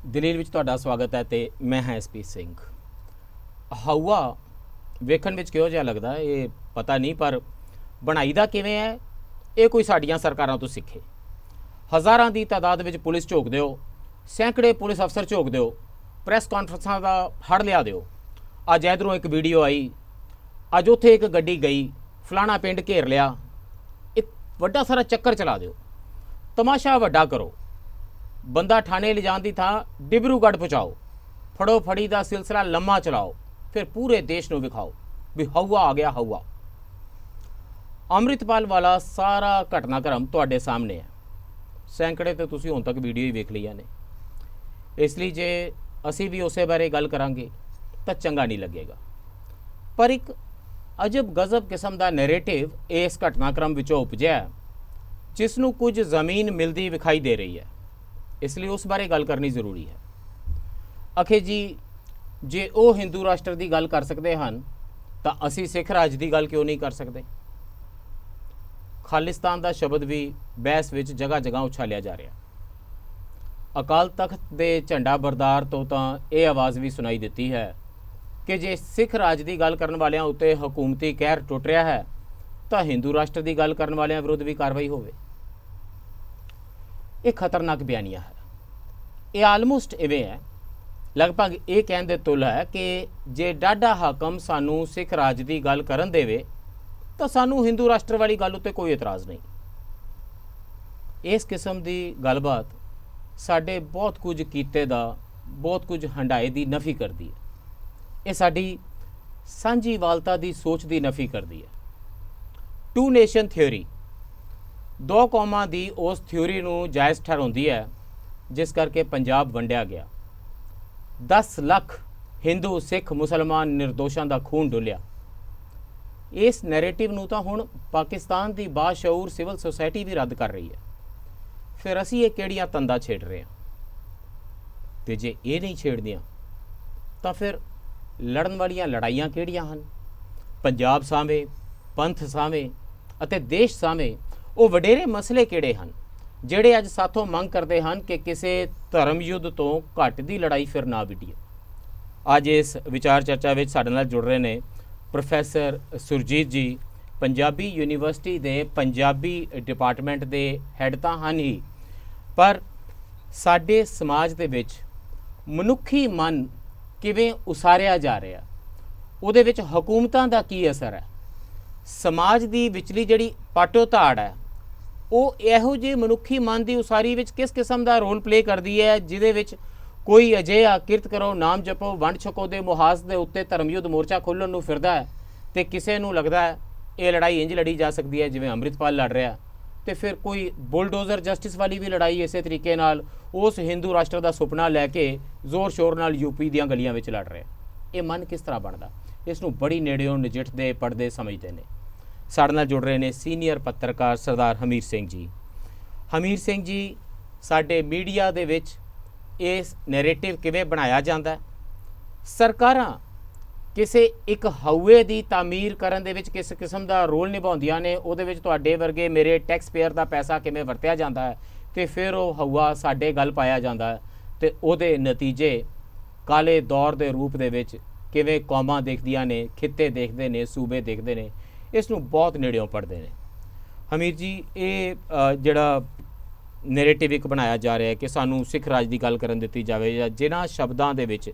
ਦਲੀਲ ਵਿੱਚ ਤੁਹਾਡਾ ਸਵਾਗਤ ਹੈ ਤੇ ਮੈਂ ਹਾਂ ਐਸਪੀ ਸਿੰਘ। ਹਊਆ ਵੇਖਣ ਵਿੱਚ ਕਿਹੋ ਜਿਹਾ ਲੱਗਦਾ ਇਹ ਪਤਾ ਨਹੀਂ, ਪਰ ਬਣਾਈ ਦਾ ਕਿਵੇਂ ਹੈ ਇਹ ਕੋਈ ਸਾਡੀਆਂ ਸਰਕਾਰਾਂ ਤੋਂ ਸਿੱਖੇ। ਹਜ਼ਾਰਾਂ ਦੀ ਤਾਦਾਦ ਵਿੱਚ ਪੁਲਿਸ ਝੋਕ ਦਿਓ, ਸੈਂਕੜੇ ਪੁਲਿਸ ਅਫਸਰ ਝੋਕ ਦਿਓ, ਪ੍ਰੈਸ ਕਾਨਫਰੰਸਾਂ ਦਾ ਹੜ ਲਿਆ ਦਿਓ। ਅੱਜ ਇੱਧਰੋਂ ਇੱਕ ਵੀਡੀਓ ਆਈ, ਅੱਜ ਉੱਥੇ ਇੱਕ ਗੱਡੀ ਗਈ, ਫਲਾਣਾ ਪਿੰਡ ਘੇਰ ਲਿਆ, ਇੱਕ ਵੱਡਾ ਸਾਰਾ ਚੱਕਰ ਚਲਾ ਦਿਓ, ਤਮਾਸ਼ਾ ਵੱਡਾ ਕਰੋ। ਬੰਦਾ ਠਾਣੇ ਲਿਜਾਣ ਦੀ ਥਾਂ ਡਿਬਰੂਗੜ੍ਹ ਪਹੁੰਚਾਓ, ਫੜੋ ਫੜੀ ਦਾ ਸਿਲਸਿਲਾ ਲੰਮਾ ਚਲਾਓ, ਫਿਰ ਪੂਰੇ ਦੇਸ਼ ਨੂੰ ਵਿਖਾਓ ਵੀ ਹਊਆ ਆ ਗਿਆ ਹਊਆ। ਅੰਮ੍ਰਿਤਪਾਲ ਵਾਲਾ ਸਾਰਾ ਘਟਨਾਕ੍ਰਮ ਤੁਹਾਡੇ ਸਾਹਮਣੇ ਹੈ। ਸੈਂਕੜੇ ਤੇ ਤੁਸੀਂ ਹੁਣ ਤੱਕ ਵੀਡੀਓ ਹੀ ਵੇਖ ਲਈਆਂ ਨੇ, ਇਸ ਲਈ ਜੇ ਅਸੀਂ ਵੀ ਉਸੇ ਬਾਰੇ ਗੱਲ ਕਰਾਂਗੇ ਤਾਂ ਚੰਗਾ ਨਹੀਂ ਲੱਗੇਗਾ। ਪਰ ਇੱਕ ਅਜਬ ਗਜ਼ਬ ਕਿਸਮ ਦਾ ਨੈਰੇਟਿਵ ਇਸ ਘਟਨਾਕ੍ਰਮ ਵਿੱਚੋਂ ਉਪਜਿਆ, ਜਿਸ ਨੂੰ ਕੁਝ ਜ਼ਮੀਨ ਮਿਲਦੀ ਵਿਖਾਈ ਦੇ ਰਹੀ ਹੈ, ਇਸ ਲਈ ਉਸ ਬਾਰੇ ਗੱਲ ਕਰਨੀ ਜ਼ਰੂਰੀ ਹੈ। ਅਖੇ ਜੀ, ਜੇ ਉਹ ਹਿੰਦੂ ਰਾਸ਼ਟਰ ਦੀ ਗੱਲ ਕਰ ਸਕਦੇ ਹਨ ਤਾਂ ਅਸੀਂ ਸਿੱਖ ਰਾਜ ਦੀ ਗੱਲ ਕਿਉਂ ਨਹੀਂ ਕਰ ਸਕਦੇ? ਖਾਲਿਸਤਾਨ ਦਾ ਸ਼ਬਦ ਵੀ ਬਹਿਸ ਵਿੱਚ ਜਗ੍ਹਾ ਜਗ੍ਹਾ ਉਛਾਲਿਆ ਜਾ ਰਿਹਾ। ਅਕਾਲ ਤਖਤ ਦੇ ਝੰਡਾ ਬਰਦਾਰ ਤੋਂ ਤਾਂ ਇਹ ਆਵਾਜ਼ ਵੀ ਸੁਣਾਈ ਦਿੱਤੀ ਹੈ ਕਿ ਜੇ ਸਿੱਖ ਰਾਜ ਦੀ ਗੱਲ ਕਰਨ ਵਾਲਿਆਂ ਉੱਤੇ ਹਕੂਮਤੀ ਕਹਿਰ ਟੁੱਟ ਰਿਹਾ ਹੈ ਤਾਂ ਹਿੰਦੂ ਰਾਸ਼ਟਰ ਦੀ ਗੱਲ ਕਰਨ ਵਾਲਿਆਂ ਵਿਰੁੱਧ ਵੀ ਕਾਰਵਾਈ ਹੋਵੇ। ਇਹ ਖਤਰਨਾਕ ਬਿਆਨੀਆ ਹੈ। ਇਹ ਆਲਮੋਸਟ ਇਵੇਂ ਹੈ, ਲਗਭਗ ਇਹ ਕਹਿਣ ਦੇ ਤੁਲ ਹੈ ਕਿ ਜੇ ਡਾਢਾ ਹਾਕਮ ਸਾਨੂੰ ਸਿੱਖ ਰਾਜ ਦੀ ਗੱਲ ਕਰਨ ਦੇਵੇ ਤਾਂ ਸਾਨੂੰ ਹਿੰਦੂ ਰਾਸ਼ਟਰ ਵਾਲੀ ਗੱਲ ਉੱਤੇ ਕੋਈ ਇਤਰਾਜ਼ ਨਹੀਂ। ਇਸ ਕਿਸਮ ਦੀ ਗੱਲਬਾਤ ਸਾਡੇ ਬਹੁਤ ਕੁਝ ਕੀਤੇ ਦਾ, ਬਹੁਤ ਕੁਝ ਹੰਡਾਏ ਦੀ ਨਫੀ ਕਰਦੀ ਹੈ। ਇਹ ਸਾਡੀ ਸਾਂਝੀਵਾਲਤਾ ਦੀ ਸੋਚ ਦੀ ਨਫੀ ਕਰਦੀ ਹੈ। ਟੂ ਨੇਸ਼ਨ ਥਿਊਰੀ, ਦੋ ਕੌਮਾਂ ਦੀ ਉਸ ਥਿਊਰੀ ਨੂੰ ਜਾਇਜ਼ ਠਹਿਰਾਉਂਦੀ ਹੈ ਜਿਸ ਕਰਕੇ ਪੰਜਾਬ ਵੰਡਿਆ ਗਿਆ। 10 ਲੱਖ ਹਿੰਦੂ, ਸਿੱਖ, ਮੁਸਲਮਾਨ ਨਿਰਦੋਸ਼ਾਂ ਦਾ ਖੂਨ ਡੁੱਲਿਆ। ਇਸ ਨੈਰੇਟਿਵ ਨੂੰ ਤਾਂ ਹੁਣ ਪਾਕਿਸਤਾਨ ਦੀ ਬਾਸ਼ਊਰ ਸਿਵਲ ਸੁਸਾਇਟੀ ਵੀ ਰੱਦ ਕਰ ਰਹੀ ਹੈ। ਫਿਰ ਅਸੀਂ ਇਹ ਕਿਹੜੀਆਂ ਤੰਦਾਂ ਛੇੜ ਰਹੇ ਹਾਂ? ਤੇ ਜੇ ਇਹ ਨਹੀਂ ਛੇੜਦੀਆਂ ਤਾਂ ਫਿਰ ਲੜਨ ਵਾਲੀਆਂ ਲੜਾਈਆਂ ਕਿਹੜੀਆਂ ਹਨ? ਪੰਜਾਬ ਸਾਹਮਣੇ, ਪੰਥ ਸਾਹਮਣੇ ਅਤੇ ਦੇਸ਼ ਸਾਹਮਣੇ ਉਹ ਵਡੇਰੇ ਮਸਲੇ ਕਿਹੜੇ ਹਨ ਜਿਹੜੇ ਅੱਜ ਸਾਥੋਂ ਮੰਗ ਕਰਦੇ ਹਨ ਕਿ ਕਿਸੇ ਧਰਮ ਯੁੱਧ ਤੋਂ ਘੱਟ ਦੀ ਲੜਾਈ ਫਿਰ ਨਾ ਵਿੱਢੀਏ। ਅੱਜ ਇਸ ਵਿਚਾਰ ਚਰਚਾ ਵਿੱਚ ਸਾਡੇ ਨਾਲ ਜੁੜ ਰਹੇ ਨੇ ਪ੍ਰੋਫੈਸਰ ਸੁਰਜੀਤ ਜੀ, ਪੰਜਾਬੀ ਯੂਨੀਵਰਸਿਟੀ ਦੇ ਪੰਜਾਬੀ ਡਿਪਾਰਟਮੈਂਟ ਦੇ ਹੈੱਡ ਤਾਂ ਹਨ ਹੀ, ਪਰ ਸਾਡੇ ਸਮਾਜ ਦੇ ਵਿੱਚ ਮਨੁੱਖੀ ਮਨ ਕਿਵੇਂ ਉਸਾਰਿਆ ਜਾ ਰਿਹਾ, ਉਹਦੇ ਵਿੱਚ ਹਕੂਮਤਾਂ ਦਾ ਕੀ ਅਸਰ ਹੈ, ਸਮਾਜ ਦੀ ਵਿਚਲੀ ਜਿਹੜੀ ਪਾਟੋ ਧਾੜ ਹੈ ਉਹ ਇਹੋ ਜਿਹੇ ਮਨੁੱਖੀ ਮਨ ਦੀ ਉਸਾਰੀ ਵਿੱਚ ਕਿਸ ਕਿਸਮ ਦਾ ਰੋਲ ਪਲੇ ਕਰਦੀ ਹੈ ਜਿਹਦੇ ਵਿੱਚ ਕੋਈ ਅਜਿਹਾ ਕਿਰਤ ਕਰੋ, ਨਾਮ ਜਪੋ, ਵੰਡ ਛਕੋ ਦੇ ਮੁਹਾਜ਼ ਦੇ ਉੱਤੇ ਧਰਮ ਯੁੱਧ ਮੋਰਚਾ ਖੋਲ੍ਹਣ ਨੂੰ ਫਿਰਦਾ ਹੈ ਤੇ ਕਿਸੇ ਨੂੰ ਲੱਗਦਾ ਹੈ ਇਹ ਲੜਾਈ ਇੰਜ ਲੜੀ ਜਾ ਸਕਦੀ ਹੈ ਜਿਵੇਂ ਅੰਮ੍ਰਿਤਪਾਲ ਲੜ ਰਿਹਾ, ਤੇ ਫਿਰ ਕੋਈ ਬੁਲਡੋਜ਼ਰ ਜਸਟਿਸ ਵਾਲੀ ਵੀ ਲੜਾਈ ਇਸੇ ਤਰੀਕੇ ਨਾਲ ਉਸ ਹਿੰਦੂ ਰਾਸ਼ਟਰ ਦਾ ਸੁਪਨਾ ਲੈ ਕੇ ਜ਼ੋਰ ਸ਼ੋਰ ਨਾਲ ਯੂਪੀ ਦੀਆਂ ਗਲੀਆਂ ਵਿੱਚ ਲੜ ਰਿਹਾ। ਇਹ ਮਨ ਕਿਸ ਤਰ੍ਹਾਂ ਬਣਦਾ? ਇਸ ਨੂੰ ਬੜੀ ਨੇੜਿਓਂ ਨਜਿੱਠਦੇ ਪੜ੍ਹਦੇ ਸਮਝਦੇ ਨੇ। ਸਾਡੇ ਨਾਲ ਜੁੜ ਰਹੇ ਨੇ ਸੀਨੀਅਰ ਪੱਤਰਕਾਰ ਸਰਦਾਰ ਹਮੀਰ ਸਿੰਘ ਜੀ। ਹਮੀਰ ਸਿੰਘ ਜੀ, ਸਾਡੇ ਮੀਡੀਆ ਦੇ ਵਿੱਚ ਇਸ ਨੈਰੇਟਿਵ ਕਿਵੇਂ ਬਣਾਇਆ ਜਾਂਦਾ? ਸਰਕਾਰਾਂ ਕਿਸੇ ਇੱਕ ਹਊਏ ਦੀ ਤਾਮੀਰ ਕਰਨ ਦੇ ਵਿੱਚ ਕਿਸ ਕਿਸਮ ਦਾ ਰੋਲ ਨਿਭਾਉਂਦੀਆਂ ਨੇ, ਉਹਦੇ ਵਿੱਚ ਤੁਹਾਡੇ ਵਰਗੇ ਮੇਰੇ ਟੈਕਸ ਪੇਅਰ ਦਾ ਪੈਸਾ ਕਿਵੇਂ ਵਰਤਿਆ ਜਾਂਦਾ ਹੈ ਤੇ ਫਿਰ ਉਹ ਹਊਆ ਸਾਡੇ ਗੱਲ ਪਾਇਆ ਜਾਂਦਾ ਹੈ ਤੇ ਉਹਦੇ ਨਤੀਜੇ ਕਾਲੇ ਦੌਰ ਦੇ ਰੂਪ ਦੇ ਵਿੱਚ ਕਿਵੇਂ ਕੌਮਾਂ ਦੇਖਦੀਆਂ ਨੇ, ਖਿੱਤੇ ਦੇਖਦੇ ਨੇ, ਸੂਬੇ ਦੇਖਦੇ ਨੇ, ਇਸ ਨੂੰ ਬਹੁਤ ਨੇੜਿਓਂ ਪੜ੍ਹਦੇ ਨੇ। ਹਮੀਰ ਜੀ, ਇਹ ਜਿਹੜਾ ਨੈਰੇਟਿਵ ਇੱਕ ਬਣਾਇਆ ਜਾ ਰਿਹਾ ਹੈ ਕਿ ਸਾਨੂੰ ਸਿੱਖ ਰਾਜ ਦੀ ਗੱਲ ਕਰਨ ਦਿੱਤੀ ਜਾਵੇ, ਜਾਂ ਜਿਨ੍ਹਾਂ ਸ਼ਬਦਾਂ ਦੇ ਵਿੱਚ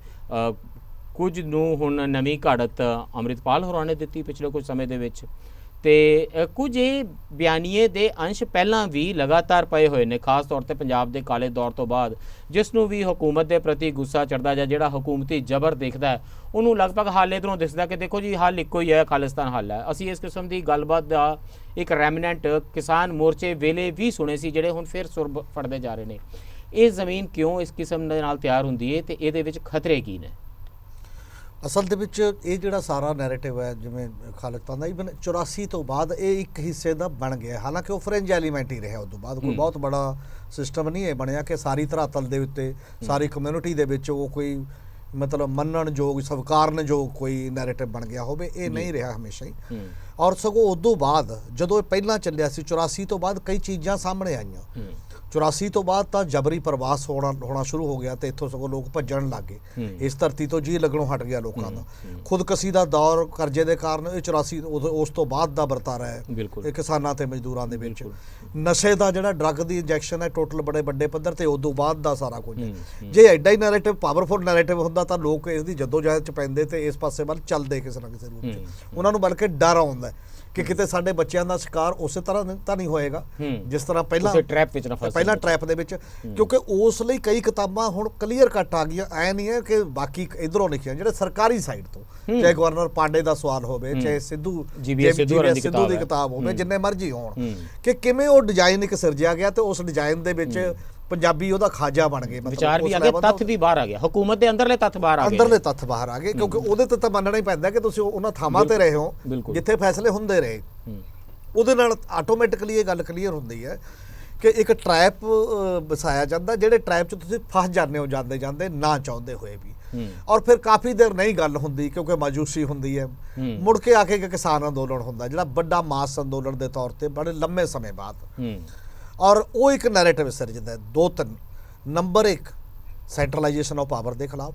ਕੁਝ ਨੂੰ ਹੁਣ ਨਵੀਂ ਘੜਤ ਅੰਮ੍ਰਿਤਪਾਲ ਹੋਰਾਂ ਨੇ ਦਿੱਤੀ ਪਿਛਲੇ ਕੁਝ ਸਮੇਂ ਦੇ ਵਿੱਚ, ਤੇ ਕੁਝ ਇਹ ਬਿਆਨੀਏ ਦੇ ਅੰਸ਼ ਪਹਿਲਾਂ ਵੀ ਲਗਾਤਾਰ ਪਏ ਹੋਏ ਨੇ, ਖਾਸ ਤੌਰ 'ਤੇ ਪੰਜਾਬ ਦੇ ਕਾਲੇ ਦੌਰ ਤੋਂ ਬਾਅਦ, ਜਿਸ ਨੂੰ ਵੀ ਹਕੂਮਤ ਦੇ ਪ੍ਰਤੀ ਗੁੱਸਾ ਚੜ੍ਹਦਾ ਜਾਂ ਜਿਹੜਾ ਹਕੂਮਤੀ ਜ਼ਬਰ ਦੇਖਦਾ ਹੈ ਉਹਨੂੰ ਲਗਭਗ ਹੱਲ ਇੱਧਰੋਂ ਦਿਸਦਾ ਕਿ ਦੇਖੋ ਜੀ ਹੱਲ ਇੱਕੋ ਹੀ ਹੈ, ਖਾਲਿਸਤਾਨ ਹੱਲ ਹੈ। ਅਸੀਂ ਇਸ ਕਿਸਮ ਦੀ ਗੱਲਬਾਤ ਦਾ ਇੱਕ ਰੈਮਨੈਂਟ ਕਿਸਾਨ ਮੋਰਚੇ ਵੇਲੇ ਵੀ ਸੁਣੇ ਸੀ, ਜਿਹੜੇ ਹੁਣ ਫਿਰ ਸੁਰ ਫੜਦੇ ਜਾ ਰਹੇ ਨੇ। ਇਹ ਜ਼ਮੀਨ ਕਿਉਂ ਇਸ ਕਿਸਮ ਦੇ ਨਾਲ ਤਿਆਰ ਹੁੰਦੀ ਹੈ ਤੇ ਇਹਦੇ ਵਿੱਚ ਖਤਰੇ ਕੀ ਨੇ? ਅਸਲ ਦੇ ਵਿੱਚ ਇਹ ਜਿਹੜਾ ਸਾਰਾ ਨੈਰੇਟਿਵ ਹੈ, ਜਿਵੇਂ ਖਾਲਿਸਤਾਨ ਦਾ, ਈਵਨ 84 ਤੋਂ ਬਾਅਦ ਇਹ ਇੱਕ ਹਿੱਸੇ ਦਾ ਬਣ ਗਿਆ। ਹਾਲਾਂਕਿ ਉਹ ਫਰਿੰਜ ਐਲੀਮੈਂਟ ਹੀ ਰਿਹਾ, ਉਸ ਤੋਂ ਬਾਅਦ ਕੋਈ ਬਹੁਤ ਬੜਾ ਸਿਸਟਮ ਨਹੀਂ ਇਹ ਬਣਿਆ ਕਿ ਸਾਰੀ ਧਰਾਤਲ ਦੇ ਉੱਤੇ, ਸਾਰੀ ਕਮਿਊਨਿਟੀ ਦੇ ਵਿੱਚ ਉਹ ਕੋਈ ਮਤਲਬ ਮੰਨਣਯੋਗ, ਸਵੀਕਾਰਨਯੋਗ ਕੋਈ ਨੈਰੇਟਿਵ ਬਣ ਗਿਆ ਹੋਵੇ। ਇਹ ਨਹੀਂ ਰਿਹਾ ਹਮੇਸ਼ਾ ਹੀ। ਔਰ ਸਗੋਂ ਉਦੋਂ ਬਾਅਦ ਜਦੋਂ ਇਹ ਪਹਿਲਾਂ ਚੱਲਿਆ ਸੀ 84 ਤੋਂ ਬਾਅਦ ਕਈ ਚੀਜ਼ਾਂ ਸਾਹਮਣੇ ਆਈਆਂ। 84 ਤੋਂ ਬਾਅਦ ਤਾਂ ਜਬਰੀ ਪ੍ਰਵਾਸ ਹੋਣਾ ਸ਼ੁਰੂ ਹੋ ਗਿਆ ਤੇ ਇੱਥੋਂ ਸਗੋਂ ਲੋਕ ਭੱਜਣ ਲੱਗ ਗਏ। ਇਸ ਧਰਤੀ ਤੋਂ ਜੀ ਲੱਗਣੋਂ ਹਟ ਗਿਆ ਲੋਕਾਂ ਦਾ। ਖੁਦਕਸ਼ੀ ਦਾ ਦੌਰ ਕਰਜ਼ੇ ਦੇ ਕਾਰਨ ਇਹ 84 ਉਸ ਤੋਂ ਬਾਅਦ ਦਾ ਵਰਤਾਰਾ ਹੈ ਇਹ ਕਿਸਾਨਾਂ ਤੇ ਮਜ਼ਦੂਰਾਂ ਦੇ ਵਿੱਚ। ਨਸ਼ੇ ਦਾ ਜਿਹੜਾ ਡਰੱਗ ਦੀ ਇੰਜੈਕਸ਼ਨ ਹੈ ਟੋਟਲ ਬੜੇ ਵੱਡੇ ਪੱਧਰ ਤੇ ਉਦੋਂ ਬਾਅਦ ਦਾ ਸਾਰਾ ਕੁਝ। ਜੇ ਐਡਾ ਹੀ ਨੈਰੇਟਿਵ ਪਾਵਰਫੁਲ ਨੈਰੇਟਿਵ ਹੁੰਦਾ ਤਾਂ ਲੋਕ ਇਸ ਦੀ ਜਦੋਜਹਿਦ ਚ ਪੈਂਦੇ ਤੇ ਇਸ ਪਾਸੇ ਵੱਲ ਚੱਲਦੇ ਕਿਸੇ ਨਾ ਕਿਸੇ ਰੂਪ ਚ। ਉਹਨਾਂ ਨੂੰ ਬਲਕਿ ਡਰ ਆਉਂਦਾ ਕਿ ਕਿਤੇ ਸਾਡੇ ਬੱਚਿਆਂ ਦਾ ਸ਼ਿਕਾਰ ਉਸੇ ਤਰ੍ਹਾਂ ਤਾਂ ਨਹੀਂ ਹੋਏਗਾ ਜਿਸ ਤਰ੍ਹਾਂ ਪਹਿਲਾਂ ਟ੍ਰੈਪ ਦੇ ਵਿੱਚ। ਕਿਉਂਕਿ ਉਸ ਲਈ ਕਈ ਕਿਤਾਬਾਂ ਹੁਣ ਕਲੀਅਰ ਕੱਟ ਆ ਗਈਆਂ। ਐ ਨਹੀਂ ਹੈ ਕਿ ਬਾਕੀ ਇਧਰੋਂ ਲਿਖੀਆਂ ਜਿਹੜੇ ਸਰਕਾਰੀ ਸਾਈਡ ਤੋਂ, ਚਾਹੇ ਗਵਰਨਰ ਪਾਂਡੇ ਦਾ ਸਵਾਲ ਹੋਵੇ, ਚਾਹੇ ਸਿੱਧੂ ਦੀ ਕਿਤਾਬ ਹੋਵੇ, ਜਿੰਨੇ ਮਰਜ਼ੀ ਹੋਣ, ਕਿ ਕਿਵੇਂ ਉਹ ਡਿਜ਼ਾਈਨ ਇੱਕ ਸਿਰਜਿਆ ਗਿਆ ਤੇ ਉਸ ਡਿਜ਼ਾਈਨ ਦੇ ਵਿੱਚ ਪੰਜਾਬੀ ਉਹਦਾ ਖਾਜਾ ਬਣ ਗਏ। ਵਿਚਾਰ ਵੀ ਆ ਗਏ, ਤੱਥ ਵੀ ਬਾਹਰ ਆ ਗਿਆ, ਹਕੂਮਤ ਦੇ ਅੰਦਰਲੇ ਤੱਥ ਬਾਹਰ ਆ ਗਏ। ਕਿਉਂਕਿ ਉਹਦੇ ਤੇ ਤਾਂ ਮੰਨਣਾ ਹੀ ਪੈਂਦਾ ਕਿ ਤੁਸੀਂ ਉਹਨਾਂ ਥਾਵਾਂ ਤੇ ਰਹੇ ਹੋ ਜਿੱਥੇ ਫੈਸਲੇ ਹੁੰਦੇ ਰਹੇ। ਉਹਦੇ ਨਾਲ ਆਟੋਮੈਟਿਕਲੀ ਇਹ ਗੱਲ ਕਲੀਅਰ ਹੁੰਦੀ ਹੈ ਕਿ ਇੱਕ ਟ੍ਰੈਪ ਵਸਾਇਆ ਜਾਂਦਾ, ਜਿਹੜੇ ਟ੍ਰੈਪ 'ਚ ਤੁਸੀਂ ਫਸ ਜਾਂਦੇ ਹੋ ਜਾਂਦੇ ਜਾਂਦੇ ਨਾ ਚਾਹੁੰਦੇ ਹੋਏ ਵੀ। ਔਰ ਫਿਰ ਕਾਫੀ ਦੇਰ ਨਹੀਂ ਗੱਲ ਹੁੰਦੀ ਕਿਉਂਕਿ ਮਾਯੂਸੀ ਹੁੰਦੀ ਹੈ। ਮੁੜ ਕੇ ਆ ਕੇ ਇੱਕ ਕਿਸਾਨ ਅੰਦੋਲਨ ਹੁੰਦਾ ਜਿਹੜਾ ਵੱਡਾ ਮਾਸ ਅੰਦੋਲਨ ਦੇ ਤੌਰ ਤੇ ਬੜੇ ਲੰਮੇ ਸਮੇਂ ਬਾਅਦ। ਔਰ ਉਹ ਇੱਕ narrative ਸਿਰਜਦਾ 2-3। Number 1 centralisation of power ਦੇ ਖਿਲਾਫ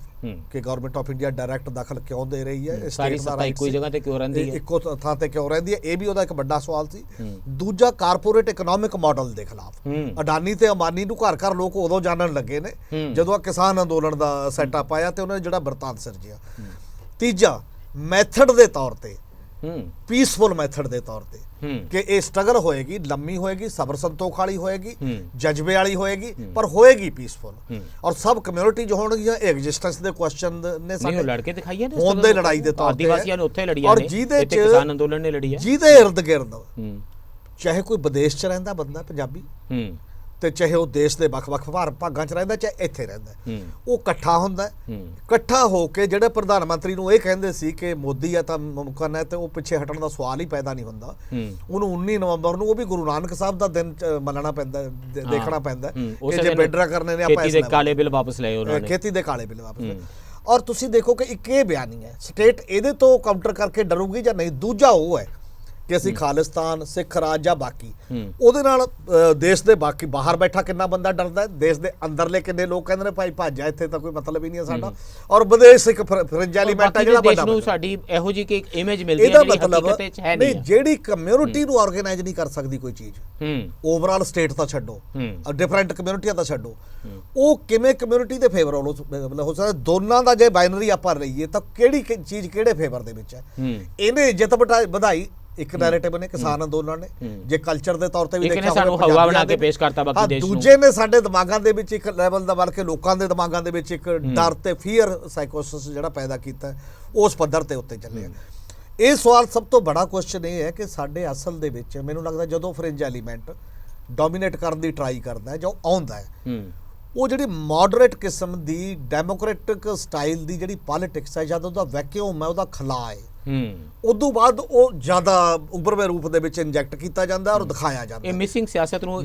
ਕਿ ਗਵਰਨਮੈਂਟ ਆਫ ਇੰਡੀਆ ਡਾਇਰੈਕਟ ਦਖਲ ਕਿਉਂ ਦੇ ਰਹੀ ਹੈ, ਸਾਰੀ ਸੱਤਾ ਇੱਕੋ ਜਗ੍ਹਾ ਤੇ ਕਿਉਂ ਰਹਿੰਦੀ ਹੈ, ਇੱਕੋ ਥਾਂ ਤੇ ਕਿਉਂ ਰਹਿੰਦੀ ਹੈ, ਇਹ ਵੀ ਉਹਦਾ ਇੱਕ ਵੱਡਾ ਸਵਾਲ ਸੀ। ਦੂਜਾ ਕਾਰਪੋਰੇਟ ਇਕਨੋਮਿਕ ਮਾਡਲ ਦੇ ਖਿਲਾਫ। ਅਡਾਨੀ ਤੇ ਅੰਬਾਨੀ ਨੂੰ ਘਰ ਘਰ ਲੋਕ ਉਦੋਂ ਜਾਣਨ ਲੱਗੇ ਨੇ ਜਦੋਂ ਕਿਸਾਨ ਅੰਦੋਲਨ ਦਾ ਸੈਟਅਪ ਆਇਆ ਤੇ ਉਹਨਾਂ ਨੇ ਜਿਹੜਾ ਵਰਤਾਂਤ ਸਿਰਜਿਆ। ਤੀਜਾ ਮੈਥਡ ਦੇ ਤੌਰ ਤੇ, ਪੀਸਫੁਲ ਮੈਥਡ ਦੇ ਤੌਰ ਤੇ ਕਿ ਇਹ ਸਟਰਗਲ ਹੋਏਗੀ, ਲੰਮੀ ਹੋਏਗੀ, ਸਬਰ ਸੰਤੋਖ ਵਾਲੀ ਹੋਏਗੀ, ਜਜ਼ਬੇ ਵਾਲੀ ਹੋਏਗੀ, ਪਰ ਹੋਏਗੀ ਪੀਸਫੁਲ। ਔਰ ਸਭ ਕਮਿਊਨਿਟੀ ਜੋ ਹੋਣਗੀਆਂ ਐਗਜ਼ਿਸਟੈਂਸ ਦੇ ਕੁਐਸਚਨ ਨੇ ਸਾਡੇ ਲੜਕੇ ਦਿਖਾਈਏ ਨੇ ਹੋਂਦ ਦੇ ਲੜਾਈ ਦੇ ਤੌਰ ਤੇ, ਆਦੀਵਾਸੀਆਂ ਨੇ ਉੱਥੇ ਲੜੀਆਂ ਨੇ, ਜਿਹਦੇ ਚ ਕਿਸਾਨ ਅੰਦੋਲਨ ਨੇ ਲੜੀ ਹੈ, ਜਿਹਦੇ ਇਰਦ ਗਿਰਦ ਚਾਹੇ ਕੋਈ ਵਿਦੇਸ਼ ਚ ਰਹਿੰਦਾ ਬੰਦਾ ਪੰਜਾਬੀ ਤੇ ਚਾਹੇ ਉਹ ਦੇਸ਼ ਦੇ ਵੱਖ-ਵੱਖ ਭਾਗਾਂ 'ਚ ਰਹਿੰਦਾ, ਚਾਹੇ ਇੱਥੇ ਰਹਿੰਦਾ, ਉਹ ਇਕੱਠਾ ਹੁੰਦਾ। ਇਕੱਠਾ ਹੋ ਕੇ ਜਿਹੜੇ ਪ੍ਰਧਾਨ ਮੰਤਰੀ ਨੂੰ ਇਹ ਕਹਿੰਦੇ ਸੀ ਕਿ ਮੋਦੀ ਹੈ ਤਾਂ ਮੁਮਕਿਨ ਹੈ ਤੇ ਉਹ ਪਿੱਛੇ ਹਟਣ ਦਾ ਸਵਾਲ ਹੀ ਪੈਦਾ ਨਹੀਂ ਹੁੰਦਾ। ਉਹਨੂੰ 19 ਨਵੰਬਰ ਨੂੰ ਉਹ ਵੀ ਗੁਰੂ ਨਾਨਕ ਸਾਹਿਬ ਦਾ ਦਿਨ ਮੰਨਣਾ ਪੈਂਦਾ, ਦੇਖਣਾ ਪੈਂਦਾ ਕਿ ਜੇ ਬੇਡਰਾ ਕਰਨੇ ਨੇ ਆਪਾਂ ਖੇਤੀ ਦੇ ਕਾਲੇ ਬਿੱਲ ਵਾਪਸ ਲਏ ਉਹਨਾਂ ਨੇ, ਖੇਤੀ ਦੇ ਕਾਲੇ ਬਿੱਲ ਵਾਪਸ ਲਏ। ਔਰ ਤੁਸੀਂ ਦੇਖੋ ਕਿ ਇੱਕ ਇਹ ਬਿਆਨੀ ਹੈ ਸਟੇਟ ਇਹਦੇ ਤੋਂ ਕਾਊਂਟਰ ਕਰਕੇ ਡਰੂਗੀ ਜਾਂ ਨਹੀਂ। ਦੂਜਾ ਉਹ ਹੈ ਕਿ ਅਸੀਂ ਖਾਲਿਸਤਾਨ, ਸਿੱਖ ਰਾਜ ਜਾਂ ਬਾਕੀ, ਉਹਦੇ ਨਾਲ ਦੇਸ਼ ਦੇ ਬਾਕੀ ਬਾਹਰ ਬੈਠਾ ਕਿੰਨਾ ਬੰਦਾ ਡਰਦਾ, ਦੇਸ਼ ਦੇ ਅੰਦਰਲੇ ਕਿੰਨੇ ਲੋਕ ਕਹਿੰਦੇ ਨੇ ਭਾਈ ਭੱਜ ਜਾ, ਇੱਥੇ ਤਾਂ ਕੋਈ ਮਤਲਬ ਹੀ ਨਹੀਂ ਹੈ ਸਾਡਾ। ਔਰ ਵਿਦੇਸ਼ ਇੱਕ ਫਰਿੰਜ ਐਲੀਮੈਂਟ ਹੈ ਜਿਹੜਾ ਦੇਸ਼ ਨੂੰ ਸਾਡੀ ਇਹੋ ਜਿਹੀ ਕਿ ਇੱਕ ਇਮੇਜ ਮਿਲਦੀ ਹੈ ਜਿਹੜੀ ਹਕੀਕਤ ਵਿੱਚ ਹੈ ਨਹੀਂ। ਜਿਹੜੀ ਕਮਿਊਨਿਟੀ ਨੂੰ ਆਰਗੇਨਾਈਜ਼ ਨਹੀਂ ਕਰ ਸਕਦੀ ਕੋਈ ਚੀਜ਼, ਓਵਰਆਲ ਸਟੇਟ ਤਾਂ ਛੱਡੋ, ਡਿਫਰੈਂਟ ਕਮਿਊਨਿਟੀਆਂ ਤਾਂ ਛੱਡੋ, ਉਹ ਕਿਵੇਂ ਕਮਿਊਨਿਟੀ ਦੇ ਫੇਵਰ ਹੋ ਸਕਦਾ। ਦੋਨਾਂ ਦਾ ਜੇ ਬਾਈਨਰੀ ਆਪਾਂ ਲਈਏ ਤਾਂ ਕਿਹੜੀ ਚੀਜ਼ ਕਿਹੜੇ ਫੇਵਰ ਦੇ ਵਿੱਚ ਹੈ। ਇਹਨੇ ਇੱਜ਼ਤ ਵਧਾਈ ਇੱਕ ਨੈਰੇਟਿਵ ਨੇ ਕਿਸਾਨ ਅੰਦੋਲਨ ਨੇ, ਜੇ ਕਲਚਰ ਦੇ ਤੌਰ ਤੇ ਵੀ ਦੇਖਿਆ ਸਾਨੂੰ ਹਵਾ ਬਣਾ ਕੇ ਪੇਸ਼ ਕਰਤਾ ਬਾਕੀ ਦੇਸ਼ ਨੂੰ। ਦੂਜੇ ਨੇ ਸਾਡੇ ਦਿਮਾਗਾਂ ਦੇ ਵਿੱਚ ਇੱਕ ਲੈਵਲ ਦਾ ਬਲਕਿ ਲੋਕਾਂ ਦੇ ਦਿਮਾਗਾਂ ਦੇ ਵਿੱਚ ਇੱਕ ਡਰ ਤੇ ਫੀਅਰ ਸਾਈਕੋਸਿਸ ਜਿਹੜਾ ਪੈਦਾ ਕੀਤਾ ਉਸ ਪੱਧਰ ਤੇ ਉੱਤੇ ਚੱਲੇ। ਇਹ ਸਵਾਲ ਸਭ ਤੋਂ ਬੜਾ ਕੁਐਸਚਨ ਇਹ ਹੈ ਕਿ ਸਾਡੇ ਅਸਲ ਦੇ ਵਿੱਚ ਮੈਨੂੰ ਲੱਗਦਾ ਜਦੋਂ ਫਰਿੰਜ ਐਲੀਮੈਂਟ ਡੋਮੀਨੇਟ ਕਰਨ ਦੀ ਟਰਾਈ ਕਰਦਾ ਜੋ ਆਉਂਦਾ ਹੈ, ਉਹ ਜਿਹੜੀ ਮੋਡਰੇਟ ਕਿਸਮ ਦੀ ਡੈਮੋਕ੍ਰੈਟਿਕ ਸਟਾਈਲ ਦੀ ਜਿਹੜੀ ਪੋਲਿਟਿਕਸ ਹੈ, ਜਦ ਉਹਦਾ ਵੈਕਿਊਮ ਹੈ, ਉਹਦਾ ਖਲਾ ਹੈ, ਉਦੋਂ ਬਾਅਦ ਉਹ ਜ਼ਿਆਦਾ ਉੱਭਰਵੇਂ ਰੂਪ ਦੇ ਵਿੱਚ ਇੰਜੈਕਟ ਕੀਤਾ ਜਾਂਦਾ ਔਰ ਦਿਖਾਇਆ ਜਾਂਦਾ। ਇਹ ਮਿਸਿੰਗ ਸਿਆਸਤ ਨੂੰ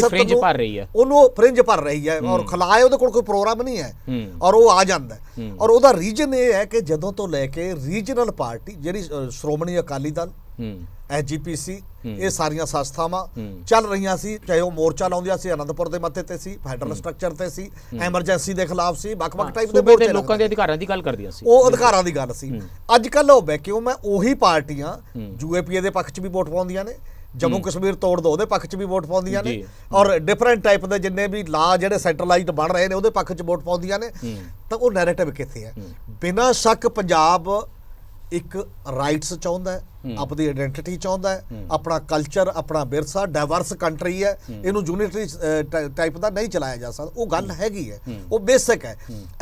ਫਰਿੰਜ ਭਰ ਰਹੀ ਹੈ, ਉਹਨੂੰ ਫਰਿੰਜ ਭਰ ਰਹੀ ਹੈ ਔਰ ਖਲਾਏ ਉਹਦੇ ਕੋਲ ਕੋਈ ਪ੍ਰੋਗਰਾਮ ਨਹੀਂ ਹੈ ਔਰ ਉਹ ਆ ਜਾਂਦਾ। ਔਰ ਉਹਦਾ ਰੀਜਨ ਇਹ ਹੈ ਕਿ ਜਦੋਂ ਤੋਂ ਲੈ ਕੇ ਰੀਜਨਲ ਪਾਰਟੀ ਜਿਹੜੀ ਸ਼੍ਰੋਮਣੀ ਅਕਾਲੀ ਦਲ, SGPC, ਇਹ ਸਾਰੀਆਂ ਸੰਸਥਾਵਾਂ ਚੱਲ ਰਹੀਆਂ ਸੀ, ਚਾਹੇ ਉਹ ਮੋਰਚਾ ਲਾਉਂਦੀਆਂ ਸੀ ਅਨੰਦਪੁਰ ਦੇ ਮੱਥੇ ਤੇ ਸੀ, ਫੈਡਰਲ ਸਟਰਕਚਰ ਤੇ ਸੀ, ਐਮਰਜੈਂਸੀ ਦੇ ਖਿਲਾਫ ਸੀ, ਵੱਖ-ਵੱਖ ਟਾਈਪ ਦੇ ਮੋਰਚੇ, ਲੋਕਾਂ ਦੇ ਅਧਿਕਾਰਾਂ ਦੀ ਗੱਲ ਕਰਦੀਆਂ ਸੀ, ਉਹ ਅਧਿਕਾਰਾਂ ਦੀ ਗੱਲ ਸੀ। ਅੱਜ ਕੱਲ ਉਹ ਵੈਕਿਊਮ ਹੈ, ਉਹੀ ਪਾਰਟੀਆਂ UAPA ਦੇ ਪੱਖ 'ਚ ਵੀ ਵੋਟ ਪਾਉਂਦੀਆਂ ਨੇ, ਜੰਮੂ ਕਸ਼ਮੀਰ ਤੋੜ ਦੋ ਉਹਦੇ ਪੱਖ 'ਚ ਵੀ ਵੋਟ ਪਾਉਂਦੀਆਂ ਨੇ, ਔਰ ਡਿਫਰੈਂਟ ਟਾਈਪ ਦੇ ਜਿੰਨੇ ਵੀ ਲਾ ਜਿਹੜੇ ਸੈਂਟਰਲਾਈਜ਼ਡ ਬਣ ਰਹੇ ਨੇ ਉਹਦੇ ਪੱਖ 'ਚ ਵੋਟ ਪਾਉਂਦੀਆਂ ਨੇ। ਤਾਂ ਉਹ ਨੈਰੇਟਿਵ ਕਿੱਥੇ ਹੈ? ਬਿਨਾਂ ਸ਼ੱਕ ਪੰਜਾਬ ਇੱਕ ਰਾਈਟਸ ਚਾਹੁੰਦਾ ਹੈ, ਆਪਣੀ ਆਇਡੈਂਟੀਟੀ ਚਾਹੁੰਦਾ ਹੈ, ਆਪਣਾ ਕਲਚਰ, ਆਪਣਾ ਵਿਰਸਾ, ਡਾਇਵਰਸ ਕੰਟਰੀ ਹੈ, ਇਹਨੂੰ ਯੂਨਿਟਰੀ ਟਾਈਪ ਦਾ ਨਹੀਂ ਚਲਾਇਆ ਜਾ ਸਕਦਾ। ਉਹ ਗੱਲ ਹੈਗੀ ਹੈ, ਉਹ ਬੇਸਿਕ ਹੈ।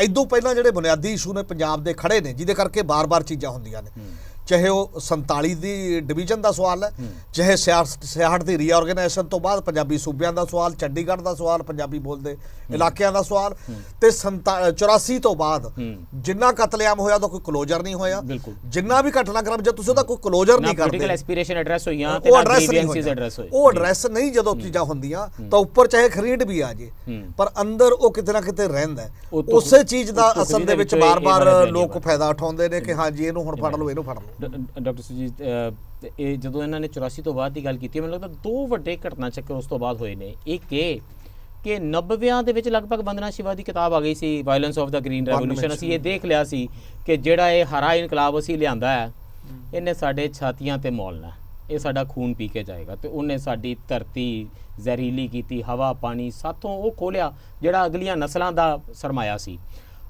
ਇਦੋਂ ਪਹਿਲਾਂ ਜਿਹੜੇ ਬੁਨਿਆਦੀ ਇਸ਼ੂ ਨੇ ਪੰਜਾਬ ਦੇ ਖੜੇ ਨੇ ਜਿਹਦੇ ਕਰਕੇ ਬਾਰ-ਬਾਰ ਚੀਜ਼ਾਂ ਹੁੰਦੀਆਂ ਨੇ, ਚਾਹੇ ਉਹ 47 ਦੀ ਡਿਵੀਜ਼ਨ ਦਾ ਸਵਾਲ ਹੈ, ਚਾਹੇ 66 ਦੀ ਰੀਆਰਗੇਨਾਈਜੇਸ਼ਨ ਤੋਂ ਬਾਅਦ ਪੰਜਾਬੀ ਸੂਬਿਆਂ ਦਾ ਸਵਾਲ, ਚੰਡੀਗੜ੍ਹ ਦਾ ਸਵਾਲ, ਪੰਜਾਬੀ ਬੋਲਦੇ ਇਲਾਕਿਆਂ ਦਾ ਸਵਾਲ, ਤੇ 84 ਤੋਂ ਬਾਅਦ ਜਿੰਨਾ ਕਤਲੇਆਮ ਹੋਇਆ ਉਹਦਾ ਕੋਈ ਕਲੋਜ਼ਰ ਨਹੀਂ ਹੋਇਆ। ਜਿੰਨਾ ਵੀ ਘਟਨਾਕ੍ਰਮ ਜੇ ਤੁਸੀਂ ਉਹਦਾ ਕੋਈ ਕਲੋਜ਼ਰ ਨਹੀਂ ਕਰਦੇ, ਪੋਲੀਟੀਕਲ ਐਸਪੀਰੇਸ਼ਨ ਐਡਰੈਸ ਹੋਈਆਂ ਤੇ ਗ੍ਰੀਵੈਂਸਿਸ ਐਡਰੈਸ ਹੋਏ, ਉਹ ਐਡਰੈਸ ਨਹੀਂ ਜਦੋਂ ਚੀਜ਼ਾਂ ਹੁੰਦੀਆਂ ਤਾਂ ਉੱਪਰ ਚਾਹੇ ਖਰੀਦ ਵੀ ਆ ਜੇ ਪਰ ਅੰਦਰ ਉਹ ਕਿਤੇ ਨਾ ਕਿਤੇ ਰਹਿੰਦਾ। ਉਸੇ ਚੀਜ਼ ਦਾ ਅਸਲ ਦੇ ਵਿੱਚ ਬਾਰ-ਬਾਰ ਲੋਕ ਫਾਇਦਾ ਉਠਾਉਂਦੇ ਨੇ ਕਿ ਹਾਂਜੀ ਇਹਨੂੰ ਹੁਣ ਫੜ ਲਓ, ਇਹਨੂੰ ਫੜ ਲਓ। ਡਾਕਟਰ ਸੁਰਜੀਤ, ਇਹ ਜਦੋਂ ਇਹਨਾਂ ਨੇ 84 ਤੋਂ ਬਾਅਦ ਦੀ ਗੱਲ ਕੀਤੀ, ਮੈਨੂੰ ਲੱਗਦਾ ਦੋ ਵੱਡੇ ਘਟਨਾ ਚੱਕਰ ਉਸ ਤੋਂ ਬਾਅਦ ਹੋਏ ਨੇ। ਇੱਕ ਇਹ ਕਿ 90ਵਿਆਂ ਦੇ ਵਿੱਚ ਲਗਭਗ ਬੰਦਨਾ ਸ਼ਿਵਾ ਦੀ ਕਿਤਾਬ ਆ ਗਈ ਸੀ, violence of the green revolution. ਅਸੀਂ ਇਹ ਦੇਖ ਲਿਆ ਸੀ ਕਿ ਜਿਹੜਾ ਇਹ ਹਰਾ ਇਨਕਲਾਬ ਅਸੀਂ ਲਿਆਂਦਾ ਹੈ, ਇਹਨੇ ਸਾਡੇ ਛਾਤੀਆਂ ਤੇ ਮੌਲਣਾ, ਇਹ ਸਾਡਾ ਖੂਨ ਪੀ ਕੇ ਜਾਏਗਾ, ਤੇ ਉਹਨੇ ਸਾਡੀ ਧਰਤੀ ਜ਼ਹਿਰੀਲੀ ਕੀਤੀ, ਹਵਾ ਪਾਣੀ ਸਾਥੋਂ ਉਹ ਖੋਲਿਆ ਜਿਹੜਾ ਅਗਲੀਆਂ ਨਸਲਾਂ ਦਾ ਸਰਮਾਇਆ ਸੀ।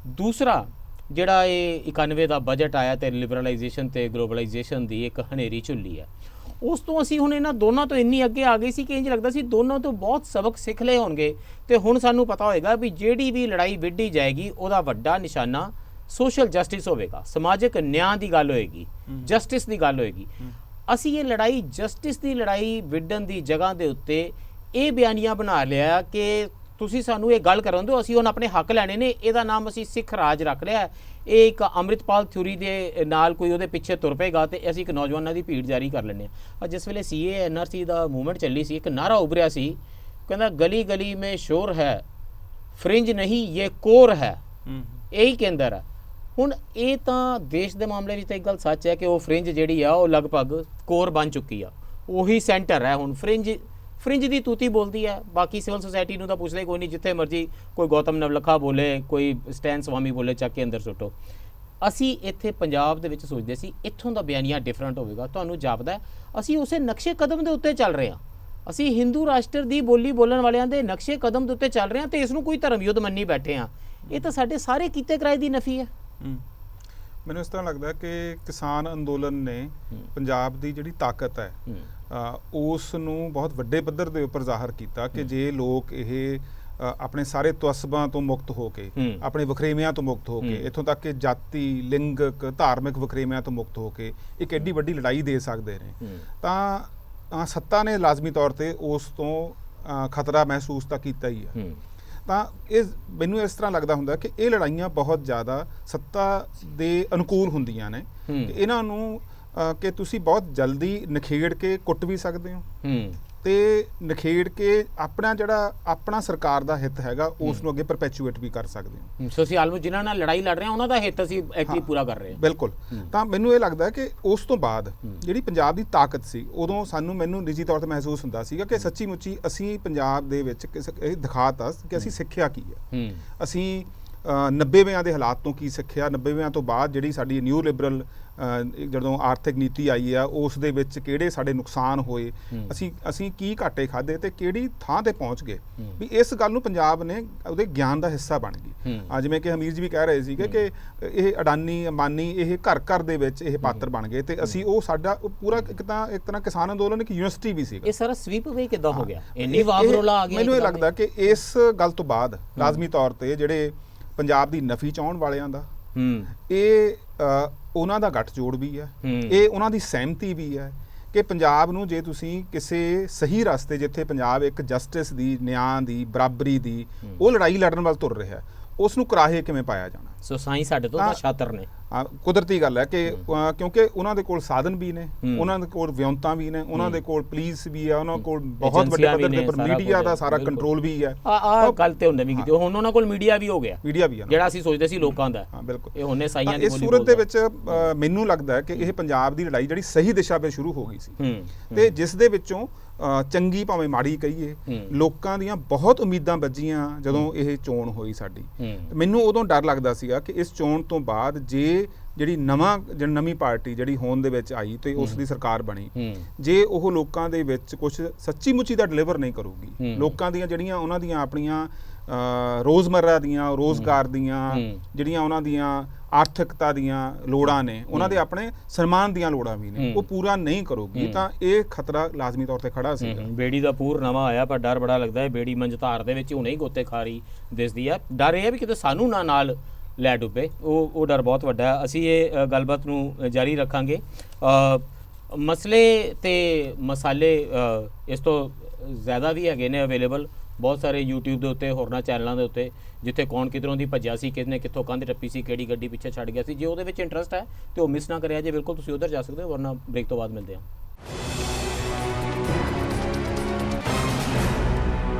ਦੂਸਰਾ ਜਿਹੜਾ ਇਹ 91 ਦਾ ਬਜਟ ਆਇਆ ਤੇ ਲਿਬਰਲਾਈਜੇਸ਼ਨ ਤੇ ਗਲੋਬਲਾਈਜੇਸ਼ਨ ਦੀ ਇੱਕ ਹਨੇਰੀ ਝੁੱਲੀ ਹੈ, ਉਸ ਤੋਂ ਅਸੀਂ ਹੁਣ ਇਹਨਾਂ ਦੋਨਾਂ ਤੋਂ ਇੰਨੀ ਅੱਗੇ ਆ ਗਏ ਸੀ ਕਿ ਇੰਝ ਲੱਗਦਾ ਸੀ ਦੋਨੋਂ ਤੋਂ ਬਹੁਤ ਸਬਕ ਸਿੱਖ ਲਏ ਹੋਣਗੇ, ਤੇ ਹੁਣ ਸਾਨੂੰ ਪਤਾ ਹੋਏਗਾ ਵੀ ਜਿਹੜੀ ਵੀ ਲੜਾਈ ਵਿੱਢੀ ਜਾਏਗੀ ਉਹਦਾ ਵੱਡਾ ਨਿਸ਼ਾਨਾ ਸੋਸ਼ਲ ਜਸਟਿਸ ਹੋਵੇਗਾ, ਸਮਾਜਿਕ ਨਿਆਂ ਦੀ ਗੱਲ ਹੋਏਗੀ, ਜਸਟਿਸ ਦੀ ਗੱਲ ਹੋਏਗੀ। ਅਸੀਂ ਇਹ ਲੜਾਈ ਜਸਟਿਸ ਦੀ ਲੜਾਈ ਵਿੱਢਣ ਦੀ ਜਗ੍ਹਾ ਦੇ ਉੱਤੇ ਇਹ ਬਿਆਨੀਆਂ ਬਣਾ ਲਿਆ ਕਿ ਤੁਸੀਂ ਸਾਨੂੰ ਇਹ ਗੱਲ ਕਰਨ ਦਿਓ, ਅਸੀਂ ਹੁਣ ਆਪਣੇ ਹੱਕ ਲੈਣੇ ਨੇ, ਇਹਦਾ ਨਾਮ ਅਸੀਂ ਸਿੱਖ ਰਾਜ ਰੱਖ ਲਿਆ। ਇਹ ਇੱਕ ਅੰਮ੍ਰਿਤਪਾਲ ਥਿਊਰੀ ਦੇ ਨਾਲ ਕੋਈ ਉਹਦੇ ਪਿੱਛੇ ਤੁਰ ਪਏਗਾ ਤੇ ਅਸੀਂ ਇੱਕ ਨੌਜਵਾਨਾਂ ਦੀ ਭੀੜ ਜਾਰੀ ਕਰ ਲੈਂਦੇ ਹਾਂ। ਜਿਸ ਵੇਲੇ CA NRC ਦਾ ਮੂਵਮੈਂਟ ਚੱਲੀ ਸੀ, ਇੱਕ ਨਾਰਾ ਉਭਰਿਆ ਸੀ, ਕਹਿੰਦਾ ਗਲੀ ਗਲੀ ਮੇਂ ਸ਼ੋਰ ਹੈ, ਫਰਿੰਜ ਨਹੀਂ ਇਹ ਕੋਰ ਹੈ, ਇਹੀ ਕੇਂਦਰ ਹੈ। ਹੁਣ ਇਹ ਤਾਂ ਦੇਸ਼ ਦੇ ਮਾਮਲੇ ਵਿੱਚ ਤਾਂ ਇੱਕ ਗੱਲ ਸੱਚ ਹੈ ਕਿ ਉਹ ਫਰਿੰਜ ਜਿਹੜੀ ਆ ਉਹ ਲਗਭਗ ਕੋਰ ਬਣ ਚੁੱਕੀ ਆ, ਉਹੀ ਸੈਂਟਰ ਹੈ। ਹੁਣ ਫਰਿੰਜ ਦੀ ਤੂਤੀ ਬੋਲਦੀ ਹੈ, ਬਾਕੀ ਸਿਵਲ ਸੁਸਾਇਟੀ ਨੂੰ ਤਾਂ ਪੁੱਛਦੇ ਕੋਈ ਨਹੀਂ, ਜਿੱਥੇ ਮਰਜੀ ਕੋਈ ਗੌਤਮ ਨਵਲਖਾ ਬੋਲੇ, ਕੋਈ ਸਟੈਨ ਸਵਾਮੀ ਬੋਲੇ, ਚੱਕ ਕੇ ਅੰਦਰ ਸੁੱਟੋ। ਅਸੀਂ ਇੱਥੇ ਪੰਜਾਬ ਦੇ ਵਿੱਚ ਸੋਚਦੇ ਸੀ ਇੱਥੋਂ ਦਾ ਬਿਆਨੀਆ ਡਿਫਰੈਂਟ ਹੋਵੇਗਾ। ਤੁਹਾਨੂੰ ਜਾਪਦਾ ਅਸੀਂ ਉਸੇ ਨਕਸ਼ੇ ਕਦਮ ਦੇ ਉੱਤੇ ਚੱਲ ਰਹੇ ਹਾਂ, ਅਸੀਂ ਹਿੰਦੂ ਰਾਸ਼ਟਰ ਦੀ ਬੋਲੀ ਬੋਲਣ ਵਾਲਿਆਂ ਦੇ ਨਕਸ਼ੇ ਕਦਮ ਦੇ ਉੱਤੇ ਚੱਲ ਰਹੇ ਹਾਂ ਤੇ ਇਸ ਨੂੰ ਕੋਈ ਧਰਮ ਯੁੱਧ ਮੰਨੀ ਬੈਠੇ ਹਾਂ। ਇਹ ਤਾਂ ਸਾਡੇ ਸਾਰੇ ਕੀਤੇ ਕਰਾਏ ਦੀ ਨਫੀ ਹੈ। ਮੈਨੂੰ ਇਸ ਤਰ੍ਹਾਂ ਲੱਗਦਾ ਕਿ ਕਿਸਾਨ ਅੰਦੋਲਨ ਨੇ ਪੰਜਾਬ ਦੀ ਜਿਹੜੀ ਤਾਕਤ ਹੈ ਉਸ ਨੂੰ ਬਹੁਤ ਵੱਡੇ ਪੱਧਰ ਦੇ ਉੱਪਰ ਜ਼ਾਹਰ ਕੀਤਾ ਕਿ ਜੇ ਲੋਕ ਇਹ ਆਪਣੇ ਸਾਰੇ ਤਵੱਸਬਾਂ ਤੋਂ ਮੁਕਤ ਹੋ ਕੇ, ਆਪਣੇ ਵਖਰੇਵਿਆਂ ਤੋਂ ਮੁਕਤ ਹੋ ਕੇ, ਇੱਥੋਂ ਤੱਕ ਕਿ ਜਾਤੀ, ਲਿੰਗਕ, ਧਾਰਮਿਕ ਵਖਰੇਵਿਆਂ ਤੋਂ ਮੁਕਤ ਹੋ ਕੇ ਇੱਕ ਐਡੀ ਵੱਡੀ ਲੜਾਈ ਦੇ ਸਕਦੇ ਨੇ, ਤਾਂ ਸੱਤਾ ਨੇ ਲਾਜ਼ਮੀ ਤੌਰ ਤੇ ਉਸ ਤੋਂ ਖਤਰਾ ਮਹਿਸੂਸ ਤਾਂ ਕੀਤਾ ਹੀ ਹੈ। ਤਾਂ ਇਹ ਮੈਨੂੰ ਇਸ ਤਰ੍ਹਾਂ ਲੱਗਦਾ ਹੁੰਦਾ ਕਿ ਇਹ ਲੜਾਈਆਂ ਬਹੁਤ ਜ਼ਿਆਦਾ ਸੱਤਾ ਦੇ ਅਨੁਕੂਲ ਹੁੰਦੀਆਂ ਨੇ। ਇਹਨਾਂ ਨੂੰ ਕਿ ਤੁਸੀਂ ਬਹੁਤ ਜਲਦੀ ਨਿਖੇੜ ਕੇ ਕੁੱਟ ਵੀ ਸਕਦੇ ਹੋ ਤੇ ਨਿਖੇੜ ਕੇ ਆਪਣਾ ਸਰਕਾਰ ਦਾ ਹਿੱਤ ਹੈਗਾ ਉਸ ਨੂੰ ਅੱਗੇ ਪਰਪੈਚੁਏਟ ਵੀ ਕਰ ਸਕਦੇ ਹੋ। ਸੋ ਅਸੀਂ ਆਲਮੋਸਟ ਜਿਨ੍ਹਾਂ ਨਾਲ ਲੜਾਈ ਲੜ ਰਹੇ ਹਾਂ ਉਹਨਾਂ ਦਾ ਹਿੱਤ ਅਸੀਂ ਐਕਚੁਅਲੀ ਪੂਰਾ ਕਰ ਰਹੇ ਹਾਂ। ਬਿਲਕੁਲ। ਤਾਂ ਮੈਨੂੰ ਇਹ ਲੱਗਦਾ ਕਿ ਉਸ ਤੋਂ ਬਾਅਦ ਜਿਹੜੀ ਪੰਜਾਬ ਦੀ ਤਾਕਤ ਸੀ, ਉਦੋਂ ਮੈਨੂੰ ਨਿੱਜੀ ਤੌਰ ਤੇ ਮਹਿਸੂਸ ਹੁੰਦਾ ਸੀਗਾ ਕਿ ਸੱਚੀ ਮੁੱਚੀ ਅਸੀਂ ਪੰਜਾਬ ਦੇ ਵਿੱਚ ਇਹ ਦਿਖਾਤਾ ਕਿ ਅਸੀਂ ਸਿੱਖਿਆ ਕੀ ਹੈ। ਅਸੀਂ 90ਵਿਆਂ ਦੇ ਹਾਲਾਤ ਤੋਂ ਕੀ ਸਿੱਖਿਆ, 90ਵਿਆਂ ਤੋਂ ਬਾਅਦ ਜਿਹੜੀ ਸਾਡੀ ਨਿਊ ਲਿਬਰਲ ਜਦੋਂ ਆਰਥਿਕ ਨੀਤੀ ਆਈ ਆ ਉਸ ਦੇ ਵਿੱਚ ਕਿਹੜੇ ਸਾਡੇ ਨੁਕਸਾਨ ਹੋਏ, ਅਸੀਂ ਕੀ ਘਾਟੇ ਖਾਦੇ ਤੇ ਕਿਹੜੀ ਥਾਂ ਤੇ ਪਹੁੰਚ ਗਏ, ਵੀ ਇਸ ਗੱਲ ਨੂੰ ਪੰਜਾਬ ਨੇ ਉਹਦੇ ਗਿਆਨ ਦਾ ਹਿੱਸਾ ਬਣ ਗਈ। ਜਿਵੇਂ ਕਿ ਹਮੀਰ ਜੀ ਵੀ ਕਹਿ ਰਹੇ ਸੀਗੇ ਕਿ ਇਹ ਅਡਾਨੀ ਅੰਬਾਨੀ ਇਹ ਘਰ ਘਰ ਦੇ ਵਿੱਚ ਇਹ ਪਾਤਰ ਬਣ ਗਏ ਤੇ ਅਸੀਂ ਉਹ ਸਾਡਾ ਪੂਰਾ ਇੱਕ ਤਰ੍ਹਾਂ ਕਿਸਾਨ ਅੰਦੋਲਨ ਇੱਕ ਯੂਨੀਵਰਸਿਟੀ ਵੀ ਸੀ। ਇਹ ਸਾਰਾ ਸਵੀਪ ਵੇ ਕਿੱਦਾਂ ਹੋ ਗਿਆ, ਇੰਨੀ ਵਾਵਰੋਲਾ ਆ ਗਈ। ਮੈਨੂੰ ਇਹ ਲੱਗਦਾ ਕਿ ਇਸ ਗੱਲ ਤੋਂ ਬਾਅਦ ਲਾਜ਼ਮੀ ਤੌਰ ਤੇ ਜਿਹੜੇ ਪੰਜਾਬ ਦੀ ਨਫੀ ਚਾਹੁਣ ਵਾਲਿਆਂ ਦਾ ਇਹ ਉਹਨਾਂ ਦਾ ਗੱਠਜੋੜ ਵੀ ਹੈ, ਇਹ ਉਹਨਾਂ ਦੀ ਸਹਿਮਤੀ ਵੀ ਹੈ ਕਿ ਪੰਜਾਬ ਨੂੰ ਜੇ ਤੁਸੀਂ ਕਿਸੇ ਸਹੀ ਰਸਤੇ, ਜਿੱਥੇ ਪੰਜਾਬ ਇੱਕ ਜਸਟਿਸ ਦੀ, ਨਿਆਂ ਦੀ, ਬਰਾਬਰੀ ਦੀ ਉਹ ਲੜਾਈ ਲੜਨ ਵੱਲ ਤੁਰ ਰਿਹਾ, ਉਸ ਨੂੰ ਕਰਾਹੇ ਕਿਵੇਂ ਪਾਇਆ ਜਾਣਾ। ਸੋ ਸਾਈਂ ਸਾਡੇ ਤੋਂ ਤਾਂ ਛਾਤਰ ਨੇ। ਕੁਦਰਤੀ ਗੱਲ ਹੈ ਕਿ ਕਿਉਂਕਿ ਉਹਨਾਂ ਦੇ ਕੋਲ ਸਾਧਨ ਵੀ ਨੇ, ਉਹਨਾਂ ਦੇ ਕੋਲ ਵਿਉਂਤਾਂ ਵੀ ਨੇ, ਉਹਨਾਂ ਦੇ ਕੋਲ ਪੁਲਿਸ ਵੀ ਹੈ, ਉਹਨਾਂ ਕੋਲ ਬਹੁਤ ਵੱਡੇ ਪੱਧਰ ਦੇ ਉੱਪਰ ਮੀਡੀਆ ਦਾ ਸਾਰਾ ਕੰਟਰੋਲ ਵੀ ਹੈ। ਆਹ ਗੱਲ ਤੇ ਹੁੰਦੇ ਵੀ ਕੀਤੀ, ਹੁਣ ਉਹਨਾਂ ਕੋਲ ਮੀਡੀਆ ਵੀ ਹੋ ਗਿਆ, ਮੀਡੀਆ ਵੀ ਹੈ ਜਿਹੜਾ ਅਸੀਂ ਸੋਚਦੇ ਸੀ ਲੋਕਾਂ ਦਾ। ਹਾਂ ਬਿਲਕੁਲ। ਇਹ ਉਹਨੇ ਸਾਈਆਂ ਦੀ ਇਸ ਸੂਰਤ ਦੇ ਵਿੱਚ ਮੈਨੂੰ ਲੱਗਦਾ ਕਿ ਇਹ ਪੰਜਾਬ ਦੀ ਲੜਾਈ ਜਿਹੜੀ ਸਹੀ ਦਿਸ਼ਾ 'ਤੇ ਸ਼ੁਰੂ ਹੋ ਗਈ ਸੀ ਤੇ ਜਿਸ ਦੇ ਵਿੱਚੋਂ ਚੰਗੀ ਭਾਵੇਂ ਮਾੜੀ ਕਹੀਏ, ਲੋਕਾਂ ਦੀਆਂ ਬਹੁਤ ਉਮੀਦਾਂ ਵੱਜੀਆਂ ਜਦੋਂ ਇਹ ਚੋਣ ਹੋਈ ਸਾਡੀ। ਮੈਨੂੰ ਉਦੋਂ ਡਰ ਲੱਗਦਾ ਸੀਗਾ ਕਿ ਇਸ ਚੋਣ ਤੋਂ ਬਾਅਦ ਜੇ ਜਿਹੜੀ ਨਵੀਂ ਪਾਰਟੀ ਜਿਹੜੀ ਹੋਂਦ ਦੇ ਵਿੱਚ ਆਈ ਤੇ ਉਸ ਦੀ ਸਰਕਾਰ ਬਣੀ, ਜੇ ਉਹ ਲੋਕਾਂ ਦੇ ਵਿੱਚ ਕੁਝ ਸੱਚੀ ਮੁੱਚੀ ਦਾ ਡਿਲੀਵਰ ਨਹੀਂ ਕਰੂਗੀ, ਲੋਕਾਂ ਦੀਆਂ ਜਿਹੜੀਆਂ ਉਹਨਾਂ ਦੀਆਂ ਆਪਣੀਆਂ ਰੋਜ਼ਮर्रा ਦੀਆਂ ਰੋਜ਼ਗਾਰ ਦੀਆਂ ਜਿਹੜੀਆਂ ਉਹਨਾਂ ਦੀਆਂ ਆਰਥਿਕਤਾ ਦੀਆਂ ਲੋੜਾਂ ਨੇ, ਉਹਨਾਂ ਦੇ ਆਪਣੇ ਸਨਮਾਨ ਦੀਆਂ ਲੋੜਾਂ ਵੀ ਨੇ, ਉਹ ਪੂਰਾ ਨਹੀਂ ਕਰੂਗੀ, ਤਾਂ ਇਹ ਖਤਰਾ ਲਾਜ਼ਮੀ ਤੌਰ ਤੇ ਖੜਾ ਸੀ। ਬੇੜੀ ਦਾ ਪੂਰ ਨਵਾਂ ਆਇਆ, ਪਰ ਡਰ ਬੜਾ ਲੱਗਦਾ ਹੈ। ਬੇੜੀ ਮੰਝਧਾਰ ਦੇ ਵਿੱਚ ਹੁਣੇ ਹੀ ਗੋਤੇ ਖਾ ਰਹੀ ਦਿਸਦੀ ਹੈ। ਡਰ ਇਹ ਹੈ ਵੀ ਕਿਤੇ ਸਾਨੂੰ ਨਾਲ ਲੈ ਡੁੱਬੇ, ਉਹ ਡਰ ਬਹੁਤ ਵੱਡਾ ਹੈ। ਅਸੀਂ ਇਹ ਗੱਲਬਾਤ ਨੂੰ ਜਾਰੀ ਰੱਖਾਂਗੇ। ਮਸਲੇ ਤੇ ਮਸਾਲੇ ਇਸ ਤੋਂ ਜ਼ਿਆਦਾ ਵੀ ਹੈਗੇ ਨੇ ਅਵੇਲੇਬਲ ਬਹੁਤ ਸਾਰੇ YouTube ਦੇ ਉੱਤੇ, ਹੋਰਨਾਂ ਚੈਨਲਾਂ ਦੇ ਉੱਤੇ, ਜਿੱਥੇ ਕੌਣ ਕਿਧਰੋਂ ਦੀ ਭੱਜਿਆ ਸੀ, ਕਿਸਨੇ ਕਿੱਥੋਂ ਕੰਧ ਟੱਪੀ ਸੀ, ਕਿਹੜੀ ਗੱਡੀ ਪਿੱਛੇ ਛੱਡ ਗਿਆ ਸੀ। ਜੇ ਉਹਦੇ ਵਿੱਚ ਇੰਟਰਸਟ ਹੈ ਤੇ ਉਹ ਮਿਸ ਨਾ ਕਰਿਆ ਜੇ, ਬਿਲਕੁਲ ਤੁਸੀਂ ਉੱਧਰ ਜਾ ਸਕਦੇ ਹੋ। ਵਰਨਾ ਬ੍ਰੇਕ ਤੋਂ ਬਾਅਦ ਮਿਲਦੇ ਹਾਂ।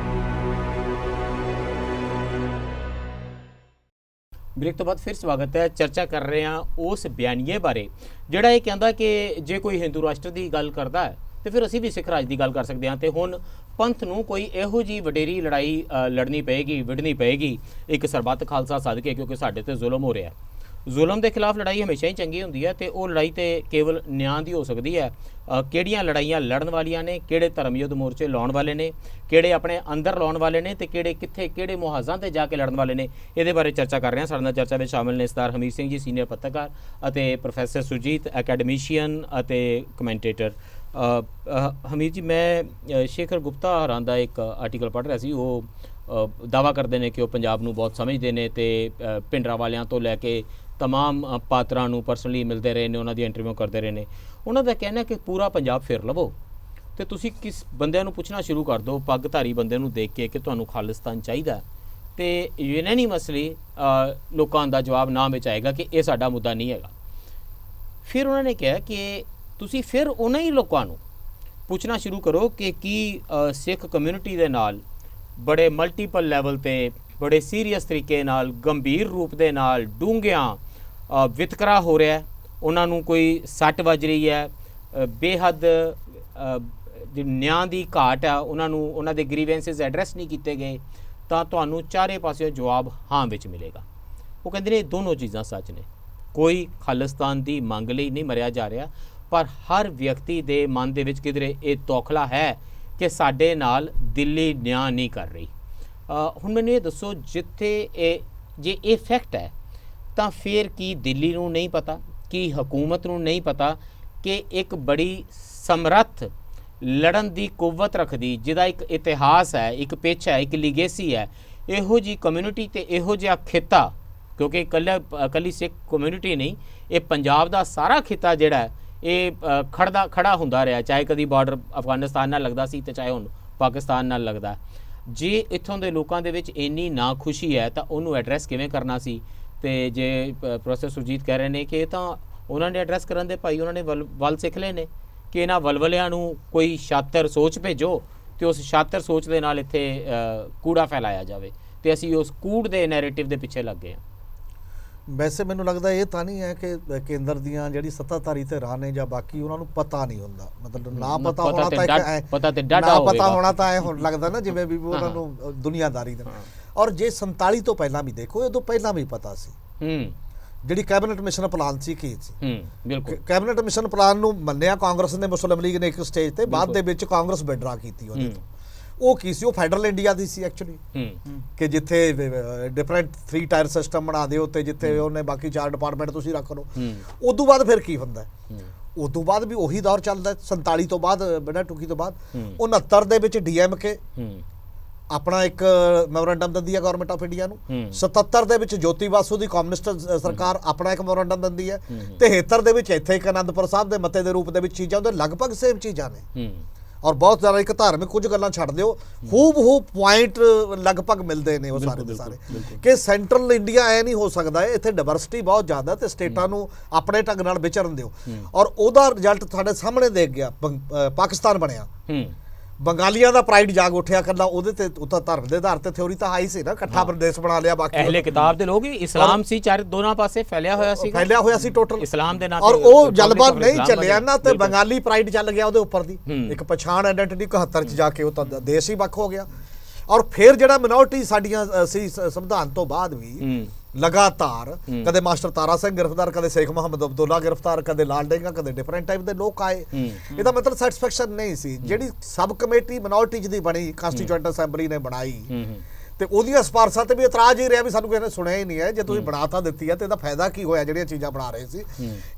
ਬ੍ਰੇਕ ਤੋਂ ਬਾਅਦ ਫਿਰ ਸਵਾਗਤ ਹੈ। ਚਰਚਾ ਕਰ ਰਹੇ ਹਾਂ ਉਸ ਬਿਆਨੀਏ ਬਾਰੇ ਜਿਹੜਾ ਇਹ ਕਹਿੰਦਾ ਕਿ ਜੇ ਕੋਈ ਹਿੰਦੂ ਰਾਸ਼ਟਰ ਦੀ ਗੱਲ ਕਰਦਾ ਹੈ ਤੇ ਫਿਰ ਅਸੀਂ ਵੀ ਸਿੱਖ ਰਾਜ ਦੀ ਗੱਲ ਕਰ ਸਕਦੇ ਹਾਂ ਤੇ ਹੁਣ ਪੰਥ ਨੂੰ ਕੋਈ ਇਹੋ ਜੀ ਵਡੇਰੀ ਲੜਾਈ ਲੜਨੀ ਪਏਗੀ, ਵਿੜਨੀ ਪਏਗੀ ਇੱਕ ਸਰਬੱਤ ਖਾਲਸਾ ਸਦਕੇ, ਕਿਉਂਕਿ ਸਾਡੇ ਤੇ ਜ਼ੁਲਮ ਹੋ ਰਿਹਾ। ਜ਼ੁਲਮ ਦੇ ਖਿਲਾਫ ਲੜਾਈ ਹਮੇਸ਼ਾ ਹੀ ਚੰਗੀ ਹੁੰਦੀ ਹੈ ਤੇ ਉਹ ਲੜਾਈ ਤੇ ਕੇਵਲ ਨਿਆਂ ਦੀ ਹੋ ਸਕਦੀ ਹੈ। ਕਿਹੜੀਆਂ ਲੜਾਈਆਂ ਲੜਨ ਵਾਲੀਆਂ ਨੇ, ਕਿਹੜੇ ਧਰਮ ਯੁੱਧ ਮੋਰਚੇ ਲਾਉਣ ਵਾਲੇ ਨੇ, ਕਿਹੜੇ ਆਪਣੇ ਅੰਦਰ ਲਾਉਣ ਵਾਲੇ ਨੇ ਤੇ ਕਿਹੜੇ ਕਿੱਥੇ ਕਿਹੜੇ ਮੁਹਾਜ਼ਾਂ ਤੇ ਜਾ ਕੇ ਲੜਨ ਵਾਲੇ ਨੇ, ਇਹਦੇ ਬਾਰੇ ਚਰਚਾ ਕਰ ਰਹੇ ਹਾਂ। ਸਾਡੇ ਨਾਲ ਚਰਚਾ ਵਿੱਚ ਸ਼ਾਮਿਲ ਨੇ ਸਰਦਾਰ ਹਮੀਰ ਸਿੰਘ ਜੀ, ਸੀਨੀਅਰ ਪੱਤਰਕਾਰ, ਅਤੇ ਪ੍ਰੋਫੈਸਰ ਸੁਰਜੀਤ, ਅਕੈਡਮੀਸ਼ੀਅਨ ਅਤੇ ਕਮੈਂਟੇਟਰ। ਹਮੀਰ ਜੀ, ਮੈਂ ਸ਼ੇਖਰ ਗੁਪਤਾ ਹੋਰਾਂ ਦਾ ਇੱਕ ਆਰਟੀਕਲ ਪੜ੍ਹ ਰਿਹਾ ਸੀ। ਉਹ ਦਾਅਵਾ ਕਰਦੇ ਨੇ ਕਿ ਉਹ ਪੰਜਾਬ ਨੂੰ ਬਹੁਤ ਸਮਝਦੇ ਨੇ ਤੇ ਭਿੰਡਰਾਂ ਵਾਲਿਆਂ ਤੋਂ ਲੈ ਕੇ तमाम ਪਾਤਰਾਂ ਨੂੰ ਪਰਸਨਲੀ ਮਿਲਦੇ ਰਹੇ ਨੇ, ਉਹਨਾਂ ਦੀ ਇੰਟਰਵਿਊ ਕਰਦੇ ਰਹੇ ਨੇ। ਉਹਨਾਂ ਦਾ ਕਹਿਣਾ ਕਿ ਪੂਰਾ ਪੰਜਾਬ ਫਿਰ ਲਵੋ ਤੇ ਤੁਸੀਂ ਕਿਸ ਬੰਦਿਆਂ ਨੂੰ ਪੁੱਛਣਾ ਸ਼ੁਰੂ ਕਰ ਦਿਓ, ਪੱਗਧਾਰੀ ਬੰਦੇ ਨੂੰ ਦੇਖ ਕੇ, ਕਿ ਤੁਹਾਨੂੰ ਖਾਲਿਸਤਾਨ ਚਾਹੀਦਾ, ਤੇ ਯੂਨੈਨਿਮਸਲੀ ਲੋਕਾਂ ਦਾ ਜਵਾਬ ਨਾ ਵਿੱਚ ਆਏਗਾ ਕਿ ਇਹ ਸਾਡਾ ਮੁੱਦਾ ਨਹੀਂ ਹੈਗਾ। ਫਿਰ ਉਹਨਾਂ ਨੇ ਕਿਹਾ ਕਿ ਤੁਸੀਂ ਫਿਰ ਉਹਨਾਂ ਹੀ ਲੋਕਾਂ ਨੂੰ ਪੁੱਛਣਾ ਸ਼ੁਰੂ ਕਰੋ ਕਿ ਕੀ ਸਿੱਖ ਕਮਿਊਨਿਟੀ ਦੇ ਨਾਲ ਬੜੇ ਮਲਟੀਪਲ ਲੈਵਲ ਤੇ ਬੜੇ ਸੀਰੀਅਸ ਤਰੀਕੇ ਨਾਲ, ਗੰਭੀਰ ਰੂਪ ਦੇ ਨਾਲ, ਡੂੰਘਿਆਂ ਵਿਤਕਰਾ ਹੋ ਰਿਹਾ, ਉਹਨਾਂ ਨੂੰ ਕੋਈ ਸੱਟ ਵੱਜ ਰਹੀ ਹੈ, ਬੇਹੱਦ ਨਿਆਂ ਦੀ ਘਾਟ ਆ, ਉਹਨਾਂ ਨੂੰ ਉਹਨਾਂ ਦੇ ਗ੍ਰੀਵੈਂਸਿਸ ਐਡਰੈਸ ਨਹੀਂ ਕੀਤੇ ਗਏ, ਤਾਂ ਤੁਹਾਨੂੰ ਚਾਰੇ ਪਾਸਿਓਂ ਜਵਾਬ ਹਾਂ ਵਿੱਚ ਮਿਲੇਗਾ। ਉਹ ਕਹਿੰਦੇ ਨੇ ਦੋਨੋਂ ਚੀਜ਼ਾਂ ਸੱਚ ਨੇ। ਕੋਈ ਖਾਲਿਸਤਾਨ ਦੀ ਮੰਗ ਲਈ ਨਹੀਂ ਮਰਿਆ ਜਾ ਰਿਹਾ, ਪਰ ਹਰ ਵਿਅਕਤੀ ਦੇ ਮਨ ਦੇ ਵਿੱਚ ਕਿਧਰੇ ਇਹ ਤੌਖਲਾ ਹੈ ਕਿ ਸਾਡੇ ਨਾਲ ਦਿੱਲੀ ਨਿਆਂ ਨਹੀਂ ਕਰ ਰਹੀ। ਹੁਣ ਮੈਨੂੰ ਇਹ ਦੱਸੋ, ਜਿੱਥੇ ਜੇ ਇਹ ਫੈਕਟ ਹੈ ਤਾਂ ਫਿਰ ਕੀ ਦਿੱਲੀ ਨੂੰ ਨਹੀਂ ਪਤਾ, ਕੀ ਹਕੂਮਤ ਨੂੰ ਨਹੀਂ ਪਤਾ ਕਿ ਇੱਕ ਬੜੀ ਸਮਰੱਥ ਲੜਨ ਦੀ ਕੁਵਤ ਰੱਖਦੀ, ਜਿਹਦਾ ਇੱਕ ਇਤਿਹਾਸ ਹੈ, ਇੱਕ ਪਿੱਛ ਹੈ, ਇੱਕ ਲੀਗੇਸੀ ਹੈ, ਇਹੋ ਜੀ ਕਮਿਊਨਿਟੀ ਤੇ ਇਹੋ ਜਿਹਾ ਖਿੱਤਾ, ਕਿਉਂਕਿ ਇਕੱਲੀ ਸਿੱਖ ਕਮਿਊਨਿਟੀ ਨਹੀਂ, ਇਹ ਪੰਜਾਬ ਦਾ ਸਾਰਾ ਖਿੱਤਾ ਜਿਹੜਾ ਹੈ ਇਹ ਖੜਾ ਹੁੰਦਾ ਰਿਹਾ, ਚਾਹੇ ਕਦੀ ਬਾਰਡਰ ਅਫਗਾਨਿਸਤਾਨ ਨਾਲ ਲੱਗਦਾ ਸੀ ਤੇ ਚਾਹੇ ਹੁਣ ਪਾਕਿਸਤਾਨ ਨਾਲ ਲੱਗਦਾ। ਜੇ ਇੱਥੋਂ ਦੇ ਲੋਕਾਂ ਦੇ ਵਿੱਚ ਇੰਨੀ ਨਾ ਖੁਸ਼ੀ ਹੈ ਤਾਂ ਉਹਨੂੰ ਐਡਰੈਸ ਕਿਵੇਂ ਕਰਨਾ ਸੀ? ਤੇ ਜੇ ਪ੍ਰੋਫੈਸਰ ਸੁਰਜੀਤ ਕਹਿ ਰਹੇ ਨੇ ਕਿ ਇਹ ਤਾਂ ਉਹਨਾਂ ਨੇ ਐਡਰੈਸ ਕਰਨ ਦੇ ਭਾਈ, ਉਹਨਾਂ ਨੇ ਵੱਲ ਸਿੱਖ ਲਏ ਨੇ ਕਿ ਇਹਨਾਂ ਵਲਵਲਿਆਂ ਨੂੰ ਕੋਈ ਸ਼ਾਤਰ ਸੋਚ ਭੇਜੋ ਤੇ ਉਸ ਸ਼ਾਤਰ ਸੋਚ ਦੇ ਨਾਲ ਇੱਥੇ ਕੂੜਾ ਫੈਲਾਇਆ ਜਾਵੇ, ਤੇ ਅਸੀਂ ਉਸ ਕੂੜ ਦੇ ਨੈਰੇਟਿਵ ਦੇ ਪਿੱਛੇ ਲੱਗ ਗਏ ਹਾਂ। ਵੈਸੇ ਮੈਨੂੰ ਲੱਗਦਾ ਇਹ ਤਾਂ ਨਹੀਂ ਹੈ ਕਿ ਕੇਂਦਰ ਦੀਆਂ ਜਿਹੜੀ ਸੱਤਾਧਾਰੀ ਧਿਰਾਂ ਨੇ ਜਾਂ ਬਾਕੀ ਉਹਨਾਂ ਨੂੰ ਪਤਾ ਨਹੀਂ ਹੁੰਦਾ, ਮਤਲਬ ਨਾ ਪਤਾ ਹੋਣਾ ਤਾਂ ਨਾ ਪਤਾ ਹੋਣਾ ਤਾਂ ਐ ਹੁਣ ਲੱਗਦਾ ਨਾ ਜਿਵੇਂ ਵੀ ਉਹਨਾਂ ਨੂੰ ਦੁਨੀਆਦਾਰੀ ਦਾ। ਔਰ ਜੇ 47 ਤੋਂ ਪਹਿਲਾਂ ਵੀ ਦੇਖੋ, ਇਹ ਤੋਂ ਪਹਿਲਾਂ ਵੀ ਪਤਾ ਸੀ ਜਿਹੜੀ ਕੈਬਨਿਟ ਮਿਸ਼ਨ ਪਲਾਨ ਸੀ ਕੀ ਸੀ। ਬਿਲਕੁਲ, ਕੈਬਨਿਟ ਮਿਸ਼ਨ ਪਲਾਨ ਨੂੰ ਮੰਨਿਆ ਕਾਂਗਰਸ ਨੇ, ਮੁਸਲਿਮ ਲੀਗ ਨੇ ਇੱਕ ਸਟੇਜ ਤੇ, ਬਾਅਦ ਦੇ ਵਿੱਚ ਕਾਂਗਰਸ ਵਿਡਰਾ ਕੀਤੀ ਉਹਦੇ ਤੋਂ। ਉਹ ਕੀ ਸੀ? ਉਹ ਫੈਡਰਲ ਇੰਡੀਆ ਦੀ ਸੀ ਐਕਚੁਅਲੀ, ਕਿ ਜਿੱਥੇ ਡਿਫਰੈਂਟ 3 ਟਾਇਰ ਸਿਸਟਮ ਬਣਾ ਦਿਓ ਤੇ ਜਿੱਥੇ ਉਹਨੇ ਬਾਕੀ 4 ਡਿਪਾਰਟਮੈਂਟ ਤੁਸੀਂ ਰੱਖ ਲਓ। ਉਦੋਂ ਬਾਅਦ ਫਿਰ ਕੀ ਹੁੰਦਾ? ਉਦੋਂ ਬਾਅਦ ਵੀ ਉਹੀ ਦੌਰ ਚੱਲਦਾ 47 ਤੋਂ ਬਾਅਦ, ਬੜਾ ਟੁਕੀ ਤੋਂ ਬਾਅਦ 69 ਦੇ ਵਿੱਚ DMK ਆਪਣਾ ਇੱਕ ਮੈਮੋਰੈਂਡਮ ਦਿੰਦੀ ਹੈ ਗਵਰਨਮੈਂਟ ਆਫ ਇੰਡੀਆ ਨੂੰ। 77 ਦੇ ਵਿੱਚ ਜੋਤੀ ਬਾਸੂ ਦੀ ਕਮਿਊਨਿਸਟ ਸਰਕਾਰ ਆਪਣਾ ਇੱਕ ਮੈਮੋਰੈਂਡਮ ਦਿੰਦੀ ਹੈ। 73 ਦੇ ਵਿੱਚ ਇੱਥੇ ਇੱਕ ਅਨੰਦਪੁਰ ਸਾਹਿਬ ਦੇ ਮਤੇ ਦੇ ਰੂਪ ਦੇ ਵਿੱਚ ਚੀਜ਼ਾਂ ਉਹਦੇ ਲਗਭਗ ਸੇਮ ਚੀਜ਼ਾਂ ਨੇ, ਔਰ ਬਹੁਤ ਜ਼ਿਆਦਾ ਇੱਕ ਧਾਰਮਿਕ ਕੁਝ ਗੱਲਾਂ ਛੱਡ ਦਿਓ, ਹੂਬ ਪੁਆਇੰਟ ਲਗਭਗ ਮਿਲਦੇ ਨੇ ਉਹ ਸਾਰੇ ਦੇ ਸਾਰੇ, ਕਿ ਸੈਂਟਰਲ ਇੰਡੀਆ ਐ ਨਹੀਂ ਹੋ ਸਕਦਾ। ਇੱਥੇ ਡਾਇਵਰਸਿਟੀ ਬਹੁਤ ਜ਼ਿਆਦਾ ਤੇ ਸਟੇਟਾਂ ਨੂੰ ਆਪਣੇ ਢੰਗ ਨਾਲ ਵਿਚਰਨ ਦਿਓ, ਔਰ ਉਹਦਾ ਰਿਜ਼ਲਟ ਤੁਹਾਡੇ ਸਾਹਮਣੇ ਦੇਖ ਗਿਆ। ਪਾਕਿਸਤਾਨ ਬਣਿਆ, ਬੰਗਾਲੀਆਂ ਦਾ ਪ੍ਰਾਈਡ ਜਾਗ ਉੱਠਿਆ, ਕੱਲਾ ਉਹਦੇ ਤੇ ਉਤਾ ਧਰਮ ਦੇ ਆਧਾਰ ਤੇ ਥਿਉਰੀ ਤਾਂ ਆਈ ਸੀ ਨਾ, ਇਕੱਠਾ ਪ੍ਰਦੇਸ਼ ਬਣਾ ਲਿਆ। ਬਾਕੀ ਅਹਿਲੇ ਕਿਤਾਬ ਦੇ ਲੋਕ ਇਸਲਾਮ ਸੀ, ਚਾਰੇ ਦੋਨਾਂ ਪਾਸੇ ਫੈਲਿਆ ਹੋਇਆ ਸੀ ਟੋਟਲ ਇਸਲਾਮ ਦੇ ਨਾਂ, ਔਰ ਉਹ ਜਲਵਾ ਨਹੀਂ ਚੱਲਿਆ ਨਾ, ਤੇ ਬੰਗਾਲੀ ਪ੍ਰਾਈਡ ਚੱਲ ਗਿਆ ਉਹਦੇ ਉੱਪਰ ਦੀ ਇੱਕ ਪਛਾਣ, ਆਇਡੈਂਟੀਟੀ। 71 ਚ ਜਾ ਕੇ ਉਹ ਤਾਂ ਦੇਸ਼ ਹੀ ਵੱਖ ਹੋ ਗਿਆ। ਔਰ ਫਿਰ ਜਿਹੜਾ ਮਿਨੋਰਟੀ ਸਾਡੀਆਂ ਸੀ ਸੰਵਿਧਾਨ ਤੋਂ ਬਾਅਦ ਵੀ ਲਗਾਤਾਰ, ਕਦੇ ਮਾਸਟਰ ਤਾਰਾ ਸਿੰਘ ਗ੍ਰਿਫਤਾਰ, ਕਦੇ ਸ਼ੇਖ ਮੁਹੰਮਦ ਅਬਦੁੱਲਾ ਗ੍ਰਿਫਤਾਰ, ਕਦੇ ਲਾਲ ਡੇਂਗਾ, ਕਦੇ ਡਿਫਰੈਂਟ ਟਾਈਪ ਦੇ ਲੋਕ ਆਏ। ਇਹਦਾ ਮਤਲਬ ਸੈਟੀਸਫੈਕਸ਼ਨ ਨਹੀਂ ਸੀ। ਜਿਹੜੀ ਸਬ ਕਮੇਟੀ ਮਿਨੋਰਟੀਜ਼ ਦੀ ਬਣੀ, ਕਾਂਸਟੀਚੂਐਂਟ ਅਸੈਂਬਲੀ ਨੇ ਬਣਾਈ, ਤੇ ਉਹਦੀਆਂ ਸਿਫਾਰਸ਼ਾਂ ਤੇ ਵੀ ਇਤਰਾਜ਼ ਹੀ ਰਿਹਾ ਵੀ ਸਾਨੂੰ ਕਿਸੇ ਨੇ ਸੁਣਿਆ ਹੀ ਨਹੀਂ ਹੈ। ਜੇ ਤੁਸੀਂ ਬਣਾ ਤਾਂ ਦਿੱਤੀ ਹੈ ਤੇ ਇਹਦਾ ਫਾਇਦਾ ਕੀ ਹੋਇਆ? ਜਿਹੜੀਆਂ ਚੀਜ਼ਾਂ ਬਣਾ ਰਹੇ ਸੀ,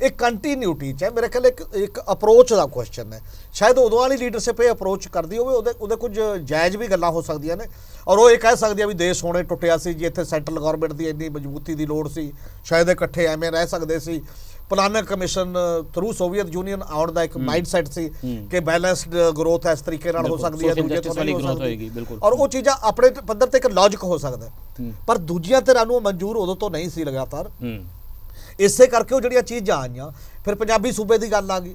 ਇਹ ਕੰਟੀਨਿਊਟੀ 'ਚ ਹੈ। ਮੇਰੇ ਖਿਆਲ ਇੱਕ ਅਪਰੋਚ ਦਾ ਕੁਐਸਚਨ ਹੈ। ਸ਼ਾਇਦ ਉਦੋਂ ਵਾਲੀ ਲੀਡਰਸ਼ਿਪ ਇਹ ਅਪਰੋਚ ਕਰਦੀ ਹੋਵੇ, ਉਹਦੇ ਕੁਝ ਜਾਇਜ਼ ਵੀ ਗੱਲਾਂ ਹੋ ਸਕਦੀਆਂ ਨੇ, ਔਰ ਉਹ ਇਹ ਕਹਿ ਸਕਦੀ ਆ ਵੀ ਦੇਸ਼ ਹੁਣੇ ਟੁੱਟਿਆ ਸੀ ਜੀ, ਇੱਥੇ ਸੈਂਟਰਲ ਗਵਰਨਮੈਂਟ ਦੀ ਇੰਨੀ ਮਜ਼ਬੂਤੀ ਦੀ ਲੋੜ ਸੀ, ਸ਼ਾਇਦ ਇਕੱਠੇ ਐਵੇਂ ਰਹਿ ਸਕਦੇ ਸੀ। Planning commission through Soviet Union ਆਉਣ ਦਾ ਇੱਕ ਮਾਈਂਡ ਸੈਟ ਸੀ ਕਿ ਬੈਲੈਂਸਡ ਗਰੋਥ ਇਸ ਤਰੀਕੇ ਨਾਲ ਹੋ ਸਕਦੀ ਹੈ, ਦੂਜੇ ਤੋਂ ਨਹੀਂ ਹੋ ਸਕਦੀ, ਔਰ ਉਹ ਚੀਜ਼ਾਂ ਆਪਣੇ ਪੱਧਰ ਤੇ ਇੱਕ ਲੌਜਿਕ ਹੋ ਸਕਦਾ। ਪਰ ਦੂਜੀਆਂ ਧਿਰਾਂ ਨੂੰ ਮਨਜ਼ੂਰ ਉਦੋਂ ਤੋਂ ਨਹੀਂ ਸੀ ਲਗਾਤਾਰ। ਇਸੇ ਕਰਕੇ ਉਹ ਜਿਹੜੀਆਂ ਚੀਜ਼ਾਂ ਆਈਆਂ, ਫਿਰ ਪੰਜਾਬੀ ਸੂਬੇ ਦੀ ਗੱਲ ਆ ਗਈ,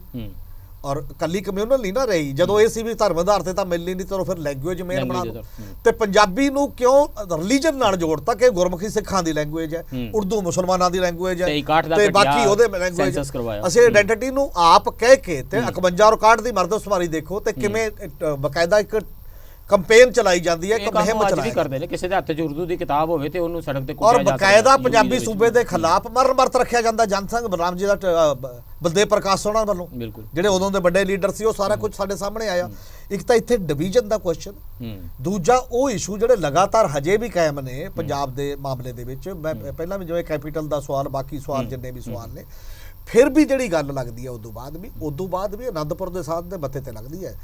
ਔਰ ਕੱਲੀ ਕਮਿਊਨਲ ਨਹੀਂ ਨਾ ਰਹੀ, ਜਦੋਂ ਇਹ ਸੀ ਵੀ ਧਰਮ ਆਧਾਰ ਤੇ ਤਾਂ ਮਿਲਣੀ ਨਹੀਂ, ਤਾਂ ਫਿਰ ਲੈਂਗੁਏਜ ਮੇਨ ਬਣਾ ਦਿਓ। ਤੇ ਪੰਜਾਬੀ ਨੂੰ ਕਿਉਂ ਰਿਲੀਜਨ ਨਾਲ ਜੋੜਤਾ ਕਿ ਗੁਰਮੁਖੀ ਸਿੱਖਾਂ ਦੀ ਲੈਂਗੁਏਜ ਹੈ, ਉਰਦੂ ਮੁਸਲਮਾਨਾਂ ਦੀ ਲੈਂਗੁਏਜ ਹੈ, ਤੇ ਬਾਕੀ ਉਹਦੇ ਲੈਂਗੁਏਜ। ਅਸੀਂ ਆਇਡੈਂਟੀਟੀ ਨੂੰ ਆਪ ਕਹਿ ਕੇ ਤੇ 51 ਔਰ 61 ਦੀ ਮਰਦਮਸ਼ੁਮਾਰੀ ਦੇਖੋ ਤੇ ਕਿਵੇਂ ਬਕਾਇਦਾ ਇੱਕ ਕੰਪੇਨ ਚਲਾਈ ਜਾਂਦੀ ਹੈ, ਇੱਕ ਮੁਹਿੰਮ ਚਲਾਈ ਕਰਦੇ ਨੇ। ਕਿਸੇ ਦੇ ਹੱਥ 'ਚ ਉਰਦੂ ਦੀ ਕਿਤਾਬ ਹੋਵੇ ਤੇ ਉਹਨੂੰ ਸੜਕ ਤੇ ਔਰ ਕੁੱਟਿਆ ਜਾਂਦਾ, ਬਕਾਇਦਾ ਪੰਜਾਬੀ ਸੂਬੇ ਦੇ ਖਿਲਾਫ ਮਰਨ ਰੱਖਿਆ ਜਾਂਦਾ। ਜਨਸੰਘ ਬਲਰਾਮ ਜੀ ਦਾ ਬਲਦੇਵ ਪ੍ਰਕਾਸ਼ ਸੋਹਣਾ ਵੱਲੋਂ, ਜਿਹੜੇ ਉਦੋਂ ਦੇ ਵੱਡੇ ਲੀਡਰ ਸੀ, ਉਹ ਸਾਰਾ ਕੁਝ ਸਾਡੇ ਸਾਹਮਣੇ ਆਇਆ। ਇੱਕ ਤਾਂ ਇੱਥੇ ਡਿਵੀਜ਼ਨ ਦਾ ਕੁਐਸਚਨ, ਦੂਜਾ ਉਹ ਇਸ਼ੂ ਜਿਹੜੇ ਲਗਾਤਾਰ ਹਜੇ ਵੀ ਕਾਇਮ ਨੇ ਪੰਜਾਬ ਦੇ ਮਾਮਲੇ ਦੇ ਵਿੱਚ। ਮੈਂ ਪਹਿਲਾਂ ਵੀ ਜਿਵੇਂ ਕੈਪੀਟਲ ਦਾ ਸਵਾਲ, ਬਾਕੀ ਸਵਾਲ ਜਿੰਨੇ ਵੀ ਸਵਾਲ ਨੇ, ਫਿਰ ਵੀ ਜਿਹੜੀ ਗੱਲ ਲੱਗਦੀ ਹੈ ਉਦੋਂ ਬਾਅਦ ਵੀ ਅਨੰਦਪੁਰ ਦੇ ਸਾਧ ਦੇ ਮੱਥੇ ਤੇ ਲੱਗਦੀ ਹੈ।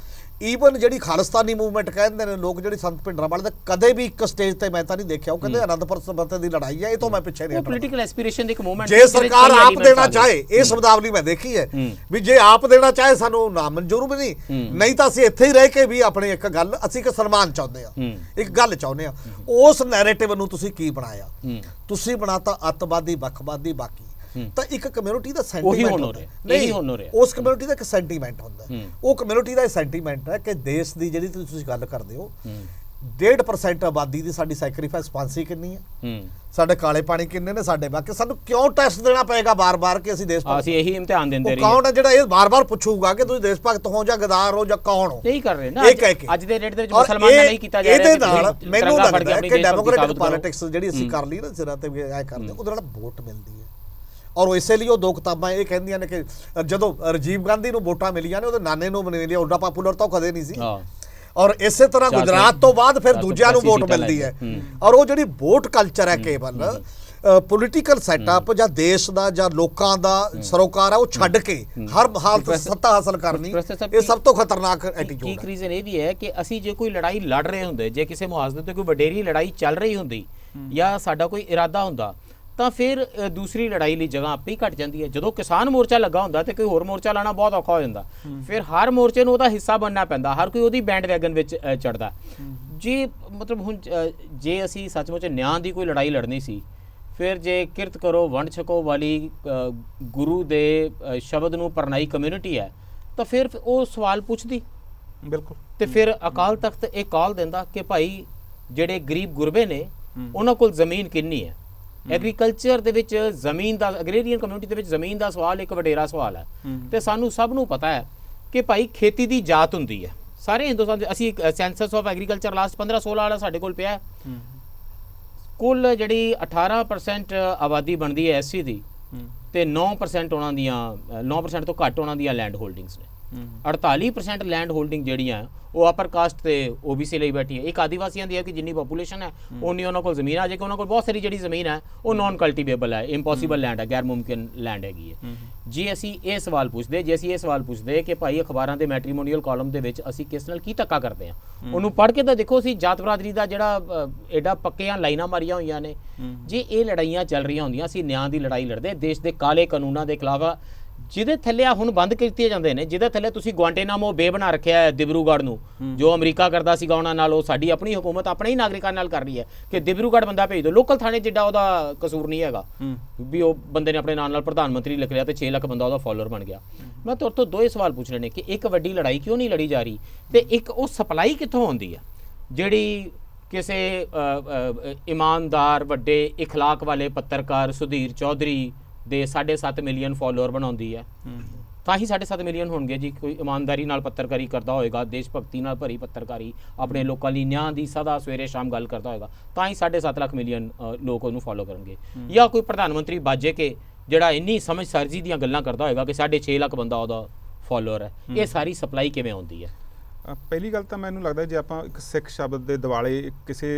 ਈਵਨ ਜਿਹੜੀ ਖਾਲਿਸਤਾਨੀ ਮੂਵਮੈਂਟ ਕਹਿੰਦੇ ਨੇ ਲੋਕ, ਜਿਹੜੀ ਸੰਤ ਭਿੰਡਰਾਂਵਾਲੇ ਦੇ, ਕਦੇ ਵੀ ਇੱਕ ਸਟੇਜ ਤੇ ਮੈਂ ਤਾਂ ਨਹੀਂ ਦੇਖਿਆ ਉਹ ਕਹਿੰਦੇ ਅਨੰਦਪੁਰ ਮੱਥੇ ਦੀ ਲੜਾਈ ਹੈ, ਇਹ ਤੋਂ ਮੈਂ ਪਿੱਛੇ ਨਹੀਂ ਹਟਣਾ। ਪੋਲੀਟੀਕਲ ਐਸਪੀਰੇਸ਼ਨ ਦੀ ਇੱਕ ਮੂਵਮੈਂਟ, ਜੇ ਸਰਕਾਰ ਆਪ ਦੇਣਾ ਚਾਹੇ, ਇਹ ਸ਼ਬਦਾਵਲੀ ਮੈਂ ਦੇਖੀ ਹੈ ਵੀ ਜੇ ਆਪ ਦੇਣਾ ਚਾਹੇ ਸਾਨੂੰ ਨਾ ਮਨਜ਼ੂਰ ਵੀ ਨਹੀਂ ਤਾਂ ਅਸੀਂ ਇੱਥੇ ਹੀ ਰਹਿ ਕੇ ਵੀ ਆਪਣੀ ਇੱਕ ਗੱਲ, ਅਸੀਂ ਇੱਕ ਸਨਮਾਨ ਚਾਹੁੰਦੇ ਆ, ਇੱਕ ਗੱਲ ਚਾਹੁੰਦੇ ਆ। ਉਸ ਨੈਰੇਟਿਵ ਨੂੰ ਤੁਸੀਂ ਕੀ ਬਣਾਇਆ? ਤੁਸੀਂ ਬਣਾਤਾ ਅੱਤਵਾਦੀ, ਵੱਖਵਾਦੀ, ਬਾਕੀ। ਤਾਂ ਇੱਕ ਕਮਿਊਨਿਟੀ ਦਾ ਸੈਂਟੀਮੈਂਟ ਨਹੀਂ, ਉਸ ਕਮਿਊਨਿਟੀ ਦਾ ਇੱਕ ਸੈਂਟੀਮੈਂਟ ਹੁੰਦਾ। ਉਹ ਕਮਿਊਨਿਟੀ ਦਾ ਇਹ ਸੈਂਟੀਮੈਂਟ ਹੈ ਕਿ ਦੇਸ਼ ਦੀ ਜਿਹੜੀ ਤੁਸੀਂ ਗੱਲ ਕਰਦੇ ਹੋ, 1.5% ਆਬਾਦੀ ਦੀ ਸਾਡੀ ਸੈਕਰੀਫਾਈਸ ਪਾਂਸੀ ਕਿੰਨੀ ਹੈ, ਸਾਡੇ ਕਾਲੇ ਪਾਣੀ ਕਿੰਨੇ ਨੇ, ਸਾਡੇ ਬਾਕੀ ਸਾਨੂੰ ਕਿਉਂ ਟੈਸਟ ਦੇਣਾ ਪਏਗਾ ਬਾਰ-ਬਾਰ ਕਿ ਅਸੀਂ ਦੇਸ਼ ਭਗਤ? ਅਸੀਂ ਇਹੀ ਇਮਤਿਹਾਨ ਦਿੰਦੇ ਰਹੀਏ। ਕੌਣ ਹੈ ਜਿਹੜਾ ਇਹ ਬਾਰ-ਬਾਰ ਪੁੱਛੂਗਾ ਕਿ ਤੁਸੀਂ ਦੇਸ਼ ਭਗਤ ਹੋ ਜਾਂ ਗਦਾਰ ਹੋ ਜਾਂ ਕੌਣ ਹੋ? ਨਹੀਂ ਕਰ ਰਹੇ ਨਾ ਅੱਜ ਦੇ ਰੇਟ ਦੇ ਵਿੱਚ ਮੁਸਲਮਾਨਾਂ ਨਹੀਂ ਕੀਤਾ ਜਾ ਰਿਹਾ। ਇਹਦੇ ਨਾਲ ਮੈਨੂੰ ਲੱਗਦਾ ਕਿ ਡੈਮੋਕ੍ਰੈਟਿਕ ਪੋਲਿਟਿਕਸ ਜਿਹੜੀ ਅਸੀਂ ਕਰ ਲਈ ਨਾ ਸਿਰਾਂ ਤੇ ਐ ਕਰਦੇ, ਉਹਦੇ ਨਾਲ ਵੋਟ ਮਿਲਦੀ ਹੈ। ਔਰ ਇਸੇ ਲਈ ਉਹ ਦੋ ਕਿਤਾਬਾਂ ਇਹ ਕਹਿੰਦੀਆਂ ਨੇ ਕਿ ਜਦੋਂ ਰਾਜੀਵ ਗਾਂਧੀ ਨੂੰ ਵੋਟਾਂ ਮਿਲੀਆਂ ਨੇ, ਉਹਦੇ ਨਾਨੇ ਨੂੰ ਬਣੇ ਲਿਆ, ਉੱਡਾ ਪਾਪੂਲਰ ਤਾਂ ਕਦੇ ਨਹੀਂ ਸੀ। ਔਰ ਇਸੇ ਤਰ੍ਹਾਂ ਗੁਜਰਾਤ ਤੋਂ ਬਾਅਦ ਫਿਰ ਦੂਜਿਆਂ ਨੂੰ ਵੋਟ ਮਿਲਦੀ ਹੈ। ਔਰ ਉਹ ਜਿਹੜੀ ਵੋਟ ਕਲਚਰ ਹੈ, ਕੇਵਲ ਪੋਲੀਟੀਕਲ ਸੈਟਅਪ ਜਾਂ ਦੇਸ਼ ਦਾ ਜਾਂ ਲੋਕਾਂ ਦਾ ਸਰੋਕਾਰ ਹੈ, ਉਹ ਛੱਡ ਕੇ ਹਰ ਹਾਲਤ ਸੱਤਾ ਹਾਸਲ ਕਰਨੀ, ਇਹ ਸਭ ਤੋਂ ਖਤਰਨਾਕ ਐਟੀਟਿਊਡ ਹੈ। ਇੱਕ ਰੀਜ਼ਨ ਇਹ ਵੀ ਹੈ ਕਿ ਅਸੀਂ ਜੇ ਕੋਈ ਲੜਾਈ ਲੜ ਰਹੇ ਹੁੰਦੇ, ਜੇ ਕਿਸੇ ਮੁਹਾਜ਼ੇ ਤੇ ਕੋਈ ਵਡੇਰੀ ਲੜਾਈ ਚੱਲ ਰਹੀ ਹੁੰਦੀ ਜਾਂ ਸਾਡਾ ਕੋਈ ਇਰਾਦਾ ਹੁੰਦਾ, ਤਾਂ ਫਿਰ ਦੂਸਰੀ ਲੜਾਈ ਲਈ ਜਗ੍ਹਾ ਆਪੇ ਹੀ ਘਟ ਜਾਂਦੀ ਹੈ। ਜਦੋਂ ਕਿਸਾਨ ਮੋਰਚਾ ਲੱਗਾ ਹੁੰਦਾ ਤੇ ਕੋਈ ਹੋਰ ਮੋਰਚਾ ਲਾਣਾ ਬਹੁਤ ਔਖਾ ਹੋ ਜਾਂਦਾ, ਫਿਰ ਹਰ ਮੋਰਚੇ ਨੂੰ ਉਹਦਾ ਹਿੱਸਾ ਬਣਨਾ ਪੈਂਦਾ, ਹਰ ਕੋਈ ਉਹਦੀ ਬੈਂਡ ਵੈਗਨ ਵਿੱਚ ਚੜਦਾ। ਜੇ ਮਤਲਬ ਹੁਣ ਜੇ ਅਸੀਂ ਸੱਚਮੁੱਚ ਨਿਆਂ ਦੀ ਕੋਈ ਲੜਾਈ ਲੜਨੀ ਸੀ, ਫਿਰ ਜੇ ਕਿਰਤ ਕਰੋ ਵੰਡ ਛਕੋ ਵਾਲੀ ਗੁਰੂ ਦੇ ਸ਼ਬਦ ਨੂੰ ਪਰਨਾਈ ਕਮਿਊਨਿਟੀ ਹੈ, ਤਾਂ ਫਿਰ ਉਹ ਸਵਾਲ ਪੁੱਛਦੀ ਬਿਲਕੁਲ। ਤੇ ਫਿਰ ਅਕਾਲ ਤਖਤ ਇਹ ਕਾਲ ਦਿੰਦਾ ਕਿ ਭਾਈ ਜਿਹੜੇ ਗਰੀਬ ਗੁਰਬੇ ਨੇ ਉਹਨਾਂ ਕੋਲ ਜ਼ਮੀਨ ਕਿੰਨੀ ਹੈ। ਐਗਰੀਕਲਚਰ ਦੇ ਵਿੱਚ ਜ਼ਮੀਨ ਦਾ, ਐਗਰੀਰੀਅਨ ਕਮਿਊਨਿਟੀ ਦੇ ਵਿੱਚ ਜ਼ਮੀਨ ਦਾ ਸਵਾਲ ਇੱਕ ਵਡੇਰਾ ਸਵਾਲ ਹੈ। ਤੇ ਸਾਨੂੰ ਸਭ ਨੂੰ ਪਤਾ ਹੈ ਕਿ ਭਾਈ ਖੇਤੀ ਦੀ ਜਾਤ ਹੁੰਦੀ ਹੈ ਸਾਰੇ ਹਿੰਦੁਸਤਾਨ ਦੇ। ਅਸੀਂ ਸੈਂਸਸ ਆਫ ਐਗਰੀਕਲਚਰ ਲਾਸਟ 15-16 ਵਾਲਾ ਸਾਡੇ ਕੋਲ ਪਿਆ। ਕੁੱਲ ਜਿਹੜੀ 18% ਆਬਾਦੀ ਬਣਦੀ ਹੈ ਐਸਸੀ ਦੀ, ਤੇ 9% ਉਹਨਾਂ ਦੀਆਂ 9% ਤੋਂ ਘੱਟ ਉਹਨਾਂ ਦੀਆਂ ਲੈਂਡ ਹੋਲਡਿੰਗਸ ਨੇ। 48% ਲੈਂਡ ਹੋਲਡਿੰਗ ਜਿਹੜੀਆਂ ਉਹ ਅਪਰ ਕਾਸਟ ਤੇ OBC ਲਈ ਬੈਠੀ ਹੈ। ਇੱਕ ਆਦੀਵਾਸੀਆਂ ਦੀ ਹੈ ਕਿ ਜਿੰਨੀ ਪੋਪੂਲੇਸ਼ਨ ਹੈ ਉਨੀ ਉਹਨਾਂ ਕੋਲ ਜ਼ਮੀਨ ਆ ਜਾਏਗੀ। ਉਹਨਾਂ ਕੋਲ ਬਹੁਤ ਸਾਰੀ ਜਿਹੜੀ ਜ਼ਮੀਨ ਹੈ ਉਹ ਨਾਨ ਕਲਟੀਵੇਬਲ ਹੈ, ਇੰਪੋਸੀਬਲ ਲੈਂਡ ਹੈ, ਗੈਰ ਮੁਮਕਿਨ ਲੈਂਡ ਹੈਗੀ ਹੈ। ਜੇ ਅਸੀਂ ਇਹ ਸਵਾਲ ਪੁੱਛਦੇ ਕਿ ਭਾਈ ਅਖਬਾਰਾਂ ਦੇ ਮੈਟਰੀਮੋਨੀਅਲ ਕਾਲਮ ਦੇ ਵਿੱਚ ਅਸੀਂ ਕਿਸ ਨਾਲ ਕੀ ਧੱਕਾ ਕਰਦੇ ਹਾਂ, ਉਹਨੂੰ ਪੜ੍ਹ ਕੇ ਤਾਂ ਦੇਖੋ ਅਸੀਂ ਜਾਤ ਬਰਾਦਰੀ ਦਾ ਜਿਹੜਾ ਐਡਾ ਪੱਕੀਆਂ ਲਾਈਨਾਂ ਮਾਰੀਆਂ ਹੋਈਆਂ ਨੇ। ਜੇ ਇਹ ਲੜਾਈਆਂ ਚੱਲ ਰਹੀਆਂ ਹੁੰਦੀਆਂ, ਅਸੀਂ ਨਿਆਂ ਦੀ ਲੜਾਈ ਲੜਦੇ ਦੇਸ਼ ਦੇ ਕਾਲੇ ਕਾਨੂੰਨਾਂ ਦੇ ਖਿਲਾਫ, ਜਿਹਦੇ ਥੱਲੇ ਹੁਣ ਬੰਦ ਕੀਤੇ ਜਾਂਦੇ ਨੇ, ਜਿਹਦੇ ਥੱਲੇ ਤੁਸੀਂ ਗੁਆਂਟੇਨਾਮੋ ਬੇ ਬਣਾ ਰੱਖਿਆ ਹੈ ਦਿਬਰੂਗੜ੍ਹ ਨੂੰ, ਜੋ ਅਮਰੀਕਾ ਕਰਦਾ ਸੀਗਾ ਉਹਨਾਂ ਨਾਲ, ਉਹ ਸਾਡੀ ਆਪਣੀ ਹੁਕੂਮਤ ਆਪਣੇ ਹੀ ਨਾਗਰਿਕਾਂ ਨਾਲ ਕਰ ਰਹੀ ਹੈ ਕਿ ਦਿਬਰੂਗੜ੍ਹ ਬੰਦਾ ਭੇਜ ਦਿਓ। ਲੋਕਲ ਥਾਣੇ ਜਿੱਡਾ ਉਹਦਾ ਕਸੂਰ ਨਹੀਂ ਹੈਗਾ ਵੀ ਉਹ ਬੰਦੇ ਨੇ ਆਪਣੇ ਨਾਲ ਪ੍ਰਧਾਨ ਮੰਤਰੀ ਲਿਖ ਲਿਆ ਤੇ 6 ਲੱਖ ਬੰਦਾ ਉਹਦਾ ਫਾਲੋਅਰ ਬਣ ਗਿਆ। ਮੈਂ ਤੁਹਾਡੇ ਤੋਂ ਦੋ ਹੀ ਸਵਾਲ ਪੁੱਛ ਰਹੇ ਨੇ ਕਿ ਇੱਕ ਵੱਡੀ ਲੜਾਈ ਕਿਉਂ ਨਹੀਂ ਲੜੀ ਜਾ ਰਹੀ, ਤੇ ਇੱਕ ਉਹ ਸਪਲਾਈ ਕਿੱਥੋਂ ਆਉਂਦੀ ਹੈ ਜਿਹੜੀ ਕਿਸੇ ਇਮਾਨਦਾਰ ਵੱਡੇ ਇਖਲਾਕ ਵਾਲੇ ਪੱਤਰਕਾਰ ਸੁਧੀਰ ਚੌਧਰੀ ਦੇ 7.5 ਮਿਲੀਅਨ ਫਾਲੋਅਰ ਬਣਾਉਂਦੀ ਹੈ। ਤਾਂ ਹੀ 7.5 ਮਿਲੀਅਨ ਹੋਣਗੇ ਜੀ ਕੋਈ ਇਮਾਨਦਾਰੀ ਨਾਲ ਪੱਤਰਕਾਰੀ ਕਰਦਾ ਹੋਏਗਾ, ਦੇਸ਼ ਭਗਤੀ ਨਾਲ ਭਰੀ ਪੱਤਰਕਾਰੀ, ਆਪਣੇ ਲੋਕਾਂ ਲਈ ਨਿਆਂ ਦੀ ਸਦਾ ਸਵੇਰੇ ਸ਼ਾਮ ਗੱਲ ਕਰਦਾ ਹੋਏਗਾ, ਤਾਂ ਹੀ 7.5 ਲੱਖ ਮਿਲੀਅਨ ਲੋਕ ਉਹਨੂੰ ਫਾਲੋ ਕਰਨਗੇ। ਜਾਂ ਕੋਈ ਪ੍ਰਧਾਨ ਮੰਤਰੀ ਬਾਜੇ ਕੇ ਜਿਹੜਾ ਇੰਨੀ ਸਮਝ ਸਰਜੀ ਦੀਆਂ ਗੱਲਾਂ ਕਰਦਾ ਹੋਏਗਾ ਕਿ 6.5 ਲੱਖ ਬੰਦਾ ਉਹਦਾ ਫਾਲੋਅਰ ਹੈ। ਇਹ ਸਾਰੀ ਸਪਲਾਈ ਕਿਵੇਂ ਆਉਂਦੀ ਹੈ? ਪਹਿਲੀ ਗੱਲ ਤਾਂ ਮੈਨੂੰ ਲੱਗਦਾ ਜੇ ਆਪਾਂ ਇੱਕ ਸਿੱਖ ਸ਼ਬਦ ਦੇ ਦਿਵਾਲੇ ਕਿਸੇ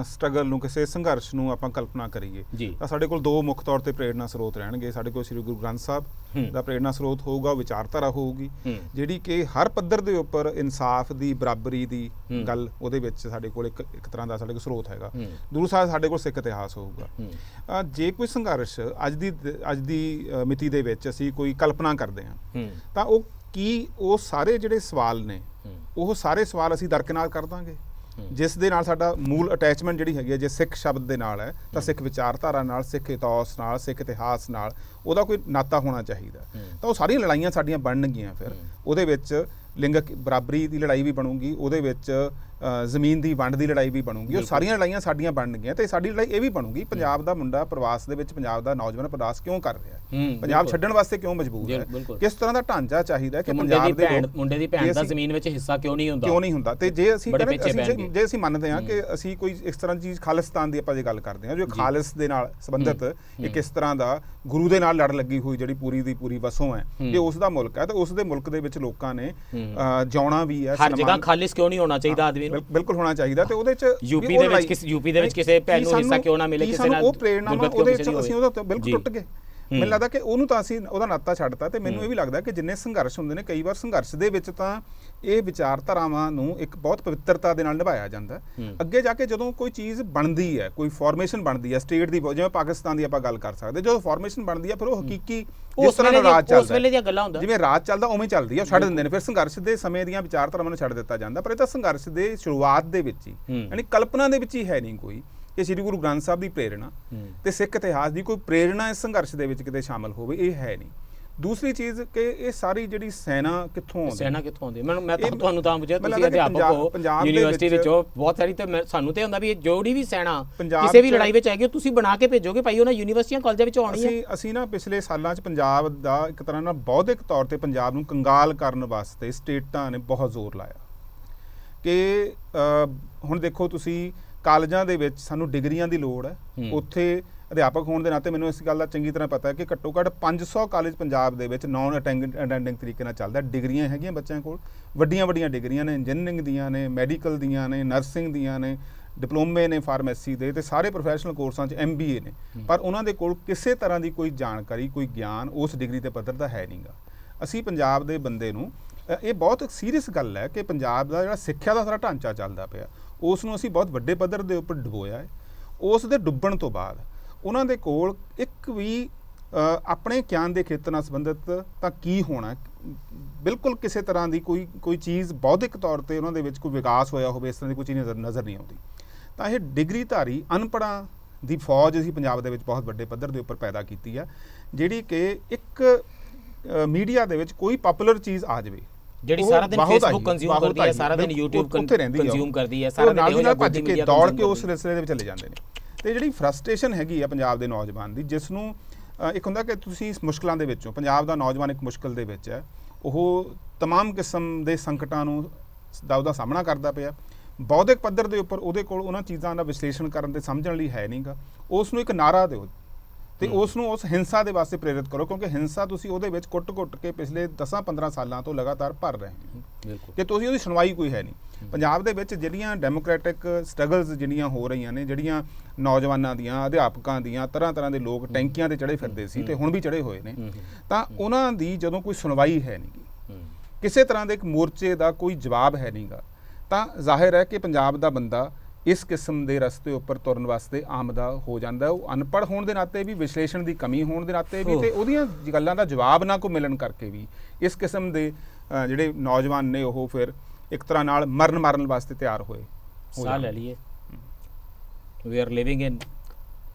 ਸਟਰਗਲ ਨੂੰ, ਕਿਸੇ ਸੰਘਰਸ਼ ਨੂੰ ਆਪਾਂ ਕਲਪਨਾ ਕਰੀਏ ਤਾਂ ਸਾਡੇ ਕੋਲ ਦੋ ਮੁੱਖ ਤੌਰ ਤੇ ਪ੍ਰੇਰਨਾ ਸਰੋਤ ਰਹਿਣਗੇ। ਸਾਡੇ ਕੋਲ ਸ੍ਰੀ ਗੁਰੂ ਗ੍ਰੰਥ ਸਾਹਿਬ ਦਾ ਪ੍ਰੇਰਨਾ ਸਰੋਤ ਹੋਊਗਾ, ਵਿਚਾਰਧਾਰਾ ਹੋਊਗੀ ਜਿਹੜੀ ਕਿ ਹਰ ਪੱਧਰ ਦੇ ਉੱਪਰ ਇਨਸਾਫ ਦੀ, ਬਰਾਬਰੀ ਦੀ ਗੱਲ, ਉਹਦੇ ਵਿੱਚ ਸਾਡੇ ਕੋਲ ਇੱਕ ਤਰ੍ਹਾਂ ਦਾ ਸਾਡੇ ਕੋਲ ਸਰੋਤ ਹੈਗਾ। ਗੁਰੂ ਸਾਹਿਬ ਸਾਡੇ ਕੋਲ ਸਿੱਖ ਇਤਿਹਾਸ ਹੋਊਗਾ। ਜੇ ਕੋਈ ਸੰਘਰਸ਼ ਅੱਜ ਦੀ ਮਿਤੀ ਦੇ ਵਿੱਚ ਅਸੀਂ ਕੋਈ ਕਲਪਨਾ ਕਰਦੇ ਹਾਂ ਤਾਂ ਉਹ ਕੀ ਉਹ ਸਾਰੇ ਜਿਹੜੇ ਸਵਾਲ ਨੇ, ਉਹ ਸਾਰੇ ਸਵਾਲ ਅਸੀਂ ਦਰਕਿਨਾਰ ਕਰ ਦਾਂਗੇ? ਜਿਸ ਦੇ ਨਾਲ ਸਾਡਾ ਮੂਲ ਅਟੈਚਮੈਂਟ ਜਿਹੜੀ ਹੈਗੀ ਹੈ, ਜੇ ਸਿੱਖ ਸ਼ਬਦ ਦੇ ਨਾਲ ਹੈ ਤਾਂ ਸਿੱਖ ਵਿਚਾਰਧਾਰਾ ਨਾਲ, ਸਿੱਖ ਇਤਿਹਾਸ ਨਾਲ, ਸਿੱਖ ਇਤਿਹਾਸ ਨਾਲ ਉਹਦਾ ਕੋਈ ਨਾਤਾ ਹੋਣਾ ਚਾਹੀਦਾ। ਤਾਂ ਉਹ ਸਾਰੀਆਂ ਲੜਾਈਆਂ ਸਾਡੀਆਂ ਬਣਨਗੀਆਂ। ਫਿਰ ਉਹਦੇ ਵਿੱਚ ਲਿੰਗਕ ਬਰਾਬਰੀ ਦੀ ਲੜਾਈ ਵੀ ਬਣੂਗੀ, ਉਹਦੇ ਵਿੱਚ ਜ਼ਮੀਨ ਦੀ ਵੰਡ ਦੀ ਲੜਾਈ ਵੀ ਬਣੂਗੀ। ਉਹ ਸਾਰੀਆਂ ਲੜਾਈਆਂ ਸਾਡੀਆਂ ਬਣਨਗੀਆਂ। ਤੇ ਸਾਡੀ ਲੜਾਈ ਇਹ ਵੀ ਬਣੂਗੀ, ਪੰਜਾਬ ਦਾ ਮੁੰਡਾ ਪ੍ਰਵਾਸ ਦੇ ਵਿੱਚ, ਪੰਜਾਬ ਦਾ ਨੌਜਵਾਨ ਪ੍ਰਵਾਸ ਕਿਉਂ ਕਰ ਰਿਹਾ, ਪੰਜਾਬ ਛੱਡਣ ਵਾਸਤੇ ਕਿਉਂ ਮਜਬੂਰ ਹੈ, ਕਿਸ ਤਰ੍ਹਾਂ ਦਾ ਢਾਂਚਾ ਚਾਹੀਦਾ ਕਿ ਪੰਜਾਬ ਦੇ ਮੁੰਡੇ ਦੀ ਭੈਣ ਦਾ ਜ਼ਮੀਨ ਵਿੱਚ ਹਿੱਸਾ ਕਿਉਂ ਨਹੀਂ ਹੁੰਦਾ। ਤੇ ਜੇ ਅਸੀਂ ਜੇ ਅਸੀਂ ਮੰਨਦੇ ਹਾਂ ਕਿ ਅਸੀਂ ਕੋਈ ਇਸ ਤਰ੍ਹਾਂ ਦੀ ਚੀਜ਼, ਖਾਲਿਸਤਾਨ ਦੀ ਆਪਾਂ ਜੇ ਗੱਲ ਕਰਦੇ ਹਾਂ, ਜੋ ਖਾਲਿਸ ਦੇ ਨਾਲ ਸੰਬੰਧਿਤ ਇੱਕ ਇਸ ਤਰ੍ਹਾਂ ਦਾ ਗੁਰੂ ਦੇ ਨਾਲ ਲੜ ਲੱਗੀ ਹੋਈ ਜਿਹੜੀ ਪੂਰੀ ਦੀ ਪੂਰੀ ਵਸੋਂ ਹੈ, ਜੇ ਉਸ ਦਾ ਮੁਲਕ ਹੈ ਤਾਂ ਉਸ ਦੇ ਮੁਲਕ ਦੇ ਵਿੱਚ ਲੋਕਾਂ ਨੇ ਜਿਉਣਾ ਵੀ ਹੈ। ਹਰ ਜਗ੍ਹਾ ਖਾਲਿਸ ਕਿਉਂ ਨਹੀਂ ਹੋਣਾ ਚਾਹੀਦਾ ਆਦਮੀ ਨੂੰ? ਬਿਲਕੁਲ ਹੋਣਾ ਚਾਹੀਦਾ। ਤੇ ਉਹਦੇ ਚ ਯੂਪੀ ਦੇ ਵਿੱਚ ਕਿਸੇ ਭੈਣ ਨੂੰ ਹਿੱਸਾ ਕਿਉਂ ਨਾ ਮਿਲੇ, ਕਿਸੇ ਨਾਲ ਉਹ ਪ੍ਰੇਰਣਾ ਉਹਦੇ ਚ ਅਸੀਂ ਉਹਦੇ ਉੱਤੇ ਬਿਲਕੁਲ ਟੁੱਟ ਗਏ। ਮੈਨੂੰ ਲੱਗਦਾ ਕਿ ਉਹਨੂੰ ਤਾਂ ਅਸੀਂ ਉਹਦਾ ਨਾਤਾ ਛੱਡਤਾ। ਤੇ ਮੈਨੂੰ ਇਹ ਵੀ ਲੱਗਦਾ ਕਿ ਜਿੰਨੇ ਸੰਘਰਸ਼ ਹੁੰਦੇ ਨੇ, ਕਈ ਵਾਰ ਸੰਘਰਸ਼ ਦੇ ਵਿੱਚ ਤਾਂ ਇਹ ਵਿਚਾਰਧਾਰਾਵਾਂ ਨੂੰ ਇੱਕ ਬਹੁਤ ਪਵਿੱਤਰਤਾ ਦੇ ਨਾਲ ਨਿਭਾਇਆ ਜਾਂਦਾ। ਅੱਗੇ ਜਾ ਕੇ ਜਦੋਂ ਕੋਈ ਚੀਜ਼ ਬਣਦੀ ਹੈ, ਕੋਈ ਫਾਰਮੇਸ਼ਨ ਬਣਦੀ ਹੈ ਸਟੇਟ ਦੀ, ਜਿਵੇਂ ਪਾਕਿਸਤਾਨ ਦੀ ਆਪਾਂ ਗੱਲ ਕਰ ਸਕਦੇ, ਜਦੋਂ ਫਾਰਮੇਸ਼ਨ ਬਣਦੀ ਹੈ ਫਿਰ ਉਹ ਹਕੀਕੀ ਜਿਸ ਤਰ੍ਹਾਂ ਦਾ ਰਾਜ ਚੱਲਦਾ, ਉਸ ਵੇਲੇ ਦੀਆਂ ਗੱਲਾਂ ਹੁੰਦਾ, ਜਿਵੇਂ ਰਾਜ ਚੱਲਦਾ ਉਵੇਂ ਚੱਲਦੀ ਹੈ, ਉਹ ਛੱਡ ਦਿੰਦੇ ਨੇ। ਫਿਰ ਸੰਘਰਸ਼ ਦੇ ਸਮੇਂ ਦੀਆਂ ਵਿਚਾਰਧਾਰਾਵਾਂ ਨੂੰ ਛੱਡ ਦਿੱਤਾ ਜਾਂਦਾ। ਪਰ ਇਹ ਤਾਂ ਸੰਘਰਸ਼ ਦੇ ਸ਼ੁਰੂਆਤ ਦੇ ਵਿੱਚ ਹੀ, ਯਾਨੀ ਕਲਪਨਾ ਦੇ ਵਿੱਚ ਹੀ ਹੈ ਨਹੀਂ ਕੋਈ ਕਿ ਸ੍ਰੀ ਗੁਰੂ ਗ੍ਰੰਥ ਸਾਹਿਬ ਦੀ ਪ੍ਰੇਰਣਾ ਤੇ ਸਿੱਖ ਇਤਿਹਾਸ ਦੀ ਕੋਈ ਪ੍ਰੇਰਣਾ ਇਸ ਸੰਘਰਸ਼ ਦੇ ਵਿੱਚ ਕਿਤੇ ਸ਼ਾਮਲ ਹੋਵੇ, ਇਹ ਹੈ ਨਹੀਂ। ਦੂਸਰੀ ਚੀਜ਼ ਕਿ ਇਹ ਸਾਰੀ ਜਿਹੜੀ ਸੈਨਾ ਕਿੱਥੋਂ ਆਉਂਦੀ? ਮੈਂ ਤੁਹਾਨੂੰ ਤਾਂ ਪੁੱਛਿਆ, ਤੁਸੀਂ ਅਧਿਆਪਕ ਹੋ ਯੂਨੀਵਰਸਿਟੀ ਵਿੱਚੋਂ, ਬਹੁਤ ਸਾਰੀ ਤੇ ਸਾਨੂੰ ਤੇ ਹੁੰਦਾ ਵੀ ਜਿਹੜੀ ਵੀ ਸੈਨਾ ਕਿਸੇ ਵੀ ਲੜਾਈ ਵਿੱਚ ਆਏਗੀ ਤੁਸੀਂ ਬਣਾ ਕੇ ਭੇਜੋਗੇ ਭਾਈ, ਉਹਨਾਂ ਯੂਨੀਵਰਸਿਟੀਆਂ ਕਾਲਜਾਂ ਵਿੱਚ ਆਉਣੀ ਹੈ। ਅਸੀਂ ਨਾ ਪਿਛਲੇ ਸਾਲਾਂ 'ਚ ਪੰਜਾਬ ਦਾ ਇੱਕ ਤਰ੍ਹਾਂ ਨਾਲ ਬੌਧਿਕ ਤੌਰ ਤੇ ਪੰਜਾਬ ਨੂੰ ਕੰਗਾਲ ਕਰਨ ਵਾਸਤੇ ਸਟੇਟਾਂ ਨੇ ਬਹੁਤ ਜ਼ੋਰ ਲਾਇਆ ਕਿ ਹੁਣ ਦੇਖੋ ਤੁਸੀਂ, ਕਾਲਜਾਂ ਦੇ ਵਿੱਚ ਸਾਨੂੰ ਡਿਗਰੀਆਂ ਦੀ ਲੋੜ ਹੈ। ਉੱਥੇ ਅਧਿਆਪਕ ਹੋਣ ਦੇ ਨਾਤੇ ਮੈਨੂੰ ਇਸ ਗੱਲ ਦਾ ਚੰਗੀ ਤਰ੍ਹਾਂ ਪਤਾ ਹੈ ਕਿ ਘੱਟੋ ਘੱਟ 500 ਕਾਲਜ ਪੰਜਾਬ ਦੇ ਵਿੱਚ ਨਾਨ ਅਟੈਂਡਿੰਗ ਤਰੀਕੇ ਨਾਲ ਚੱਲਦਾ। ਡਿਗਰੀਆਂ ਹੈਗੀਆਂ ਬੱਚਿਆਂ ਕੋਲ, ਵੱਡੀਆਂ ਵੱਡੀਆਂ ਡਿਗਰੀਆਂ ਨੇ, ਇੰਜੀਨੀਅਰਿੰਗ ਦੀਆਂ ਨੇ, ਮੈਡੀਕਲ ਦੀਆਂ ਨੇ, ਨਰਸਿੰਗ ਦੀਆਂ ਨੇ, ਡਿਪਲੋਮੇ ਨੇ ਫਾਰਮੇਸੀ ਦੇ, ਤੇ ਸਾਰੇ ਪ੍ਰੋਫੈਸ਼ਨਲ ਕੋਰਸਾਂ 'ਚ MBA ਨੇ। ਪਰ ਉਹਨਾਂ ਦੇ ਕੋਲ ਕਿਸੇ ਤਰ੍ਹਾਂ ਦੀ ਕੋਈ ਜਾਣਕਾਰੀ, ਕੋਈ ਗਿਆਨ ਉਸ ਡਿਗਰੀ ਦੇ ਪੱਧਰ ਦਾ ਹੈ ਨਹੀਂਗਾ। ਅਸੀਂ ਪੰਜਾਬ ਦੇ ਬੰਦੇ ਨੂੰ, ਇਹ ਬਹੁਤ ਸੀਰੀਅਸ ਗੱਲ ਹੈ ਕਿ ਪੰਜਾਬ ਦਾ ਜਿਹੜਾ ਸਿੱਖਿਆ ਦਾ ਸਾਰਾ ਢਾਂਚਾ ਚੱਲਦਾ ਪਿਆ, ਉਸ ਨੂੰ ਅਸੀਂ ਬਹੁਤ ਵੱਡੇ ਪੱਧਰ ਦੇ ਉੱਪਰ ਡੁਬੋਇਆ ਹੈ। ਉਸ ਦੇ ਡੁੱਬਣ ਤੋਂ ਬਾਅਦ ਉਹਨਾਂ ਦੇ ਕੋਲ ਇੱਕ ਵੀ ਆਪਣੇ ਗਿਆਨ ਦੇ ਖੇਤਰ ਨਾਲ ਸੰਬੰਧਿਤ ਤਾਂ ਕੀ ਹੋਣਾ, ਬਿਲਕੁਲ ਕਿਸੇ ਤਰ੍ਹਾਂ ਦੀ ਕੋਈ ਚੀਜ਼ ਬੌਧਿਕ ਤੌਰ ਤੇ ਉਹਨਾਂ ਦੇ ਵਿੱਚ ਕੋਈ ਵਿਕਾਸ ਹੋਇਆ ਹੋਵੇ, ਇਸ ਤਰ੍ਹਾਂ ਦੀ ਕੋਈ ਚੀਜ਼ ਨਜ਼ਰ ਨਹੀਂ ਆਉਂਦੀ। ਤਾਂ ਇਹ ਡਿਗਰੀਧਾਰੀ ਅਨਪੜ੍ਹਾਂ ਦੀ ਫੌਜ ਅਸੀਂ ਪੰਜਾਬ ਦੇ ਵਿੱਚ ਬਹੁਤ ਵੱਡੇ ਪੱਧਰ ਦੇ ਉੱਪਰ ਪੈਦਾ ਕੀਤੀ ਆ, ਜਿਹੜੀ ਕਿ ਇੱਕ ਮੀਡੀਆ ਦੇ ਵਿੱਚ ਕੋਈ ਪਪੂਲਰ ਚੀਜ਼ ਆ ਜਾਵੇ, ਜਿਹੜੀ ਸਾਰਾ ਦਿਨ ਫੇਸਬੁੱਕ ਕੰਜ਼ਿਊਮ ਕਰਦੀ ਹੈ, ਸਾਰਾ ਦਿਨ YouTube ਕੰਜ਼ਿਊਮ ਕਰਦੀ ਹੈ, ਸਾਰਾ ਦਿਨ ਨਾਲ ਭੱਜ ਕੇ ਦੌੜ ਕੇ ਉਸ ਸਿਲਸਿਲੇ ਦੇ ਵਿੱਚ ਚਲੇ ਜਾਂਦੇ ਨੇ। ਤੇ ਜਿਹੜੀ ਫਰਸਟ੍ਰੇਸ਼ਨ ਹੈਗੀ ਆ ਪੰਜਾਬ ਦੇ ਨੌਜਵਾਨ ਦੀ, ਜਿਸ ਨੂੰ ਇੱਕ ਹੁੰਦਾ ਕਿ ਤੁਸੀਂ ਇਸ ਮੁਸ਼ਕਲਾਂ ਦੇ ਵਿੱਚੋਂ, ਪੰਜਾਬ ਦਾ ਨੌਜਵਾਨ ਇੱਕ ਮੁਸ਼ਕਲ ਦੇ ਵਿੱਚ ਹੈ, ਉਹ ਤਮਾਮ ਕਿਸਮ ਦੇ ਸੰਕਟਾਂ ਨੂੰ ਉਹਦਾ ਸਾਹਮਣਾ ਕਰਦਾ ਪਿਆ। ਬੌਧਿਕ ਪੱਧਰ ਦੇ ਉੱਪਰ ਉਹਦੇ ਕੋਲ ਉਹਨਾਂ ਚੀਜ਼ਾਂ ਦਾ ਵਿਸ਼ਲੇਸ਼ਣ ਕਰਨ ਤੇ ਸਮਝਣ ਲਈ ਹੈ ਨਹੀਂਗਾ। ਉਸ ਨੂੰ ਇੱਕ ਨਾਰਾ ਦਿਓ ਤੇ ਉਸ ਨੂੰ ਉਸ ਹਿੰਸਾ ਦੇ ਵਾਸਤੇ ਪ੍ਰੇਰਿਤ ਕਰੋ, ਕਿਉਂਕਿ ਹਿੰਸਾ ਤੁਸੀਂ ਉਹਦੇ ਵਿੱਚ ਕੁੱਟ-ਕੁੱਟ ਕੇ ਪਿਛਲੇ 10-15 ਸਾਲਾਂ ਤੋਂ ਲਗਾਤਾਰ ਭਰ ਰਹੇ ਹੋ ਕਿ ਤੁਸੀਂ ਉਹਦੀ ਸੁਣਵਾਈ ਕੋਈ ਹੈ ਨਹੀਂ। ਪੰਜਾਬ ਦੇ ਵਿੱਚ ਜਿਹੜੀਆਂ ਡੈਮੋਕ੍ਰੈਟਿਕ ਸਟਰਗਲਸ ਜਿਹੜੀਆਂ ਹੋ ਰਹੀਆਂ ਨੇ, ਜਿਹੜੀਆਂ ਨੌਜਵਾਨਾਂ ਦੀਆਂ, ਅਧਿਆਪਕਾਂ ਦੀਆਂ, ਤਰ੍ਹਾਂ ਦੇ ਲੋਕ ਟੈਂਕੀਆਂ ਤੇ ਚੜੇ ਫਿਰਦੇ ਸੀ ਤੇ ਹੁਣ ਵੀ ਚੜੇ ਹੋਏ ਨੇ, ਤਾਂ ਉਹਨਾਂ ਦੀ ਜਦੋਂ ਕੋਈ ਸੁਣਵਾਈ ਹੈ ਨਹੀਂ, ਕਿਸੇ ਤਰ੍ਹਾਂ ਦੇ ਇੱਕ ਮੋਰਚੇ ਦਾ ਕੋਈ ਜਵਾਬ ਹੈ ਨਹੀਂਗਾ, ਤਾਂ ਜ਼ਾਹਿਰ ਹੈ ਕਿ ਪੰਜਾਬ ਦਾ ਬੰਦਾ ਇਸ ਕਿਸਮ ਦੇ ਰਸਤੇ ਉੱਪਰ ਤੁਰਨ ਵਾਸਤੇ ਆਮਦਾ ਹੋ ਜਾਂਦਾ। ਉਹ ਅਨਪੜ੍ਹ ਹੋਣ ਦੇ ਨਾਤੇ ਵੀ, ਵਿਸ਼ਲੇਸ਼ਣ ਦੀ ਕਮੀ ਹੋਣ ਦੇ ਨਾਤੇ ਵੀ, ਤੇ ਉਹਦੀਆਂ ਗੱਲਾਂ ਦਾ ਜਵਾਬ ਨਾ ਕੋ ਮਿਲਣ ਕਰਕੇ ਵੀ ਇਸ ਕਿਸਮ ਦੇ ਜਿਹੜੇ ਨੌਜਵਾਨ ਨੇ ਉਹ ਫਿਰ ਇੱਕ ਤਰ੍ਹਾਂ ਨਾਲ ਮਰਨ ਵਾਸਤੇ ਤਿਆਰ ਹੋਏ। ਸਾਹ ਲੈ ਲਈਏ, we are living in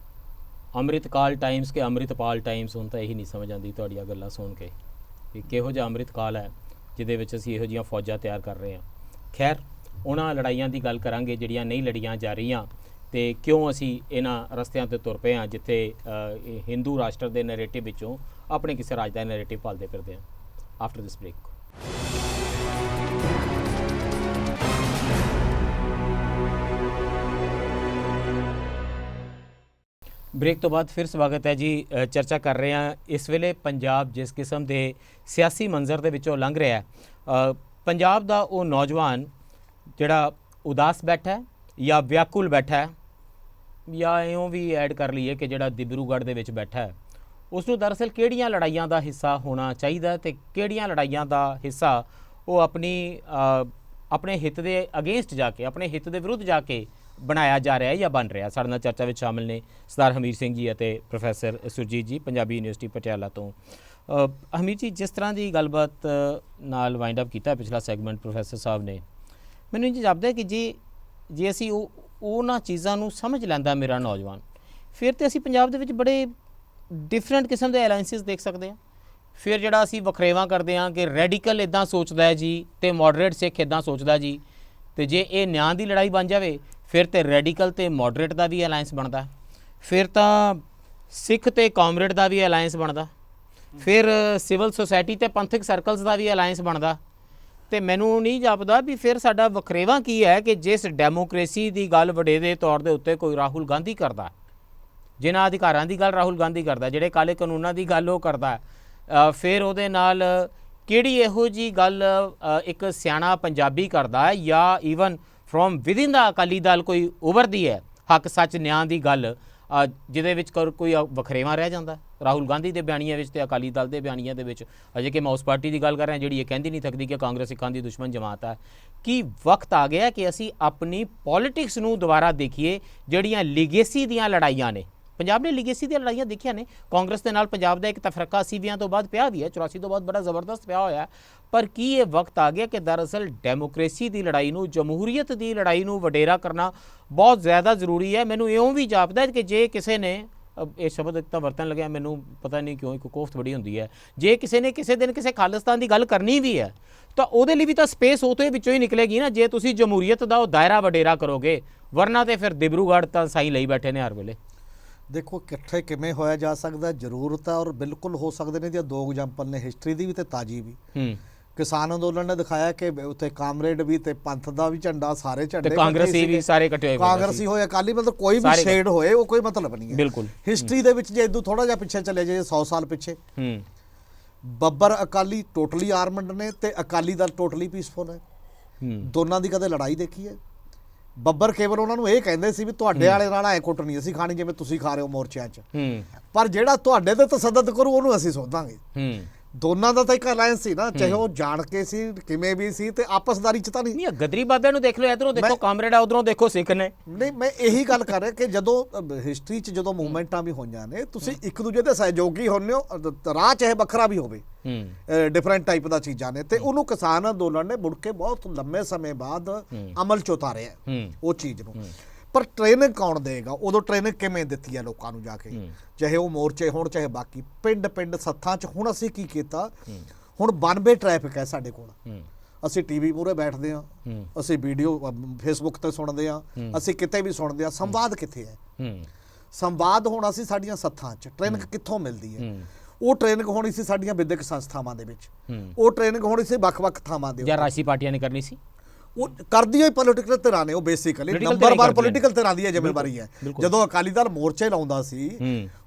Amritkaal times ਕਿ ਅੰਮ੍ਰਿਤਪਾਲ ਟਾਈਮਸ। ਹੁਣ ਤਾਂ ਇਹੀ ਨਹੀਂ ਸਮਝ ਆਉਂਦੀ ਤੁਹਾਡੀਆਂ ਗੱਲਾਂ ਸੁਣ ਕੇ ਕਿ ਕਿਹੋ ਜਿਹਾ ਅੰਮ੍ਰਿਤਕਾਲ ਹੈ ਜਿਹਦੇ ਵਿੱਚ ਅਸੀਂ ਇਹੋ ਜਿਹੀਆਂ ਫੌਜਾਂ ਤਿਆਰ ਕਰ ਰਹੇ ਹਾਂ। ਖੈਰ, ਉਹਨਾਂ ਲੜਾਈਆਂ ਦੀ ਗੱਲ ਕਰਾਂਗੇ ਜਿਹੜੀਆਂ ਨਹੀਂ ਲੜੀਆਂ ਜਾ ਰਹੀਆਂ, ਤੇ ਕਿਉਂ ਅਸੀਂ ਇਹਨਾਂ ਰਸਤਿਆਂ ਤੇ ਤੁਰ ਪਏ ਹਾਂ ਜਿੱਥੇ ਹਿੰਦੂ ਰਾਸ਼ਟਰ ਦੇ ਨੈਰੇਟਿਵ ਵਿੱਚੋਂ ਆਪਣੇ ਕਿਸੇ ਰਾਜ ਦਾ ਨੈਰੇਟਿਵ ਭਾਲਦੇ ਫਿਰਦੇ ਹਾਂ। After this break. ਬ੍ਰੇਕ ਤੋਂ ਬਾਅਦ ਫਿਰ ਸਵਾਗਤ ਹੈ ਜੀ। ਚਰਚਾ ਕਰ ਰਹੇ ਹਾਂ ਇਸ ਵੇਲੇ ਪੰਜਾਬ ਜਿਸ ਕਿਸਮ ਦੇ ਸਿਆਸੀ ਮੰਜ਼ਰ ਦੇ ਵਿੱਚੋਂ ਲੰਘ ਰਿਹਾ ਹੈ, ਪੰਜਾਬ ਦਾ ਉਹ ਨੌਜਵਾਨ ਜਿਹੜਾ ਉਦਾਸ ਬੈਠਾ ਜਾਂ ਵਿਆਕੁਲ ਬੈਠਾ, ਜਾਂ ਇਉਂ ਵੀ ਐਡ ਕਰ ਲਈਏ ਕਿ ਜਿਹੜਾ ਦਿਬਰੂਗੜ੍ਹ ਦੇ ਵਿੱਚ ਬੈਠਾ ਹੈ, ਉਸ ਨੂੰ ਦਰਅਸਲ ਕਿਹੜੀਆਂ ਲੜਾਈਆਂ ਦਾ ਹਿੱਸਾ ਹੋਣਾ ਚਾਹੀਦਾ ਤੇ ਕਿਹੜੀਆਂ ਲੜਾਈਆਂ ਦਾ ਹਿੱਸਾ ਉਹ ਆਪਣੇ ਹਿੱਤ ਦੇ ਅਗੇਂਸਟ ਜਾ ਕੇ, ਆਪਣੇ ਹਿੱਤ ਦੇ ਵਿਰੁੱਧ ਜਾ ਕੇ ਬਣਾਇਆ ਜਾ ਰਿਹਾ ਜਾਂ ਬਣ ਰਿਹਾ। ਸਾਡੇ ਨਾਲ ਚਰਚਾ ਵਿੱਚ ਸ਼ਾਮਿਲ ਨੇ ਸਰਦਾਰ ਹਮੀਰ ਸਿੰਘ ਜੀ ਅਤੇ ਪ੍ਰੋਫੈਸਰ ਸੁਰਜੀਤ ਜੀ, ਪੰਜਾਬੀ ਯੂਨੀਵਰਸਿਟੀ ਪਟਿਆਲਾ ਤੋਂ। ਹਮੀਰ ਜੀ, ਜਿਸ ਤਰ੍ਹਾਂ ਦੀ ਗੱਲਬਾਤ ਨਾਲ ਵਾਈਂਡ ਅਪ ਕੀਤਾ ਪਿਛਲਾ ਸੈਗਮੈਂਟ ਪ੍ਰੋਫੈਸਰ ਸਾਹਿਬ ਨੇ, ਮੈਨੂੰ ਇਹ ਜਾਪਦਾ ਕਿ ਜੀ ਜੇ ਅਸੀਂ ਉਹਨਾਂ ਚੀਜ਼ਾਂ ਨੂੰ ਸਮਝ ਲੈਂਦਾ ਮੇਰਾ ਨੌਜਵਾਨ, ਫਿਰ ਤੇ ਅਸੀਂ ਪੰਜਾਬ ਦੇ ਵਿੱਚ ਬੜੇ ਡਿਫਰੈਂਟ ਕਿਸਮ ਦੇ ਅਲਾਈਅੰਸਿਸ ਦੇਖ ਸਕਦੇ ਹਾਂ। ਫਿਰ ਜਿਹੜਾ ਅਸੀਂ ਵਖਰੇਵਾਂ ਕਰਦੇ ਹਾਂ ਕਿ ਰੈਡੀਕਲ ਇੱਦਾਂ ਸੋਚਦਾ ਹੈ ਜੀ ਤੇ ਮੋਡਰੇਟ ਸਿੱਖ ਇੱਦਾਂ ਸੋਚਦਾ ਜੀ, ਤੇ ਜੇ ਇਹ ਨਿਆਂ ਦੀ ਲੜਾਈ ਬਣ ਜਾਵੇ ਫਿਰ ਤੇ ਰੈਡੀਕਲ ਤੇ ਮੋਡਰੇਟ ਦਾ ਵੀ ਅਲਾਈਅੰਸ ਬਣਦਾ, ਫਿਰ ਤਾਂ ਸਿੱਖ ਤੇ ਕਾਮਰੇਡ ਦਾ ਵੀ ਅਲਾਈਅੰਸ ਬਣਦਾ, ਫਿਰ ਸਿਵਲ ਸੁਸਾਇਟੀ ਤੇ ਪੰਥਕ ਸਰਕਲਸ ਦਾ ਵੀ ਅਲਾਈਅੰਸ ਬਣਦਾ। ਤੇ ਮੈਨੂੰ ਨਹੀਂ ਜਾਪਦਾ ਵੀ ਫਿਰ ਸਾਡਾ ਵਖਰੇਵਾਂ ਕੀ ਹੈ ਕਿ ਜਿਸ ਡੈਮੋਕ੍ਰੇਸੀ ਦੀ ਗੱਲ ਵਡੇਰੇ ਤੌਰ ਦੇ ਉੱਤੇ ਕੋਈ ਰਾਹੁਲ ਗਾਂਧੀ ਕਰਦਾ, ਜਿਨ੍ਹਾਂ ਅਧਿਕਾਰਾਂ ਦੀ ਗੱਲ ਰਾਹੁਲ ਗਾਂਧੀ ਕਰਦਾ, ਜਿਹੜੇ ਕਾਲੇ ਕਾਨੂੰਨਾਂ ਦੀ ਗੱਲ ਉਹ ਕਰਦਾ, ਫਿਰ ਉਹਦੇ ਨਾਲ ਕਿਹੜੀ ਇਹੋ ਜਿਹੀ ਗੱਲ ਇੱਕ ਸਿਆਣਾ ਪੰਜਾਬੀ ਕਰਦਾ ਹੈ ਜਾਂ ਈਵਨ ਫਰੋਮ ਵਿਦਿਨ ਦਾ ਅਕਾਲੀ ਦਲ ਕੋਈ ਉਭਰਦੀ ਹੈ ਹੱਕ ਸੱਚ ਨਿਆਂ ਦੀ ਗੱਲ, ਜਿਹਦੇ ਵਿੱਚ ਕੋਈ ਵਖਰੇਵਾਂ ਰਹਿ ਜਾਂਦਾ ਰਾਹੁਲ ਗਾਂਧੀ ਦੇ ਬਿਆਨੀਆਂ ਵਿੱਚ ਤੇ ਅਕਾਲੀ ਦਲ ਦੇ ਬਿਆਨੀਆਂ ਦੇ ਵਿੱਚ। ਅਜੇ ਕਿ ਮੈਂ ਉਸ ਪਾਰਟੀ ਦੀ ਗੱਲ ਕਰ ਰਿਹਾ ਜਿਹੜੀ ਇਹ ਕਹਿੰਦੀ ਨਹੀਂ ਥਕਦੀ ਕਿ ਕਾਂਗਰਸ ਸਿੱਖਾਂ ਦੀ ਦੁਸ਼ਮਣ ਜਮਾਤ ਹੈ। ਕੀ ਵਕਤ ਆ ਗਿਆ ਕਿ ਅਸੀਂ ਆਪਣੀ ਪੋਲੀਟਿਕਸ ਨੂੰ ਦੁਬਾਰਾ ਦੇਖੀਏ? ਜਿਹੜੀਆਂ ਲੀਗੇਸੀ ਦੀਆਂ ਲੜਾਈਆਂ ਨੇ, ਪੰਜਾਬ ਨੇ ਲੀਗੇਸੀ ਦੀਆਂ ਲੜਾਈਆਂ ਦੇਖੀਆਂ ਨੇ, ਕਾਂਗਰਸ ਦੇ ਨਾਲ ਪੰਜਾਬ ਦਾ ਇੱਕ ਤਫਰਕਾ 80 ਤੋਂ ਬਾਅਦ ਪਿਆ ਵੀ ਹੈ, 84 ਤੋਂ ਬਾਅਦ ਬੜਾ ਜ਼ਬਰਦਸਤ ਪਿਆ ਹੋਇਆ, ਪਰ ਕੀ ਇਹ ਵਕਤ ਆ ਗਿਆ ਕਿ ਦਰਅਸਲ ਡੈਮੋਕ੍ਰੇਸੀ ਦੀ ਲੜਾਈ ਨੂੰ, ਜਮਹੂਰੀਅਤ ਦੀ ਲੜਾਈ ਨੂੰ ਵਡੇਰਾ ਕਰਨਾ ਬਹੁਤ ਜ਼ਿਆਦਾ ਜ਼ਰੂਰੀ ਹੈ? ਮੈਨੂੰ ਇਉਂ ਵੀ ਜਾਪਦਾ ਕਿ ਜੇ ਕਿਸੇ ਨੇ, ਇਹ ਸ਼ਬਦ ਇੱਕ ਤਾਂ ਵਰਤਣ ਲੱਗਿਆ ਮੈਨੂੰ ਪਤਾ ਨਹੀਂ ਕਿਉਂ, ਇੱਕ ਕੋਫਤ ਬੜੀ ਹੁੰਦੀ ਹੈ, ਜੇ ਕਿਸੇ ਨੇ ਕਿਸੇ ਦਿਨ ਕਿਸੇ ਖਾਲਿਸਤਾਨ ਦੀ ਗੱਲ ਕਰਨੀ ਵੀ ਹੈ ਤਾਂ ਉਹਦੇ ਲਈ ਵੀ ਤਾਂ ਸਪੇਸ ਉਹਦੇ ਵਿੱਚੋਂ ਹੀ ਨਿਕਲੇਗੀ ਨਾ, ਜੇ ਤੁਸੀਂ ਜਮਹੂਰੀਅਤ ਦਾ ਉਹ ਦਾਇਰਾ ਵਡੇਰਾ ਕਰੋਗੇ, ਵਰਨਾ ਤੇ ਫਿਰ ਦਿਬਰੂਗੜ੍ਹ ਤਾਂ ਸਾਈਂ ਲਈ ਬੈਠੇ ਨੇ ਹਰ ਵੇਲੇ। ਦੇਖੋ ਇਕੱਠੇ ਕਿਵੇਂ ਹੋਇਆ ਜਾ ਸਕਦਾ, ਜ਼ਰੂਰਤ ਹੈ ਔਰ ਬਿਲਕੁਲ ਹੋ ਸਕਦੇ ਨੇ। ਜੇ ਦੋ ਐਗਜ਼ਾਮਪਲ ਨੇ ਹਿਸਟਰੀ ਦੀ ਵੀ ਤੇ ਤਾਜੀ ਵੀ। ਕਿਸਾਨ ਅੰਦੋਲਨ ਨੇ ਦਿਖਾਇਆ ਕਿ ਉੱਥੇ ਕਾਮਰੇਡ ਵੀ ਤੇ ਪੰਥ ਦਾ ਵੀ ਝੰਡਾ, ਸਾਰੇ ਝੰਡੇ ਕਾਂਗਰਸੀ ਵੀ ਸਾਰੇ ਇਕੱਠੇ ਹੋਏ, ਕਾਂਗਰਸੀ ਹੋਏ ਅਕਾਲੀ, ਮਤਲਬ ਕੋਈ ਵੀ ਸ਼ੇਡ ਹੋਏ ਉਹ ਕੋਈ ਮਤਲਬ ਨਹੀਂ ਹੈ ਬਿਲਕੁਲ। ਹਿਸਟਰੀ ਦੇ ਵਿੱਚ ਜੇ ਇਦੋਂ ਥੋੜਾ ਜਿਹਾ ਪਿੱਛੇ ਚਲੇ ਜਾਈਏ 100 ਸਾਲ ਪਿੱਛੇ, ਬੱਬਰ ਅਕਾਲੀ ਟੋਟਲੀ ਆਰਮਡ ਨੇ ਤੇ ਅਕਾਲੀ ਦਲ ਟੋਟਲੀ ਪੀਸਫੁਲ ਹੈ। ਦੋਨਾਂ ਦੀ ਕਦੇ ਲੜਾਈ ਦੇਖੀ ਹੈ? ਬੱਬਰ ਕੇਵਲ ਉਹਨਾਂ ਨੂੰ ਇਹ ਕਹਿੰਦੇ ਸੀ ਵੀ ਤੁਹਾਡੇ ਵਾਲੇ ਨਾਲ ਐ ਕੁੱਟ ਨਹੀਂ ਅਸੀਂ ਖਾਣੀ ਜਿਵੇਂ ਤੁਸੀਂ ਖਾ ਰਹੇ ਹੋ ਮੋਰਚਿਆਂ 'ਚ, ਪਰ ਜਿਹੜਾ ਤੁਹਾਡੇ ਤੇ ਤਸੱਦਦ ਕਰੂ ਉਹਨੂੰ ਅਸੀਂ ਸੋਧਾਂਗੇ। ਦੋਨਾਂ ਦਾ ਤਾਂ ਇੱਕ ਅਲਾਇੰਸ ਸੀ ਨਾ, ਚਾਹੇ ਉਹ ਜਾਣ ਕੇ ਸੀ ਕਿਵੇਂ ਵੀ ਸੀ, ਤੇ ਆਪਸਦਾਰੀ 'ਚ ਤਾਂ ਨਹੀਂ। ਗਦਰੀ ਬਾਬਿਆਂ ਨੂੰ ਦੇਖ ਲਓ, ਇਧਰੋਂ ਦੇਖੋ ਕਾਮਰੇਡ ਆ, ਉਧਰੋਂ ਦੇਖੋ ਸਿੱਖ ਨੇ। ਨਹੀਂ, ਮੈਂ ਇਹੀ ਗੱਲ ਕਰ ਰਿਹਾ ਕਿ ਜਦੋਂ ਹਿਸਟਰੀ 'ਚ ਜਦੋਂ ਮੂਵਮੈਂਟਾਂ ਵੀ ਹੋਈਆਂ ਨੇ, ਤੁਸੀਂ ਇੱਕ ਦੂਜੇ ਦੇ ਸਹਿਯੋਗੀ ਹੁੰਦੇ ਹੋ, ਰਾਹ ਚਾਹੇ ਵੱਖਰਾ ਵੀ ਹੋਵੇ, ਡਿਫਰੈਂਟ ਟਾਈਪ ਦਾ ਚੀਜ਼ਾਂ ਨੇ, ਤੇ ਉਹਨੂੰ ਕਿਸਾਨ ਅੰਦੋਲਨ ਨੇ ਮੁੜ ਕੇ ਬਹੁਤ ਲੰਮੇ ਸਮੇਂ ਬਾਅਦ ਅਮਲ 'ਚ ਉਤਾਰਿਆ ਉਹ ਚੀਜ਼ ਨੂੰ। ਪਰ ਟ੍ਰੇਨਿੰਗ ਕੌਣ ਦੇਗਾ? ਉਦੋਂ ਟ੍ਰੇਨਿੰਗ ਕਿਵੇਂ ਦਿੱਤੀ ਹੈ ਲੋਕਾਂ ਨੂੰ ਜਾ ਕੇ, ਚਾਹੇ ਉਹ ਮੋਰਚੇ ਹੋਣ ਚਾਹੇ ਬਾਕੀ ਪਿੰਡ ਸੱਥਾਂ 'ਚ। ਹੁਣ ਅਸੀਂ ਕੀ ਕੀਤਾ, ਹੁਣ 92 ਟ੍ਰੈਫਿਕ ਹੈ ਸਾਡੇ ਕੋਲ, ਅਸੀਂ ਟੀਵੀ ਮੂਹਰੇ ਬੈਠਦੇ ਹਾਂ, ਅਸੀਂ ਵੀਡੀਓ ਫੇਸਬੁੱਕ ਤੇ ਸੁਣਦੇ ਹਾਂ, ਅਸੀਂ ਕਿਤੇ ਵੀ ਸੁਣਦੇ ਹਾਂ, ਸੰਵਾਦ ਕਿੱਥੇ ਹੈ? ਸੰਵਾਦ ਹੋਣਾ ਸੀ ਸਾਡੀਆਂ ਸੱਥਾਂ 'ਚ। ਟ੍ਰੇਨਿੰਗ ਕਿੱਥੋਂ ਮਿਲਦੀ ਹੈ? ਉਹ ਟ੍ਰੇਨਿੰਗ ਹੋਣੀ ਸੀ ਸਾਡੀਆਂ ਵਿਦਿਅਕ ਸੰਸਥਾਵਾਂ ਦੇ ਵਿੱਚ, ਉਹ ਟ੍ਰੇਨਿੰਗ ਹੋਣੀ ਸੀ ਵੱਖ-ਵੱਖ ਥਾਵਾਂ ਦੇ, ਜਾਂ ਰਾਸ਼ੀ ਪਾਰਟੀਆਂ ਨੇ ਕਰਨੀ ਸੀ। ਉਹ ਕਰਦੀਆਂ ਹੀ ਪੋਲੀਟੀਕਲ ਧਿਰਾਂ ਨੇ, ਉਹ ਬੇਸਿਕਲੀ ਨੰਬਰ 1 ਪੋਲੀਟੀਕਲ ਧਿਰਾਂ ਦੀ ਜ਼ਿੰਮੇਵਾਰੀ ਹੈ। ਜਦੋਂ ਅਕਾਲੀ ਦਲ ਮੋਰਚੇ ਲਾਉਂਦਾ ਸੀ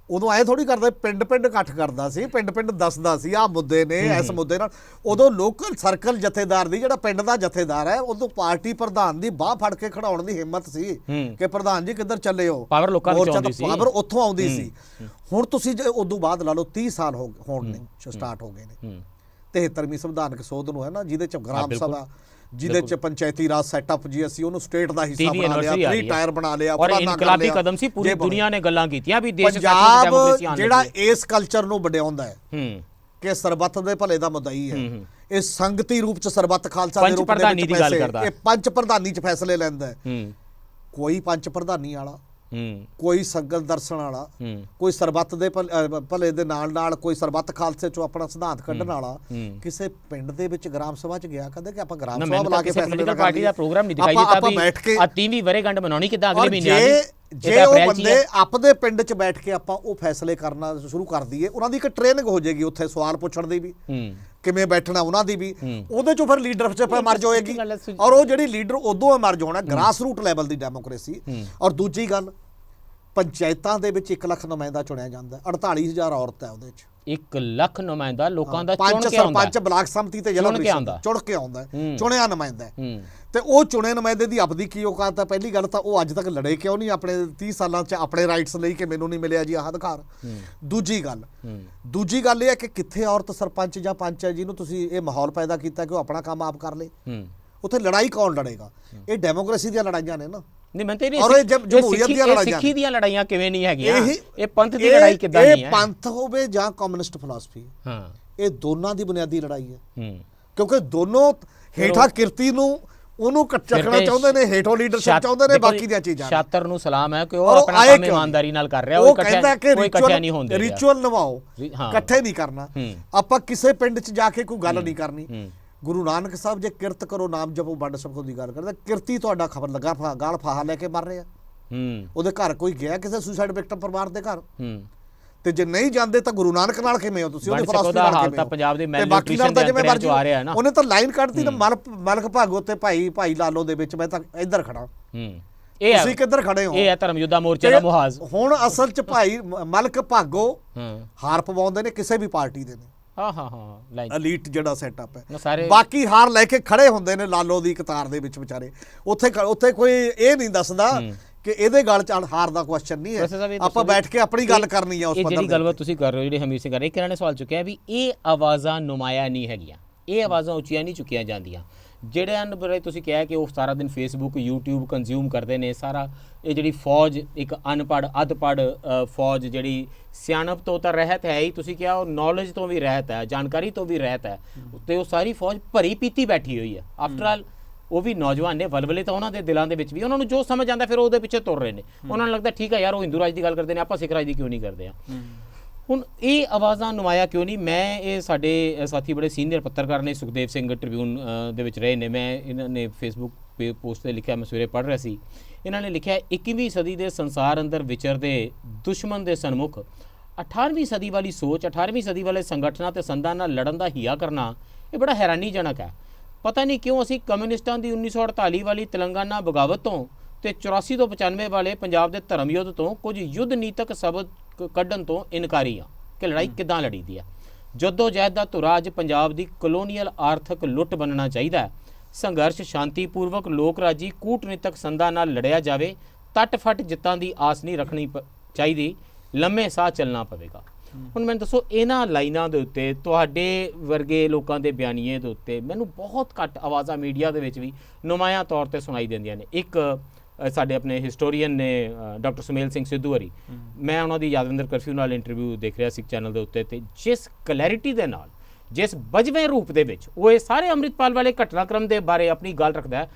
ਉਦੋਂ ਐ ਥੋੜੀ ਕਰਦਾ, ਪਿੰਡ ਇਕੱਠ ਕਰਦਾ ਸੀ, ਪਿੰਡ ਦੱਸਦਾ ਸੀ ਆਹ ਮੁੱਦੇ ਨੇ, ਇਸ ਮੁੱਦੇ ਨਾਲ। ਉਦੋਂ ਲੋਕਲ ਸਰਕਲ ਜਥੇਦਾਰ ਦੀ, ਜਿਹੜਾ ਪਿੰਡ ਦਾ ਜਥੇਦਾਰ ਹੈ, ਉਦੋਂ ਪਾਰਟੀ ਪ੍ਰਧਾਨ ਦੀ ਬਾਹ ਫੜ ਕੇ ਖੜਾਉਣ ਦੀ ਹਿੰਮਤ ਸੀ ਕਿ ਪ੍ਰਧਾਨ ਜੀ ਕਿੱਧਰ ਚੱਲੇ ਹੋ, ਪਾਵਰ ਲੋਕਾਂ ਵਿੱਚ ਆਉਂਦੀ ਸੀ, ਪਾਵਰ ਉੱਥੋਂ ਆਉਂਦੀ ਸੀ। ਹੁਣ ਤੁਸੀਂ ਜੇ ਉਦੋਂ ਬਾਅਦ ਲਾ ਲਓ 30 ਸਾਲ ਹੋਣ ਨੇ ਸਟਾਰਟ ਹੋ ਗਏ ਨੇ, 73ਵੀਂ ਸੰਵਿਧਾਨਕ ਸੋਧ ਨੂੰ, ਹੈ ਨਾ, ਜਿਹਦੇ ਚ ਗ੍ਰਾਮ ਸਭਾ, ਜਿਹਦੇ ਚ ਪੰਚਾਇਤੀ ਰਾਜ ਸੈਟਅਪ, ਜੀ ਅਸੀਂ ਉਹਨੂੰ ਸਟੇਟ ਦਾ ਹਿੱਸਾ ਬਣਾ ਲਿਆ, 3 ਟਾਇਰ ਬਣਾ ਲਿਆ, ਔਰ ਇਨਕਲਾਬੀ ਕਦਮ ਸੀ, ਪੂਰੀ ਦੁਨੀਆ ਨੇ ਗੱਲਾਂ ਕੀਤੀਆਂ ਵੀ ਦੇਸ਼ ਪੰਜਾਬ ਜਿਹੜਾ ਇਸ ਕਲਚਰ ਨੂੰ ਵਡਿਆਉਂਦਾ ਹੈ ਕਿ ਸਰਬੱਤ ਦੇ ਭਲੇ ਦਾ ਮੁੱਦਈ ਹੈ, ਇਹ ਸੰਗਤੀ ਰੂਪ ਚ ਸਰਬੱਤ ਖਾਲਸਾ ਦੇ ਰੂਪ ਦੇ ਵਿੱਚ ਪੈਸੇ, ਇਹ ਪੰਚ ਪ੍ਰਧਾਨੀ ਚ ਫੈਸਲੇ ਲੈਂਦਾ ਹੈ। ਕੋਈ ਪੰਚ ਪ੍ਰਧਾਨੀ ਵਾਲਾ, ਕੋਈ ਸੰਗਤ ਦਰਸ਼ਨ ਵਾਲਾ, ਕੋਈ ਸਰਬੱਤ ਦੇ ਭਲੇ ਦੇ ਨਾਲ ਕੋਈ ਸਰਬੱਤ ਖਾਲਸੇ ਚੋਂ ਆਪਣਾ ਸਿਧਾਂਤ ਕੱਢਣ ਵਾਲਾ ਕਿਸੇ ਪਿੰਡ ਦੇ ਵਿੱਚ ਗ੍ਰਾਮ ਸਭਾ ਚ ਗਿਆ ਕਦੇ ਕਿ ਆਪਾਂ ਗ੍ਰਾਮ ਸਭਾ ਬੁਲਾ ਕੇ ਫੈਸਲੇ ਕਰ ਪਾਰਟੀ ਦਾ ਪ੍ਰੋਗਰਾਮ ਨਹੀਂ ਦਿਖਾਈ ਦਿੱਤਾ ਵੀ ਆ 30ਵੀਂ ਵਰ੍ਹੇਗੰਢ ਮਨਾਉਣੀ ਕਿੱਦਾਂ ਅਗਲੇ ਮਹੀਨੇ ਆ ਗਈ। ਜੇ ਉਹ ਬੰਦੇ ਆਪਦੇ ਪਿੰਡ 'ਚ ਬੈਠ ਕੇ ਆਪਾਂ ਉਹ ਫੈਸਲੇ ਕਰਨਾ ਸ਼ੁਰੂ ਕਰ ਦਈਏ, ਉਹਨਾਂ ਦੀ ਇੱਕ ਟ੍ਰੇਨਿੰਗ ਹੋ ਜਾਏਗੀ, ਉੱਥੇ ਸਵਾਲ ਪੁੱਛਣ ਦੀ ਵੀ, ਕਿਵੇਂ ਬੈਠਣਾ ਉਹਨਾਂ ਦੀ ਵੀ, ਉਹਦੇ 'ਚੋਂ ਫਿਰ ਲੀਡਰਸ਼ਿਪ ਮਰਜ ਹੋਏਗੀ। ਔਰ ਉਹ ਜਿਹੜੀ ਲੀਡਰ ਉਦੋਂ ਮਰਜ ਹੋਣਾ ਗ੍ਰਾਸ ਰੂਟ ਲੈਵਲ ਦੀ ਡੈਮੋਕ੍ਰੇਸੀ। ਔਰ ਦੂਜੀ ਗੱਲ, ਪੰਚਾਇਤਾਂ ਦੇ ਵਿੱਚ 1 ਲੱਖ ਨੁਮਾਇੰਦਾ ਚੁਣਿਆ ਜਾਂਦਾ, 48,000 ਔਰਤ ਹੈ ਉਹਦੇ 'ਚ। 1 ਲੱਖ ਨੁਮਾਇੰਦਾ ਲੋਕਾਂ ਦਾ ਚੁਣ ਕੇ ਆਉਂਦਾ, ਪੰਜ ਬਲਾਕ ਸੰਮਤੀ ਤੇ ਜ਼ਿਲ੍ਹਾ ਪ੍ਰੀਸ਼ਦ ਚੁਣ ਕੇ ਆਉਂਦਾ, ਚੁਣਿਆ ਨੁਮਾਇੰਦਾ। ਤੇ ਉਹ ਚੁਣੇ ਨੁਮਾਇੰਦੇ ਦੀ ਆਪਦੀ ਕੀ ਔਕਾਤ ਹੈ? ਪਹਿਲੀ ਗੱਲ ਤਾਂ ਉਹ ਅੱਜ ਤੱਕ ਲੜੇ ਕਿਉਂ ਨਹੀਂ ਆਪਣੇ 30 ਸਾਲਾਂ 'ਚ ਆਪਣੇ ਰਾਈਟਸ ਲਈ ਕਿ ਮੈਨੂੰ ਨਹੀਂ ਮਿਲਿਆ ਜੀ ਆਹ ਅਧਿਕਾਰ। ਦੂਜੀ ਗੱਲ ਇਹ ਹੈ ਕਿ ਕਿੱਥੇ ਔਰਤ ਸਰਪੰਚ ਜਾਂ ਪੰਚ ਹੈ ਜਿਹਨੂੰ ਤੁਸੀਂ ਇਹ ਮਾਹੌਲ ਪੈਦਾ ਕੀਤਾ ਕਿ ਉਹ ਆਪਣਾ ਕੰਮ ਆਪ ਕਰ ਲੇ? ਉੱਥੇ ਲੜਾਈ ਕੌਣ ਲੜੇਗਾ? ਇਹ ਡੈਮੋਕ੍ਰੇਸੀ ਦੀਆਂ ਲੜਾਈਆਂ ਨੇ ਨਾ। ਨਹੀਂ ਮੈਂ ਤੇ ਜਮਹੂਰੀਅਤ ਦੀਆਂ ਲੜਾਈਆਂ, ਸਿੱਖੀ ਦੀਆਂ ਲੜਾਈਆਂ ਕਿਵੇਂ ਨਹੀਂ ਹੈਗੀਆਂ? ਇਹ ਪੰਥ ਦੀ ਲੜਾਈ ਕਿੱਦਾਂ ਨਹੀਂ ਹੈ? ਇਹ ਪੰਥ ਹੋਵੇ ਜਾਂ ਕਮਿਊਨਿਸਟ ਫਿਲਾਸਫੀ, ਇਹ ਦੋਨਾਂ ਦੀ ਬੁਨਿਆਦੀ ਲੜਾਈ ਹੈ। ਕਿਉਂਕਿ ਦੋਨੋਂ ਹੇਠਾਂ ਕਿਰਤੀ ਨੂੰ ਉਹਨੂੰ ਚੱਕਣਾ ਚਾਹੁੰਦੇ ਨੇ, ਹੇਠੋਂ ਲੀਡਰਸ਼ਿਪ ਚਾਹੁੰਦੇ ਨੇ, ਬਾਕੀ ਦੀਆਂ ਚੀਜ਼ਾਂ ਛਾਤਰ ਨੂੰ ਸਲਾਮ ਹੈ ਕਿ ਉਹ ਔਰ ਆਪਣਾ ਆਏ ਕੰਮ ਕਿਉਂ ਇਮਾਨਦਾਰੀ ਨਾਲ ਕਰ ਰਿਹਾ, ਉਹ ਕਹਿੰਦਾ ਕਿ ਕੋਈ ਇਕੱਠਿਆ ਨਹੀਂ ਹੁੰਦੇ ਰਿਚੁਅਲ ਨਿਭਾਓ, ਹਾਂ। ਇਕੱਠੇ ਨਹੀਂ ਕਰਨਾ। ਆਪਾਂ ਕਿਸੇ ਪਿੰਡ 'ਚ ਜਾ ਕੇ ਕੋਈ ਗੱਲ ਨਹੀਂ ਕਰਨੀ। ਗੁਰੂ ਨਾਨਕ ਸਾਹਿਬ ਜੇ ਕਿਰਤ ਕਰੋ ਨਾਮ ਜਪੋ ਵੰਡ ਛਕੋ ਦੀ ਗੱਲ ਕਰਦਾ, ਕਿਰਤੀ ਤੁਹਾਡਾ ਖਬਰ ਲੱਗਾ ਗਾਲ ਫਾਹਾ ਲੈ ਕੇ ਮਰ ਰਿਹਾ। ਉਹਦੇ ਘਰ ਕੋਈ ਗਿਆ ਕਿਸੇ ਸੁਸਾਈਡ ਵਿਕਟਮ ਪਰਿਵਾਰ ਦੇ ਘਰ, ਤੇ ਜੇ ਨਹੀਂ ਜਾਂਦੇ ਤਾਂ ਗੁਰੂ ਨਾਨਕ ਨਾਲ ਕਿਵੇਂ ਹੋ ਤੁਸੀਂ? ਉਹਦੇ ਫਲਸਫੇ ਨਾਲ ਕਿਵੇਂ ਹੋ? ਪੰਜਾਬ ਦੇ ਮੈਲਨਿਊਟ੍ਰੀਸ਼ਨ ਦੇ ਅੰਦਰ ਆ ਰਿਹਾ ਨਾ। ਉਹਨੇ ਤਾਂ ਲਾਈਨ ਕੱਢਤੀ ਨਾ, ਮਲਕ ਭਾਗੋ ਤੇ ਭਾਈ ਲਾਲੋ ਦੇ ਵਿੱਚ, ਮੈਂ ਤਾਂ ਇੱਧਰ ਖੜਾ। ਤੁਸੀਂ ਕਿੱਧਰ ਖੜੇ ਹੋ? ਇਹ ਹੈ ਧਰਮ ਯੁੱਧਾ ਮੋਰਚੇ ਦਾ ਮੁਹਾਜ਼। ਹੁਣ ਅਸਲ 'ਚ ਭਾਈ ਮਲਕ ਭਾਗੋ ਹਾਰ ਪਵਾਉਂਦੇ ਨੇ ਕਿਸੇ ਵੀ ਪਾਰਟੀ ਦੇ ਨੇ। ਹਾਂ ਐਲੀਟ ਜਿਹੜਾ ਸੈਟਅਪ ਹੈ, ਸਾਰੇ ਬਾਕੀ ਹਾਰ ਲੈ ਕੇ ਖੜੇ ਹੁੰਦੇ ਨੇ ਲਾਲੋ ਦੀ ਕਤਾਰ ਦੇ ਵਿੱਚ ਵਿਚਾਰੇ। ਉੱਥੇ ਕੋਈ ਇਹ ਨਹੀਂ ਦੱਸਦਾ ਕਿ ਇਹਦੇ ਗੱਲ 'ਚ ਹਾਰ ਦਾ ਕੁਐਸਚਨ ਨਹੀਂ ਹੈ। ਆਪਾਂ ਬੈਠ ਕੇ ਆਪਣੀ ਗੱਲ ਕਰਨੀ ਆ ਉਸ ਪੱਧਰ ਤੇ। ਜਿਹੜੀ ਗੱਲਬਾਤ ਤੁਸੀਂ ਕਰ ਰਹੇ ਹੋ, ਜਿਹੜੀ ਹਮੀਰ ਸਿੰਘ ਕਰ ਰਹੇ, ਕਿਹਨਾਂ ਨੇ ਸਵਾਲ ਚੁੱਕਿਆ ਵੀ ਇਹ ਆਵਾਜ਼ਾਂ ਨੁਮਾਇਆ ਨਹੀਂ ਹੈਗੀਆਂ, ਇਹ ਆਵਾਜ਼ਾਂ ਉੱਚੀਆਂ ਨਹੀਂ ਚੁੱਕੀਆਂ ਜਾਂਦੀਆਂ। ਜਿਹੜਿਆਂ ਬਾਰੇ ਤੁਸੀਂ ਕਿਹਾ ਕਿ ਉਹ ਸਾਰਾ ਦਿਨ ਫੇਸਬੁੱਕ YouTube ਕੰਜ਼ਿਊਮ ਕਰਦੇ ਨੇ, ਸਾਰਾ ਇਹ ਜਿਹੜੀ ਫੌਜ ਇੱਕ ਅਨਪੜ੍ਹ ਅਧਪੜ੍ਹ ਫੌਜ ਜਿਹੜੀ ਸਿਆਣਪ ਤੋਂ ਤਾਂ ਰਹਿਤ ਹੈ ਹੀ, ਤੁਸੀਂ ਕਿਹਾ ਉਹ ਨੌਲੇਜ ਤੋਂ ਵੀ ਰਹਿਤ ਹੈ, ਜਾਣਕਾਰੀ ਤੋਂ ਵੀ ਰਹਿਤ ਹੈ, ਤੇ ਉਹ ਸਾਰੀ ਫੌਜ ਭਰੀ ਪੀਤੀ ਬੈਠੀ ਹੋਈ ਹੈ। ਆਫਟਰ ਆਲ ਉਹ ਵੀ ਨੌਜਵਾਨ ਨੇ, ਵਲਵਲੇ ਤਾਂ ਉਹਨਾਂ ਦੇ ਦਿਲਾਂ ਦੇ ਵਿੱਚ ਵੀ, ਉਹਨਾਂ ਨੂੰ ਜੋ ਸਮਝ ਆਉਂਦਾ ਫਿਰ ਉਹਦੇ ਪਿੱਛੇ ਤੁਰ ਰਹੇ ਨੇ। ਉਹਨਾਂ ਨੂੰ ਲੱਗਦਾ ਠੀਕ ਹੈ ਯਾਰ, ਉਹ ਹਿੰਦੂ ਰਾਜ ਦੀ ਗੱਲ ਕਰਦੇ ਨੇ, ਆਪਾਂ ਸਿੱਖ ਰਾਜ ਦੀ ਕਿਉਂ ਨਹੀਂ ਕਰਦੇ ਆ? ਹੁਣ ਇਹ ਆਵਾਜ਼ਾਂ ਨੁਮਾਇਆ ਕਿਉਂ ਨਹੀਂ? ਮੈਂ ਇਹ ਸਾਡੇ ਸਾਥੀ ਬੜੇ ਸੀਨੀਅਰ ਪੱਤਰਕਾਰ ਨੇ, ਸੁਖਦੇਵ ਸਿੰਘ ਟ੍ਰਿਬਿਊਨ ਦੇ ਵਿੱਚ ਰਹੇ ਨੇ, ਮੈਂ ਇਹਨਾਂ ਨੇ ਫੇਸਬੁੱਕ ਪੋਸਟ 'ਤੇ ਲਿਖਿਆ, ਮੈਂ ਸਵੇਰੇ ਪੜ੍ਹ ਰਿਹਾ ਸੀ, ਇਹਨਾਂ ਨੇ ਲਿਖਿਆ 21ਵੀਂ ਸਦੀ ਦੇ ਸੰਸਾਰ ਅੰਦਰ ਵਿਚਰਦੇ ਦੁਸ਼ਮਣ ਦੇ ਸਨਮੁਖ 18ਵੀਂ ਸਦੀ ਵਾਲੀ ਸੋਚ, 18ਵੀਂ ਸਦੀ ਵਾਲੇ ਸੰਗਠਨਾਂ ਤੇ ਸੰਦਾਂ ਨਾਲ ਲੜਨ ਦਾ ਹਿਆ ਕਰਨਾ ਇਹ ਬੜਾ ਹੈਰਾਨੀਜਨਕ ਹੈ। ਪਤਾ ਨਹੀਂ ਕਿਉਂ ਅਸੀਂ ਕਮਿਊਨਿਸਟਾਂ ਦੀ 1948 ਵਾਲੀ ਤੇਲੰਗਾਨਾ ਬਗਾਵਤ ਤੋਂ ਤੇ 84 ਤੋਂ 95 ਵਾਲੇ ਪੰਜਾਬ ਦੇ ਧਰਮ ਯੁੱਧ ਤੋਂ ਕੁਝ ਯੁੱਧ ਨੀਤਕ ਸ਼ਬਦ ਕੱਢਣ ਤੋਂ ਇਨਕਾਰੀ ਹਾਂ ਕਿ ਲੜਾਈ ਕਿੱਦਾਂ ਲੜੀ ਦੀ ਹੈ। ਜੱਦੋ ਜਹਿਦ ਦਾ ਧੁਰਾ ਅੱਜ ਪੰਜਾਬ ਦੀ ਕਲੋਨੀਅਲ ਆਰਥਿਕ ਲੁੱਟ ਬਣਨਾ ਚਾਹੀਦਾ ਹੈ। ਸੰਘਰਸ਼ ਸ਼ਾਂਤੀਪੂਰਵਕ ਲੋਕ ਰਾਜੀ ਕੂਟਨੀਤਕ ਸੰਦਾਂ ਨਾਲ ਲੜਿਆ ਜਾਵੇ। ਤੱਟ ਫੱਟ ਜਿੱਤਾਂ ਦੀ ਆਸ ਨਹੀਂ ਰੱਖਣੀ ਚਾਹੀਦੀ, ਲੰਮੇ ਸਾਹ ਚੱਲਣਾ ਪਵੇਗਾ। ਹੁਣ ਮੈਨੂੰ ਦੱਸੋ, ਇਹਨਾਂ ਲਾਈਨਾਂ ਦੇ ਉੱਤੇ ਤੁਹਾਡੇ ਵਰਗੇ ਲੋਕਾਂ ਦੇ ਬਿਆਨੀਏ ਦੇ ਉੱਤੇ ਮੈਨੂੰ ਬਹੁਤ ਘੱਟ ਆਵਾਜ਼ਾਂ ਮੀਡੀਆ ਦੇ ਵਿੱਚ ਵੀ ਨੁਮਾਇਆਂ ਤੌਰ ਤੇ ਸੁਣਾਈ ਦਿੰਦੀਆਂ ਨੇ। ਇੱਕ ਸਾਡੇ ਆਪਣੇ ਹਿਸਟੋਰੀਅਨ ਨੇ ਡਾਕਟਰ ਸੁਮੇਲ ਸਿੰਘ ਸਿੱਧੂ ਹਰੀ, ਮੈਂ ਉਹਨਾਂ ਦੀ ਯਾਦਵਿੰਦਰ ਕਰਫਿਊ ਨਾਲ ਇੰਟਰਵਿਊ ਦੇਖ ਰਿਹਾ ਸੀ ਚੈਨਲ ਦੇ ਉੱਤੇ, ਤੇ ਜਿਸ ਕਲੈਰਿਟੀ ਦੇ ਨਾਲ, ਜਿਸ ਬਜਵੇਂ ਰੂਪ ਦੇ ਵਿੱਚ ਉਹ ਇਹ ਸਾਰੇ ਅੰਮ੍ਰਿਤਪਾਲ ਵਾਲੇ ਘਟਨਾਕ੍ਰਮ ਦੇ ਬਾਰੇ ਆਪਣੀ ਗੱਲ ਰੱਖਦਾ ਹੈ,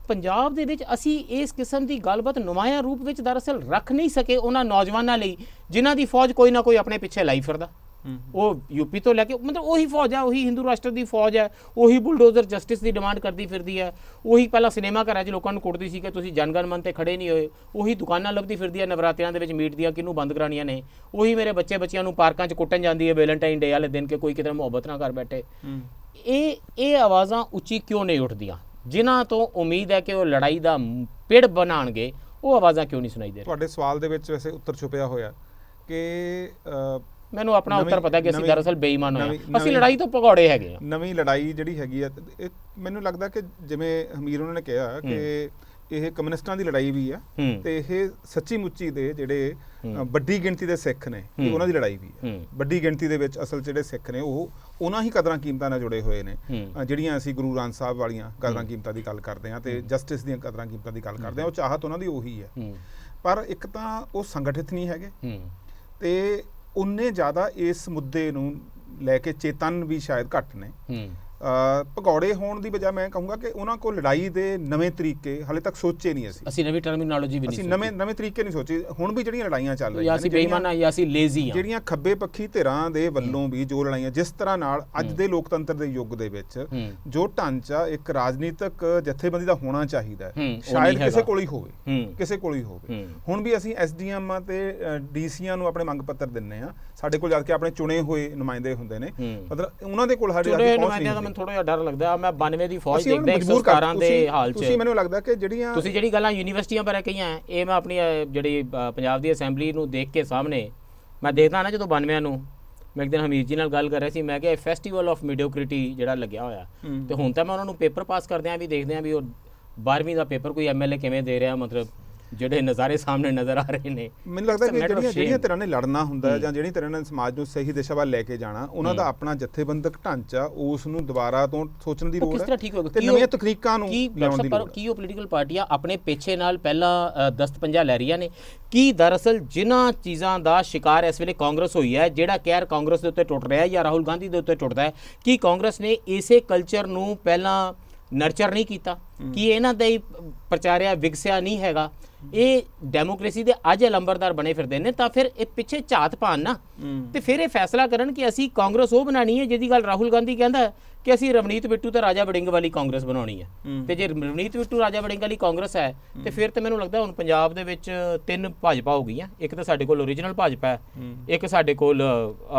ਪੰਜਾਬ ਦੇ ਵਿੱਚ ਅਸੀਂ ਇਸ ਕਿਸਮ ਦੀ ਗੱਲਬਾਤ ਨੁਮਾਇਆਂ ਰੂਪ ਵਿੱਚ ਦਰਅਸਲ ਰੱਖ ਨਹੀਂ ਸਕੇ ਉਹਨਾਂ ਨੌਜਵਾਨਾਂ ਲਈ ਜਿਨ੍ਹਾਂ ਦੀ ਫੌਜ ਕੋਈ ਨਾ ਕੋਈ ਆਪਣੇ ਪਿੱਛੇ ਲਾਈ ਫਿਰਦਾ। ਉਹ ਯੂਪੀ ਤੋਂ ਲੈ ਕੇ, ਮਤਲਬ ਉਹੀ ਫੌਜ ਹੈ, ਉਹੀ ਹਿੰਦੂ ਰਾਸ਼ਟਰ ਦੀ ਫੌਜ ਹੈ, ਉਹੀ ਬੁਲਡੋਜ਼ਰ ਜਸਟਿਸ ਦੀ ਡਿਮਾਂਡ ਕਰਦੀ ਫਿਰਦੀ ਹੈ, ਉਹੀ ਪਹਿਲਾਂ ਸਿਨੇਮਾ ਘਰਾਂ 'ਚ ਲੋਕਾਂ ਨੂੰ ਕੁੱਟਦੀ ਸੀ ਕਿ ਤੁਸੀਂ ਜਨਗਣ ਮਨ ਤੇ ਖੜੇ ਨਹੀਂ ਹੋਏ, ਉਹੀ ਦੁਕਾਨਾਂ ਲੱਭਦੀ ਫਿਰਦੀ ਹੈ ਨਵਰਾਤਰਿਆਂ ਦੇ ਵਿੱਚ ਮੀਟ ਦੀਆਂ ਕਿਹਨੂੰ ਬੰਦ ਕਰਾਉਣੀਆਂ ਨੇ, ਉਹੀ ਮੇਰੇ ਬੱਚਿਆਂ ਨੂੰ ਪਾਰਕਾਂ 'ਚ ਕੁੱਟਣ ਜਾਂਦੀ ਹੈ ਵੈਲੈਂਟਾਈਨ ਡੇ ਵਾਲੇ ਦਿਨ ਕਿ ਕੋਈ ਕਿਤੇ ਮੁਹੱਬਤ ਨਾ ਕਰ ਬੈਠੇ। ਇਹ ਆਵਾਜ਼ਾਂ ਉੱਚੀ ਕਿਉਂ ਨਹੀਂ ਉੱਠਦੀਆਂ? ਜਿਨ੍ਹਾਂ ਤੋਂ ਉਮੀਦ ਹੈ ਕਿ ਉਹ ਲੜਾਈ ਦਾ ਪਿੜ ਬਣਾਉਣਗੇ, ਉਹ ਆਵਾਜ਼ਾਂ ਕਿਉਂ ਨਹੀਂ ਸੁਣਾਈ ਦੇ ਰਹੀਆਂ? ਤੁਹਾਡੇ ਸਵਾਲ ਦੇ ਵਿੱਚ ਵੈਸੇ ਉੱਤਰ ਛੁਪਿਆ ਹੋਇਆ ਕਿ ਮੈਨੂੰ ਆਪਣਾ ਉੱਤਰ ਪਤਾ ਕਿ ਅਸੀਂ ਦਰਅਸਲ ਬੇਈਮਾਨ ਹੋਏ, ਅਸੀਂ ਲੜਾਈ ਤੋਂ ਭਗੌੜੇ ਹੈਗੇ ਆ। ਨਵੀਂ ਲੜਾਈ ਜਿਹੜੀ ਹੈਗੀ ਆ, ਮੈਨੂੰ ਲੱਗਦਾ ਕਿ ਜਿਵੇਂ ਹਮੀਰ ਉਹਨਾਂ ਨੇ ਕਿਹਾ ਕਿ ਇਹ ਕਮਿਊਨਿਸਟਾਂ ਦੀ ਲੜਾਈ ਵੀ ਆ, ਤੇ ਇਹ ਸੱਚੀ ਮੁੱਚੀ ਦੇ ਜਿਹੜੇ ਵੱਡੀ ਗਿਣਤੀ ਦੇ ਸਿੱਖ ਨੇ ਉਹਨਾਂ ਦੀ ਲੜਾਈ ਵੀ ਆ। ਵੱਡੀ ਗਿਣਤੀ ਦੇ ਵਿੱਚ ਅਸਲ ਜਿਹੜੇ ਸਿੱਖ ਨੇ ਉਹ ਉਹਨਾਂ ਹੀ ਕਦਰਾਂ ਕੀਮਤਾਂ ਨਾਲ ਜੁੜੇ ਹੋਏ ਨੇ ਜਿਹੜੀਆਂ ਅਸੀਂ ਗੁਰੂ ਗ੍ਰੰਥ ਸਾਹਿਬ ਵਾਲੀਆਂ ਕਦਰਾਂ ਕੀਮਤਾਂ ਦੀ ਗੱਲ ਕਰਦੇ ਹਾਂ ਤੇ ਜਸਟਿਸ ਦੀਆਂ ਕਦਰਾਂ ਕੀਮਤਾਂ ਦੀ ਗੱਲ ਕਰਦੇ ਹਾਂ। ਉਹ ਚਾਹਤ ਉਹਨਾਂ ਦੀ ਉਹੀ ਹੈ, ਪਰ ਇੱਕ ਤਾਂ ਉਹ ਸੰਗਠਿਤ ਨਹੀਂ ਹੈਗੇ ਤੇ ਉਨੇ ਜ਼ਿਆਦਾ ਇਸ ਮੁੱਦੇ ਨੂੰ ਲੈ ਕੇ ਚੇਤਨ ਵੀ ਸ਼ਾਇਦ ਘੱਟ ਨੇ। ਭਗੌੜੇ ਹੋਣ ਦੀ ਬਜਾਏ ਮੈਂ ਕਹੂੰਗਾ ਕਿ ਉਹਨਾਂ ਕੋਲ ਲੜਾਈ ਦੇ ਨਵੇਂ ਤਰੀਕੇ ਹਾਲੇ ਤੱਕ ਸੋਚੇ ਨਹੀਂ। ਅਸੀਂ ਨਵੀਂ ਟਰਮੀਨੋਲੋਜੀ ਵੀ ਨਹੀਂ ਸੋਚੀ, ਨਵੇਂ ਤਰੀਕੇ ਨਹੀਂ ਸੋਚੇ। ਹੁਣ ਵੀ ਜਿਹੜੀਆਂ ਲੜਾਈਆਂ ਚੱਲ ਰਹੀਆਂ ਜਾਂ ਅਸੀਂ ਬੇਈਮਾਨ ਆ ਜਾਂ ਅਸੀਂ ਲੇਜ਼ੀ ਆ, ਜਿਹੜੀਆਂ ਖੱਬੇ ਪੱਖੀ ਧਿਰਾਂ ਦੇ ਵੱਲੋਂ ਵੀ ਜੋ ਲੜਾਈਆਂ, ਜਿਸ ਤਰ੍ਹਾਂ ਨਾਲ ਅੱਜ ਦੇ ਲੋਕਤੰਤਰ ਦੇ ਯੁੱਗ ਦੇ ਵਿੱਚ ਜੋ ਢਾਂਚਾ ਇੱਕ ਰਾਜਨੀਤਿਕ ਜਥੇਬੰਦੀ ਦਾ ਹੋਣਾ ਚਾਹੀਦਾ ਸ਼ਾਇਦ ਕਿਸੇ ਕੋਲ ਹੀ ਹੋਵੇ। ਹੁਣ ਵੀ ਅਸੀਂ ਐਸਡੀਐਮਾਂ ਤੇ ਡੀਸੀਆਂ ਨੂੰ ਆਪਣੇ ਮੰਗ ਪੱਤਰ ਦਿੰਨੇ ਆ, ਸਾਡੇ ਕੋਲ ਜਦ ਕਿ ਆਪਣੇ ਚੁਣੇ ਹੋਏ ਨੁਮਾਇੰਦੇ ਹੁੰਦੇ ਨੇ, ਮਤਲਬ ਉਹਨਾਂ ਦੇ ਕੋਲ ਸਾਡੀ ਪਹੁੰਚ ਨਹੀਂ। ਮੈਨੂੰ ਥੋੜਾ ਜਿਹਾ ਡਰ ਲੱਗਦਾ, ਮੈਂ 92 ਦੀ ਫੌਜ ਦੇਖਦਾ 117 ਦੇ ਹਾਲ 'ਚ। ਤੁਸੀਂ ਮੈਨੂੰ ਲੱਗਦਾ ਕਿ ਤੁਸੀਂ ਜਿਹੜੀ ਗੱਲਾਂ ਯੂਨੀਵਰਸਿਟੀਆਂ ਬਾਰੇ ਕਹੀਆਂ, ਇਹ ਮੈਂ ਆਪਣੀ ਜਿਹੜੀ ਪੰਜਾਬ ਦੀ ਅਸੈਂਬਲੀ ਨੂੰ ਦੇਖ ਕੇ ਸਾਹਮਣੇ ਮੈਂ ਦੇਖਦਾ ਨਾ, ਜਦੋਂ 92 ਨੂੰ ਮੈਂ ਇੱਕ ਦਿਨ ਹਮੀਰ ਜੀ ਨਾਲ ਗੱਲ ਕਰ ਰਿਹਾ ਸੀ, ਮੈਂ ਕਿਹਾ ਫੈਸਟੀਵਲ ਆਫ ਮੀਡੀਓਕ੍ਰਿਟੀ ਜਿਹੜਾ ਲੱਗਿਆ ਹੋਇਆ, ਤੇ ਹੁਣ ਤਾਂ ਮੈਂ ਉਹਨਾਂ ਨੂੰ ਪੇਪਰ ਪਾਸ ਕਰਦਿਆਂ ਵੀ ਦੇਖਦੇ ਆ ਵੀ ਉਹ 12ਵੀਂ ਦਾ ਪੇਪਰ ਕੋਈ ਐਮਐਲਏ ਕਿਵੇਂ ਦੇ ਰਿਹਾ, ਮਤਲਬ ਜਿਹੜੇ ਨਜ਼ਾਰੇ ਸਾਹਮਣੇ ਨਜ਼ਰ ਆ ਰਹੇ ਨੇ। ਮੈਨੂੰ ਲੱਗਦਾ ਕਿ ਜਿਹੜੀਆਂ ਤਰ੍ਹਾਂ ਨੇ ਲੜਨਾ ਹੁੰਦਾ ਜਾਂ ਜਿਹੜੀ ਤਰ੍ਹਾਂ ਨਾਲ ਸਮਾਜ ਨੂੰ ਸਹੀ ਦਿਸ਼ਾ ਵੱਲ ਲੈ ਕੇ ਜਾਣਾ, ਉਹਨਾਂ ਦਾ ਆਪਣਾ ਜਥੇਬੰਦਕ ਢਾਂਚਾ, ਉਸ ਨੂੰ ਦੁਬਾਰਾ ਤੋਂ ਸੋਚਣ ਦੀ ਲੋੜ ਹੈ ਤੇ ਨਵੀਆਂ ਤਕਨੀਕਾਂ ਨੂੰ ਲਿਆਉਣ ਦੀ ਲੋੜ ਹੈ। ਕੀ ਉਹ ਪੋਲੀਟੀਕਲ ਪਾਰਟੀਆਂ ਆਪਣੇ ਪਿੱਛੇ ਨਾਲ ਪਹਿਲਾਂ ਦਸਤਪੰਜਾ ਲੈ ਰਹੀਆਂ ਨੇ? ਕੀ ਦਰਅਸਲ ਜਿਨ੍ਹਾਂ ਚੀਜ਼ਾਂ ਦਾ ਸ਼ਿਕਾਰ ਇਸ ਵੇਲੇ ਕਾਂਗਰਸ ਹੋਈ ਹੈ, ਜਿਹੜਾ ਕਹਿਰ ਕਾਂਗਰਸ ਦੇ ਉੱਤੇ ਟੁੱਟ ਰਿਹਾ ਹੈ ਜਾਂ ਰਾਹੁਲ ਗਾਂਧੀ ਦੇ ਉੱਤੇ ਟੁੱਟਦਾ ਹੈ, ਕੀ ਕਾਂਗਰਸ ਨੇ ਇਸੇ ਕਲਚਰ ਨੂੰ ਪਹਿਲਾਂ ਨਰਚਰ ਨਹੀਂ ਕੀਤਾ, ਕਿ ਇਹਨਾਂ ਦਾ ਹੀ ਪ੍ਰਚਾਰਿਆ ਵਿਗਸਿਆ ਨਹੀਂ ਹੈਗਾ, ਇਹ ਡੈਮੋਕ੍ਰੇਸੀ ਦੇ ਅੱਜ ਲੰਬਰਦਾਰ ਬਣੇ ਫਿਰਦੇ ਨੇ, ਤਾਂ ਫਿਰ ਇਹ ਪਿੱਛੇ ਝਾਤ ਪਾਣ ਨਾ ਤੇ ਫਿਰ ਇਹ ਫੈਸਲਾ ਕਰਨ ਕਿ ਅਸੀਂ ਕਾਂਗਰਸ ਉਹ ਬਣਾਣੀ ਹੈ ਜਿਹਦੀ ਗੱਲ ਰਾਹੁਲ ਗਾਂਧੀ ਕਹਿੰਦਾ ਕਿ ਅਸੀਂ ਰਵਨੀਤ ਬਿੱਟੂ ਤੇ ਰਾਜਾ ਵੜਿੰਗ ਵਾਲੀ ਕਾਂਗਰਸ ਬਣਾਉਣੀ ਹੈ। ਤੇ ਜੇ ਰਵਨੀਤ ਬਿੱਟੂ ਰਾਜਾ ਵੜਿੰਗ ਵਾਲੀ ਕਾਂਗਰਸ ਹੈ ਤੇ ਫਿਰ ਤੇ ਮੈਨੂੰ ਲੱਗਦਾ ਹੁਣ ਪੰਜਾਬ ਦੇ ਵਿੱਚ 3 ਭਾਜਪਾ ਹੋ ਗਈਆਂ। ਇੱਕ ਤਾਂ ਸਾਡੇ ਕੋਲ ਓਰੀਜਨਲ ਭਾਜਪਾ ਹੈ, ਇੱਕ ਸਾਡੇ ਕੋਲ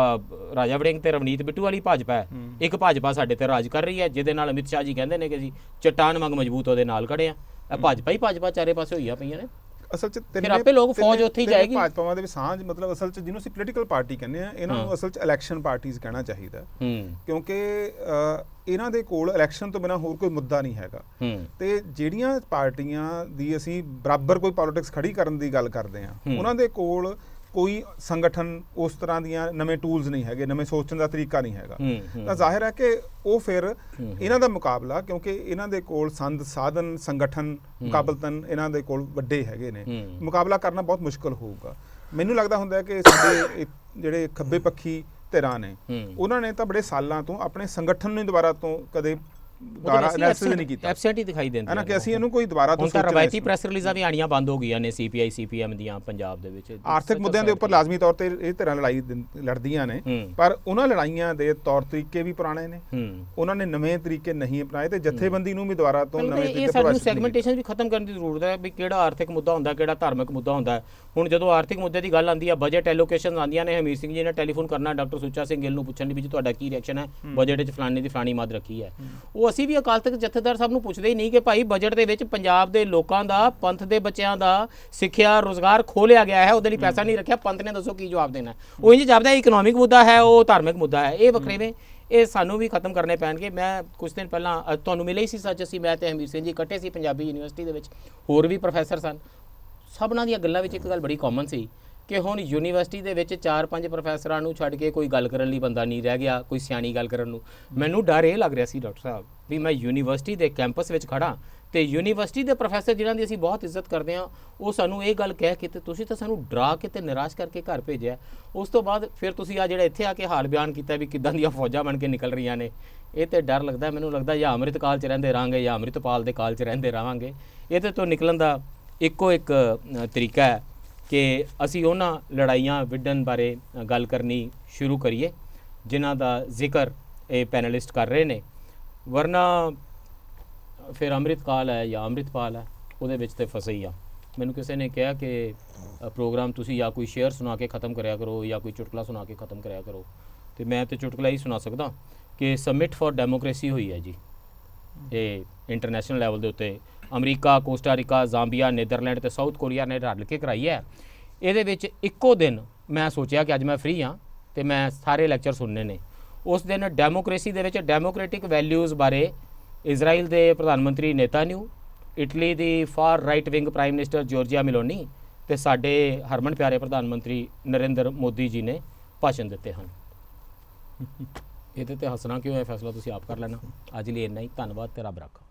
ਰਾਜਾ ਵੜਿੰਗ ਤੇ ਰਵਨੀਤ ਬਿੱਟੂ ਵਾਲੀ ਭਾਜਪਾ ਹੈ, ਇੱਕ ਭਾਜਪਾ ਸਾਡੇ ਤੇ ਰਾਜ ਕਰ ਰਹੀ ਹੈ ਜਿਹਦੇ ਨਾਲ ਅਮਿਤ ਸ਼ਾਹ ਜੀ ਕਹਿੰਦੇ ਨੇ ਕਿ ਅਸੀਂ ਚਟਾਨ ਵਾਂਗ ਮਜ਼ਬੂਤ ਉਹਦੇ ਨਾਲ ਖੜੇ ਆ। ਇਹ ਭਾਜਪਾ ਹੀ ਭਾਜਪਾ ਚਾਰੇ ਪਾਸੇ ਹੋਈਆਂ ਪਈਆਂ ਨੇ। ਅਸਲ ਚ ਫਿਰ ਆਪੇ ਲੋਕ ਫੌਜ ਉੱਥੇ ਹੀ ਜਾਏਗੀ। ਭਾਜਪਾਵਾਂ ਦੇ ਵਿੱਚ ਸਾਂਝ ਮਤਲਬ ਅਸਲ ਚ ਜਿਹਨੂੰ ਅਸੀਂ ਪੋਲੀਟੀਕਲ ਪਾਰਟੀ ਕਹਿੰਦੇ ਆ, ਇਹਨਾਂ ਨੂੰ ਅਸਲ ਚ ਇਲੈਕਸ਼ਨ ਪਾਰਟੀਆਂ ਕਹਿਣਾ ਚਾਹੀਦਾ, ਕਿਉਂਕਿ ਇਹਨਾਂ ਦੇ ਕੋਲ ਇਲੈਕਸ਼ਨ ਤੋਂ ਬਿਨਾਂ ਹੋਰ ਕੋਈ ਮੁੱਦਾ ਨਹੀਂ ਹੈਗਾ। ਤੇ ਜਿਹੜੀਆਂ ਪਾਰਟੀਆਂ ਦੀ ਅਸੀਂ ਬਰਾਬਰ ਕੋਈ ਪੋਲਿਟਿਕਸ ਖੜੀ ਕਰਨ ਦੀ ਗੱਲ ਕਰਦੇ ਆ, ਉਹਨਾਂ ਦੇ ਕੋਲ ਕੋਈ ਸੰਗਠਨ ਉਸ ਤਰ੍ਹਾਂ ਦੀਆਂ ਨਵੇਂ ਟੂਲਸ ਨਹੀਂ ਹੈਗੇ, ਨਵੇਂ ਸੋਚਣ ਦਾ ਤਰੀਕਾ ਨਹੀਂ ਹੈਗਾ। ਤਾਂ ਜ਼ਾਹਿਰ ਹੈ ਕਿ ਉਹ ਫਿਰ ਇਹਨਾਂ ਦਾ ਮੁਕਾਬਲਾ, ਕਿਉਂਕਿ ਇਹਨਾਂ ਦੇ ਕੋਲ ਸੰਦ ਸਾਧਨ ਸੰਗਠਨ ਮੁਕਾਬਲਤਨ ਇਹਨਾਂ ਦੇ ਕੋਲ ਵੱਡੇ ਹੈਗੇ ਨੇ, ਮੁਕਾਬਲਾ ਕਰਨਾ ਬਹੁਤ ਮੁਸ਼ਕਲ ਹੋਊਗਾ। ਮੈਨੂੰ ਲੱਗਦਾ ਹੁੰਦਾ ਕਿ ਸਾਡੇ ਜਿਹੜੇ ਖੱਬੇ ਪੱਖੀ ਧਿਰਾਂ ਨੇ, ਉਹਨਾਂ ਨੇ ਤਾਂ ਬੜੇ ਸਾਲਾਂ ਤੋਂ ਆਪਣੇ ਸੰਗਠਨ ਨੂੰ ਦੁਬਾਰਾ ਤੋਂ ਕਦੇ ਐਨਾਲਿਸਿਸ ਨਹੀਂ ਕੀਤਾ, ਐਬਸੈਂਟ ਹੀ ਦਿਖਾਈ ਦਿੰਦੇ ਹੈ ਨਾ, ਕਿ ਅਸੀਂ ਇਹਨੂੰ ਕੋਈ ਦੁਬਾਰਾ ਤੋਂ ਸੋਚਣਾ। ਰਵਾਇਤੀ ਪ੍ਰੈਸ ਰਿਲੀਜ਼ਾਂ ਵੀ ਆਣੀਆਂ ਬੰਦ ਹੋ ਗਈਆਂ ਨੇ ਸੀਪੀਆਈ ਸੀਪੀਐਮ ਦੀਆਂ ਪੰਜਾਬ ਦੇ ਵਿੱਚ। ਆਰਥਿਕ ਮੁੱਦਿਆਂ ਦੇ ਉੱਪਰ ਲਾਜ਼ਮੀ ਤੌਰ ਤੇ ਇਹ ਧਿਰਾਂ ਲੜਾਈ ਲੜਦੀਆਂ ਨੇ, ਪਰ ਉਹਨਾਂ ਲੜਾਈਆਂ ਦੇ ਤੌਰ ਤਰੀਕੇ ਵੀ ਪੁਰਾਣੇ ਨੇ, ਉਹਨਾਂ ਨੇ ਨਵੇਂ ਤਰੀਕੇ ਨਹੀਂ ਅਪਣਾਏ ਤੇ ਜਥੇਬੰਦੀ ਨੂੰ ਵੀ ਦੁਬਾਰਾ ਤੋਂ ਨਵੇਂ ਤਰੀਕੇ ਇਹ ਸਾਨੂੰ ਸੈਗਮੈਂਟੇਸ਼ਨ ਵੀ ਖਤਮ ਕਰਨ ਦੀ ਜ਼ਰੂਰਤ ਹੈ ਵੀ ਕਿਹੜਾ ਆਰਥਿਕ ਮੁੱਦਾ ਹੁੰਦਾ, ਕਿਹੜਾ ਧਾਰਮਿਕ ਮੁੱਦਾ ਹੁੰਦਾ। ਹੁਣ ਜਦੋਂ ਆਰਥਿਕ ਮੁੱਦੇ ਦੀ ਗੱਲ ਆਉਂਦੀ ਹੈ, ਬਜਟ ਐਲੋਕੇਸ਼ਨ ਆਉਂਦੀਆਂ ਨੇ, ਹਮੀਰ ਸਿੰਘ ਜੀ ਨੇ ਟੈਲੀਫੋਨ ਕਰਨਾ ਡਾਕਟਰ ਸੁੱਚਾ ਸਿੰਘ ਗਿੱਲ ਨੂੰ ਪੁੱਛਣ ਲਈ ਵੀ ਤੁਹਾਡਾ ਕੀ ਰਿਐਕਸ਼ਨ ਹੈ, ਬਜਟ ਵਿੱਚ ਫਲਾਣੀ ਦੀ ਫਲਾਣੀ ਮੱਦ ਰੱਖੀ ਹੈ। ਉਹ ਅਸੀਂ ਵੀ ਅਕਾਲ ਤਖਤ ਜਥੇਦਾਰ ਸਾਹਿਬ ਨੂੰ ਪੁੱਛਦੇ ਹੀ ਨਹੀਂ ਕਿ ਭਾਈ ਬਜਟ ਦੇ ਵਿੱਚ ਪੰਜਾਬ ਦੇ ਲੋਕਾਂ ਦਾ, ਪੰਥ ਦੇ ਬੱਚਿਆਂ ਦਾ ਸਿੱਖਿਆ ਰੋਜ਼ਗਾਰ ਖੋਲਿਆ ਗਿਆ ਹੈ, ਉਹਦੇ ਲਈ ਪੈਸਾ ਨਹੀਂ ਰੱਖਿਆ, ਪੰਥ ਨੇ ਦੱਸੋ ਕੀ ਜਵਾਬ ਦੇਣਾ। ਉਹ ਇੰਜ ਜਾਪਦਾ ਇਕਨੋਮਿਕ ਮੁੱਦਾ ਹੈ, ਉਹ ਧਾਰਮਿਕ ਮੁੱਦਾ ਹੈ। ਇਹ ਵੱਖਰੇਵੇਂ ਇਹ ਸਾਨੂੰ ਵੀ ਖਤਮ ਕਰਨੇ ਪੈਣਗੇ। ਮੈਂ ਕੁਝ ਦਿਨ ਪਹਿਲਾਂ ਤੁਹਾਨੂੰ ਮਿਲੇ ਹੀ ਸੀ ਸੱਚ, ਅਸੀਂ ਮੈਂ ਤੇ ਹਮੀਰ ਸਿੰਘ ਜੀ ਇਕੱਠੇ ਸੀ ਪੰਜਾਬੀ ਯੂਨੀਵਰਸਿਟੀ ਦੇ ਵਿੱਚ, ਹੋਰ ਵੀ ਪ੍ਰੋਫੈਸਰ ਸਨ। ਸਭਨਾਂ ਦੀਆਂ ਗੱਲਾਂ ਵਿੱਚ ਇੱਕ ਗੱਲ ਬੜੀ ਕਾਮਨ ਸੀ ਕਿ ਹੁਣ ਯੂਨੀਵਰਸਿਟੀ ਦੇ ਵਿੱਚ 4-5 ਪ੍ਰੋਫੈਸਰਾਂ ਨੂੰ ਛੱਡ ਕੇ ਕੋਈ ਗੱਲ ਕਰਨ ਲਈ ਬੰਦਾ ਨਹੀਂ ਰਹਿ ਗਿਆ, ਕੋਈ ਸਿਆਣੀ ਗੱਲ ਕਰਨ ਨੂੰ। ਮੈਨੂੰ ਡਰ ਇਹ ਲੱਗ ਰਿਹਾ ਸੀ ਡਾਕਟਰ ਸਾਹਿਬ ਵੀ ਮੈਂ ਯੂਨੀਵਰਸਿਟੀ ਦੇ ਕੈਂਪਸ ਵਿੱਚ ਖੜਾ ਤੇ ਯੂਨੀਵਰਸਿਟੀ ਦੇ ਪ੍ਰੋਫੈਸਰ ਜਿਨ੍ਹਾਂ ਦੀ ਅਸੀਂ ਬਹੁਤ ਇੱਜ਼ਤ ਕਰਦੇ ਹਾਂ, ਉਹ ਸਾਨੂੰ ਇਹ ਗੱਲ ਕਹਿ ਕੇ ਤੇ ਤੁਸੀਂ ਤਾਂ ਸਾਨੂੰ ਡਰਾ ਕੇ ਤੇ ਨਿਰਾਸ਼ ਕਰਕੇ ਘਰ ਭੇਜਿਆ। ਉਸ ਤੋਂ ਬਾਅਦ ਫਿਰ ਤੁਸੀਂ ਆ ਜਿਹੜਾ ਇੱਥੇ ਆ ਕੇ ਹਾਲ ਬਿਆਨ ਕੀਤਾ ਵੀ ਕਿੱਦਾਂ ਦੀਆਂ ਫੌਜਾਂ ਬਣ ਕੇ ਨਿਕਲ ਰਹੀਆਂ ਨੇ। ਇਹ ਤੇ ਡਰ ਲੱਗਦਾ, ਮੈਨੂੰ ਲੱਗਦਾ ਜਾਂ ਅੰਮ੍ਰਿਤ ਕਾਲ 'ਚ ਰਹਿੰਦੇ ਰਹਾਂਗੇ ਜਾਂ ਅੰਮ੍ਰਿਤਪਾਲ ਦੇ ਕਾਲ 'ਚ ਰਹਿੰਦੇ ਰਹਾਂਗੇ। ਇਹਦੇ ਤੋਂ ਨਿਕਲਣ ਦਾ ਇੱਕੋ ਇੱਕ ਤਰੀਕਾ ਹੈ ਕਿ ਅਸੀਂ ਉਹਨਾਂ ਲੜਾਈਆਂ ਵਿੱਢਣ ਬਾਰੇ ਗੱਲ ਕਰਨੀ ਸ਼ੁਰੂ ਕਰੀਏ ਜਿਨ੍ਹਾਂ ਦਾ ਜ਼ਿਕਰ ਇਹ ਪੈਨਲਿਸਟ ਕਰ ਰਹੇ ਨੇ, ਵਰਨਾ ਫਿਰ ਅੰਮ੍ਰਿਤ ਕਾਲ ਹੈ ਜਾਂ ਅੰਮ੍ਰਿਤਪਾਲ ਹੈ, ਉਹਦੇ ਵਿੱਚ ਤੇ ਫਸੇ ਹੀ ਆ। ਮੈਨੂੰ ਕਿਸੇ ਨੇ ਕਿਹਾ ਕਿ ਪ੍ਰੋਗਰਾਮ ਤੁਸੀਂ ਜਾਂ ਕੋਈ ਸ਼ੇਅਰ ਸੁਣਾ ਕੇ ਖ਼ਤਮ ਕਰਿਆ ਕਰੋ ਜਾਂ ਕੋਈ ਚੁਟਕਲਾ ਸੁਣਾ ਕੇ ਖ਼ਤਮ ਕਰਿਆ ਕਰੋ, ਤੇ ਮੈਂ ਤੇ ਚੁਟਕਲਾ ਹੀ ਸੁਣਾ ਸਕਦਾ ਕਿ ਸਮਿਟ ਫॉर ਡੈਮੋਕ੍ਰੇਸੀ ਹੋਈ ਹੈ ਜੀ ਇਹ ਇੰਟਰਨੈਸ਼ਨਲ ਲੈਵਲ ਦੇ ਉੱਤੇ। ਅਮਰੀਕਾ, ਕੋਸਟਾਰੀਕਾ, ਜ਼ਾਂਬੀਆ, ਨੀਦਰਲੈਂਡ ਤੇ ਸਾਊਥ ਕੋਰੀਆ ਨੇ ਰਲ ਕੇ ਕਰਾਈ ਹੈ। ਇਹਦੇ ਵਿੱਚ ਇੱਕੋ ਦਿਨ ਮੈਂ ਸੋਚਿਆ ਕਿ ਅੱਜ ਮੈਂ ਫ੍ਰੀ ਹਾਂ ਤੇ ਮੈਂ ਸਾਰੇ ਲੈਕਚਰ ਸੁਣਨੇ ਨੇ। ਉਸ ਦਿਨ ਡੈਮੋਕ੍ਰੇਸੀ ਦੇ ਵਿੱਚ ਡੈਮੋਕ੍ਰੈਟਿਕ ਵੈਲਿਊਜ਼ ਬਾਰੇ ਇਜ਼ਰਾਈਲ ਦੇ ਪ੍ਰਧਾਨ ਮੰਤਰੀ ਨੇਤਾਨਿਊ, ਇਟਲੀ ਦੀ far right wing prime minister Giorgia Meloni ਤੇ ਸਾਡੇ ਹਰਮਨ ਪਿਆਰੇ ਪ੍ਰਧਾਨ ਮੰਤਰੀ ਨਰਿੰਦਰ ਮੋਦੀ ਜੀ ਨੇ ਭਾਸ਼ਣ ਦਿੱਤੇ ਹਨ। ਇਹਦੇ ਤੇ ਹੱਸਣਾ ਕਿਉਂ ਹੈ, ਫੈਸਲਾ ਤੁਸੀਂ ਆਪ ਕਰ ਲੈਣਾ। ਅੱਜ ਲਈ ਇੰਨਾ ਹੀ, ਧੰਨਵਾਦ ਤੇ ਰੱਬ ਰਾਖਾ।